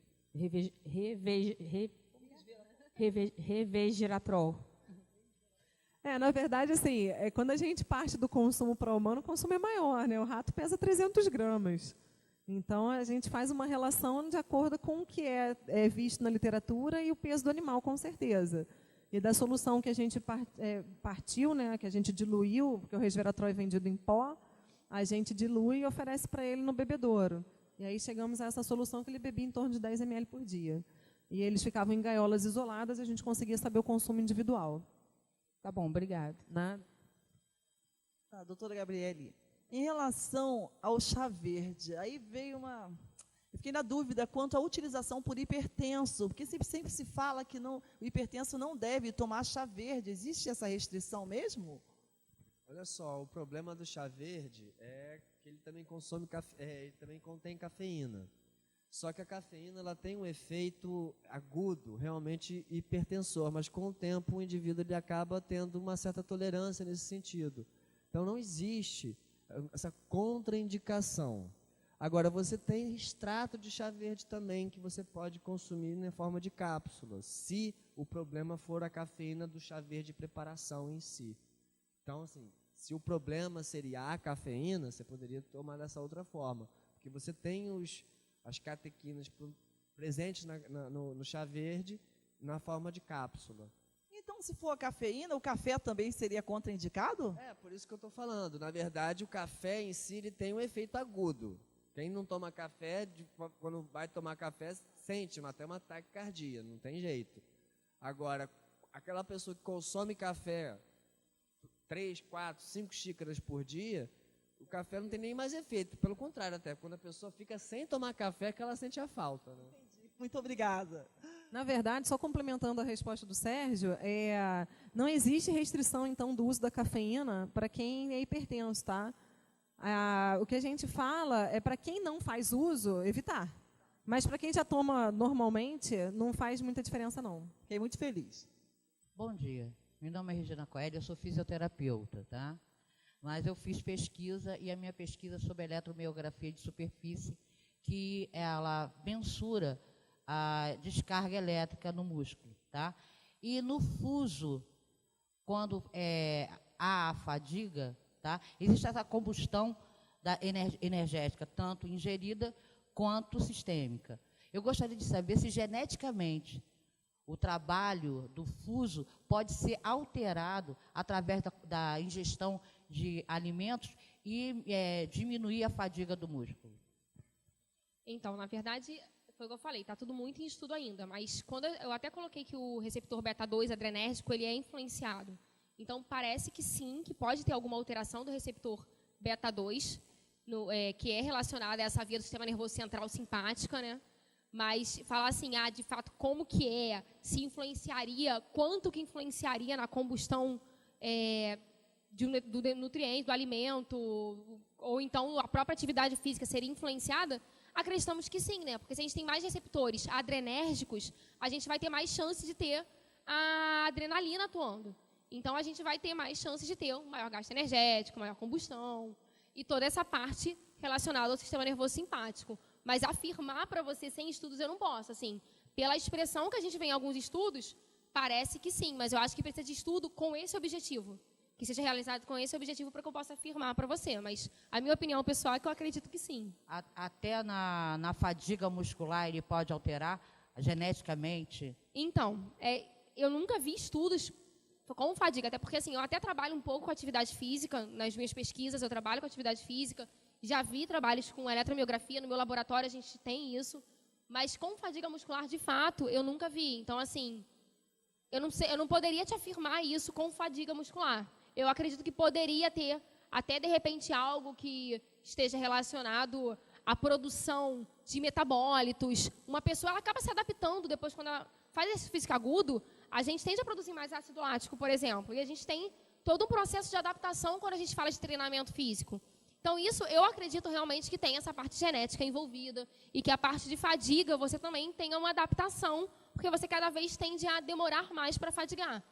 Speaker 5: revegiratrol.
Speaker 2: Na verdade, assim, quando a gente parte do consumo para o humano, o consumo é maior, né? O rato pesa 300 gramas. Então, a gente faz uma relação de acordo com o que é visto na literatura e o peso do animal, com certeza. E da solução que a gente partiu, né, que a gente diluiu, porque o resveratrol é vendido em pó, a gente dilui e oferece para ele no bebedouro. E aí chegamos a essa solução que ele bebia em torno de 10 ml por dia. E eles ficavam em gaiolas isoladas e a gente conseguia saber o consumo individual.
Speaker 5: Tá bom, obrigada.
Speaker 2: Nada.
Speaker 6: Tá, doutora Gabriele, em relação ao chá verde, aí veio uma... Eu fiquei na dúvida quanto à utilização por hipertenso, porque sempre se fala que o hipertenso não deve tomar chá verde. Existe essa restrição mesmo?
Speaker 1: Olha só, o problema do chá verde é que ele também ele também contém cafeína. Só que a cafeína ela tem um efeito agudo, realmente hipertensor, mas com o tempo o indivíduo ele acaba tendo uma certa tolerância nesse sentido. Então não existe essa contraindicação. Agora, você tem extrato de chá verde também que você pode consumir na forma de cápsulas, se o problema for a cafeína do chá verde de preparação em si. Então, assim, se o problema seria a cafeína, você poderia tomar dessa outra forma, porque você tem as catequinas presentes no chá verde na forma de cápsula.
Speaker 6: Então, se for a cafeína, o café também seria contraindicado?
Speaker 1: Por isso que eu estou falando. Na verdade, o café em si ele tem um efeito agudo. Quem não toma café, quando vai tomar café, sente até uma taquicardia, não tem jeito. Agora, aquela pessoa que consome café 3, 4, 5 xícaras por dia, o café não tem nem mais efeito. Pelo contrário, até quando a pessoa fica sem tomar café, que ela sente a falta. Né?
Speaker 6: Entendi. Muito obrigada.
Speaker 2: Na verdade, só complementando a resposta do Sérgio, não existe restrição, então, do uso da cafeína para quem é hipertenso, tá? O que a gente fala é para quem não faz uso, evitar. Mas para quem já toma normalmente, não faz muita diferença, não.
Speaker 6: Fiquei muito feliz.
Speaker 7: Bom dia. Meu nome é Regina Coelho, eu sou fisioterapeuta, tá? Mas eu fiz pesquisa e a minha pesquisa é sobre eletromiografia de superfície, que ela mensura a descarga elétrica no músculo, tá? E no fuso, quando há a fadiga, tá? Existe essa combustão energética, tanto ingerida quanto sistêmica. Eu gostaria de saber se geneticamente o trabalho do fuso pode ser alterado através da ingestão de alimentos e diminuir a fadiga do músculo.
Speaker 3: Então, na verdade, foi o que eu falei, está tudo muito em estudo ainda, mas quando eu até coloquei que o receptor beta-2 adrenérgico, ele é influenciado. Então, parece que sim, que pode ter alguma alteração do receptor beta-2, que é relacionada a essa via do sistema nervoso central simpática, né? Mas falar assim, de fato, como que se influenciaria, quanto que influenciaria na combustão do nutriente, do alimento, ou então a própria atividade física seria influenciada, acreditamos que sim, né? Porque se a gente tem mais receptores adrenérgicos, a gente vai ter mais chance de ter a adrenalina atuando. Então, a gente vai ter mais chances de ter um maior gasto energético, maior combustão e toda essa parte relacionada ao sistema nervoso simpático. Mas afirmar para você sem estudos eu não posso. Assim, pela expressão que a gente vê em alguns estudos, parece que sim, mas eu acho que precisa de estudo com esse objetivo. Que seja realizado com esse objetivo para que eu possa afirmar para você. Mas a minha opinião pessoal é que eu acredito que sim.
Speaker 7: Até na fadiga muscular ele pode alterar geneticamente?
Speaker 3: Então, eu nunca vi estudos com fadiga, até porque assim, eu até trabalho um pouco com atividade física, nas minhas pesquisas eu trabalho com atividade física, já vi trabalhos com eletromiografia, no meu laboratório a gente tem isso, mas com fadiga muscular, de fato, eu nunca vi. Então, assim, eu não poderia te afirmar isso com fadiga muscular. Eu acredito que poderia ter, até de repente, algo que esteja relacionado à produção de metabólitos. Uma pessoa ela acaba se adaptando depois, quando ela faz exercício físico agudo, a gente tende a produzir mais ácido lático, por exemplo, e a gente tem todo um processo de adaptação quando a gente fala de treinamento físico. Então, isso eu acredito realmente que tem essa parte genética envolvida e que a parte de fadiga você também tenha uma adaptação, porque você cada vez tende a demorar mais para fadigar.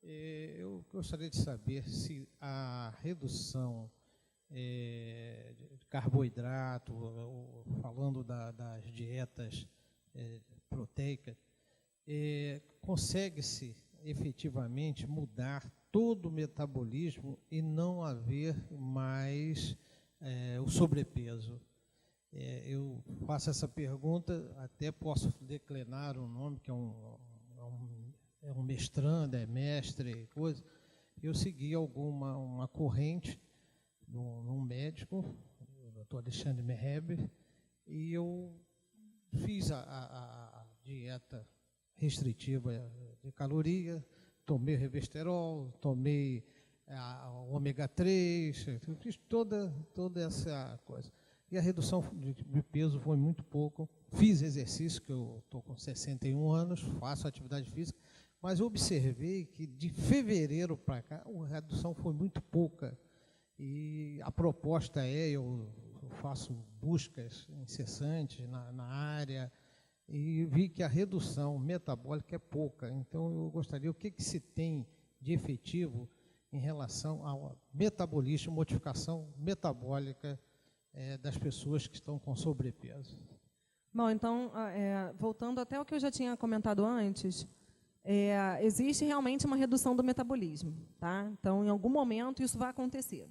Speaker 8: Eu gostaria de saber se a redução de carboidrato, falando das dietas proteicas, consegue-se efetivamente mudar todo o metabolismo e não haver mais o sobrepeso. Eu faço essa pergunta, até posso declinar um nome, que é um mestrando, é mestre, coisa. Eu segui uma corrente de um médico, o Dr. Alexandre Meheb, e eu fiz a dieta restritiva de caloria, tomei revesterol, tomei ômega 3, fiz toda essa coisa. E a redução de peso foi muito pouco. Fiz exercício, que eu estou com 61 anos, faço atividade física, mas observei que de fevereiro para cá a redução foi muito pouca. E a proposta eu faço buscas incessantes na área e vi que a redução metabólica é pouca. Então, eu gostaria, o que se tem de efetivo em relação ao metabolismo, modificação metabólica das pessoas que estão com sobrepeso?
Speaker 2: Bom, então, voltando até o que eu já tinha comentado antes, existe realmente uma redução do metabolismo, tá? Então, em algum momento, isso vai acontecer.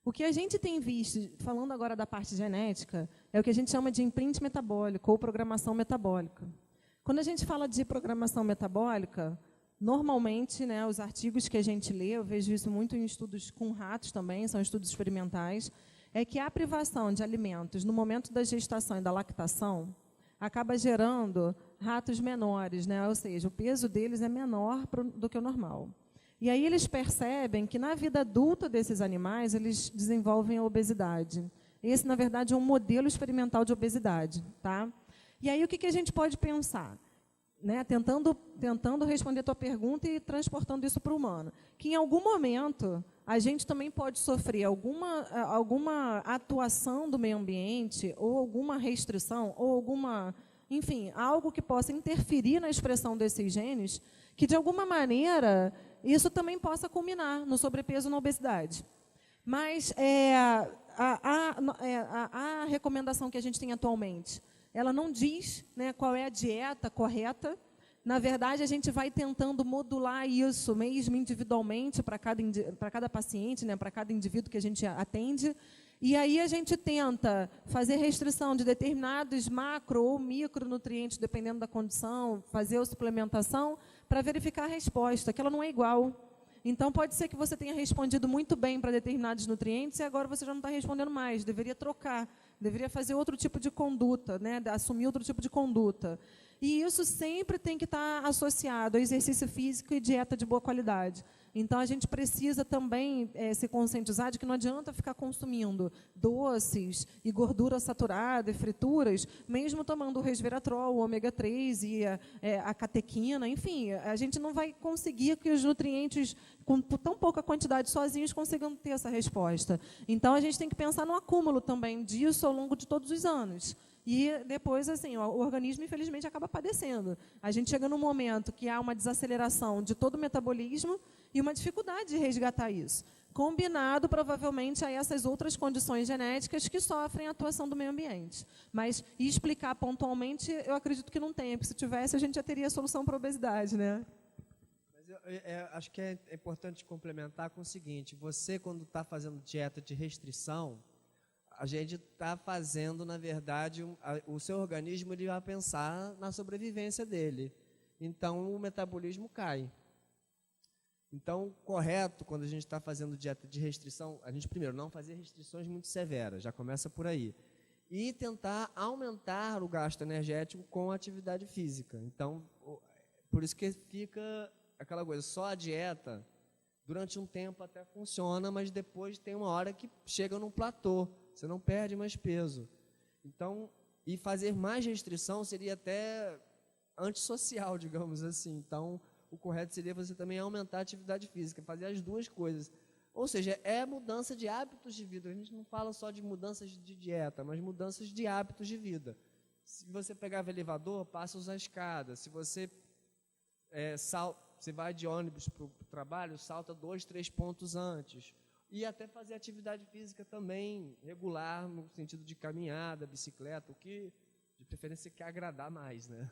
Speaker 2: O que a gente tem visto, falando agora da parte genética, é o que a gente chama de imprint metabólico ou programação metabólica. Quando a gente fala de programação metabólica, normalmente, né, os artigos que a gente lê, eu vejo isso muito em estudos com ratos também, são estudos experimentais, é que a privação de alimentos no momento da gestação e da lactação acaba gerando ratos menores, né? Ou seja, o peso deles é menor do que o normal. E aí eles percebem que na vida adulta desses animais, eles desenvolvem a obesidade. Esse, na verdade, é um modelo experimental de obesidade. Tá? E aí o que a gente pode pensar? Né? Tentando responder a tua pergunta e transportando isso para o humano. Que em algum momento a gente também pode sofrer alguma atuação do meio ambiente, ou alguma restrição, ou enfim, algo que possa interferir na expressão desses genes, que de alguma maneira isso também possa culminar no sobrepeso e na obesidade. Mas a recomendação que a gente tem atualmente, ela não diz, né, qual é a dieta correta. Na verdade, a gente vai tentando modular isso mesmo individualmente para cada paciente, né, para cada indivíduo que a gente atende. E aí a gente tenta fazer restrição de determinados macro ou micronutrientes, dependendo da condição, fazer a suplementação para verificar a resposta, que ela não é igual. Então, pode ser que você tenha respondido muito bem para determinados nutrientes e agora você já não está respondendo mais, deveria trocar, deveria fazer outro tipo de conduta, né, assumir outro tipo de conduta. E isso sempre tem que estar associado a exercício físico e dieta de boa qualidade. Então, a gente precisa também se conscientizar de que não adianta ficar consumindo doces e gordura saturada e frituras, mesmo tomando o resveratrol, o ômega 3 e a catequina, enfim, a gente não vai conseguir que os nutrientes, com tão pouca quantidade sozinhos, consigam ter essa resposta. Então, a gente tem que pensar no acúmulo também disso ao longo de todos os anos. E depois, assim, o organismo, infelizmente, acaba padecendo. A gente chega num momento que há uma desaceleração de todo o metabolismo e uma dificuldade de resgatar isso, combinado, provavelmente, a essas outras condições genéticas que sofrem a atuação do meio ambiente. Mas explicar pontualmente, eu acredito que não tenha, porque se tivesse, a gente já teria a solução para a obesidade, né?
Speaker 1: Mas eu acho que é importante complementar com o seguinte: você, quando está fazendo dieta de restrição, a gente está fazendo, na verdade, o seu organismo ele vai pensar na sobrevivência dele. Então, o metabolismo cai. Então, correto, quando a gente está fazendo dieta de restrição, a gente, primeiro, não fazer restrições muito severas, já começa por aí. E tentar aumentar o gasto energético com a atividade física. Então, por isso que fica aquela coisa, só a dieta, durante um tempo até funciona, mas depois tem uma hora que chega num platô. Você não perde mais peso. Então, e fazer mais restrição seria até antissocial, digamos assim. Então, o correto seria você também aumentar a atividade física, fazer as duas coisas. Ou seja, é mudança de hábitos de vida. A gente não fala só de mudanças de dieta, mas mudanças de hábitos de vida. Se você pegava elevador, passa a usar escada. Se você
Speaker 9: você vai de ônibus para o trabalho, salta 2, 3 pontos antes. E até fazer atividade física também regular, no sentido de caminhada, bicicleta, o que de preferência quer agradar mais, né?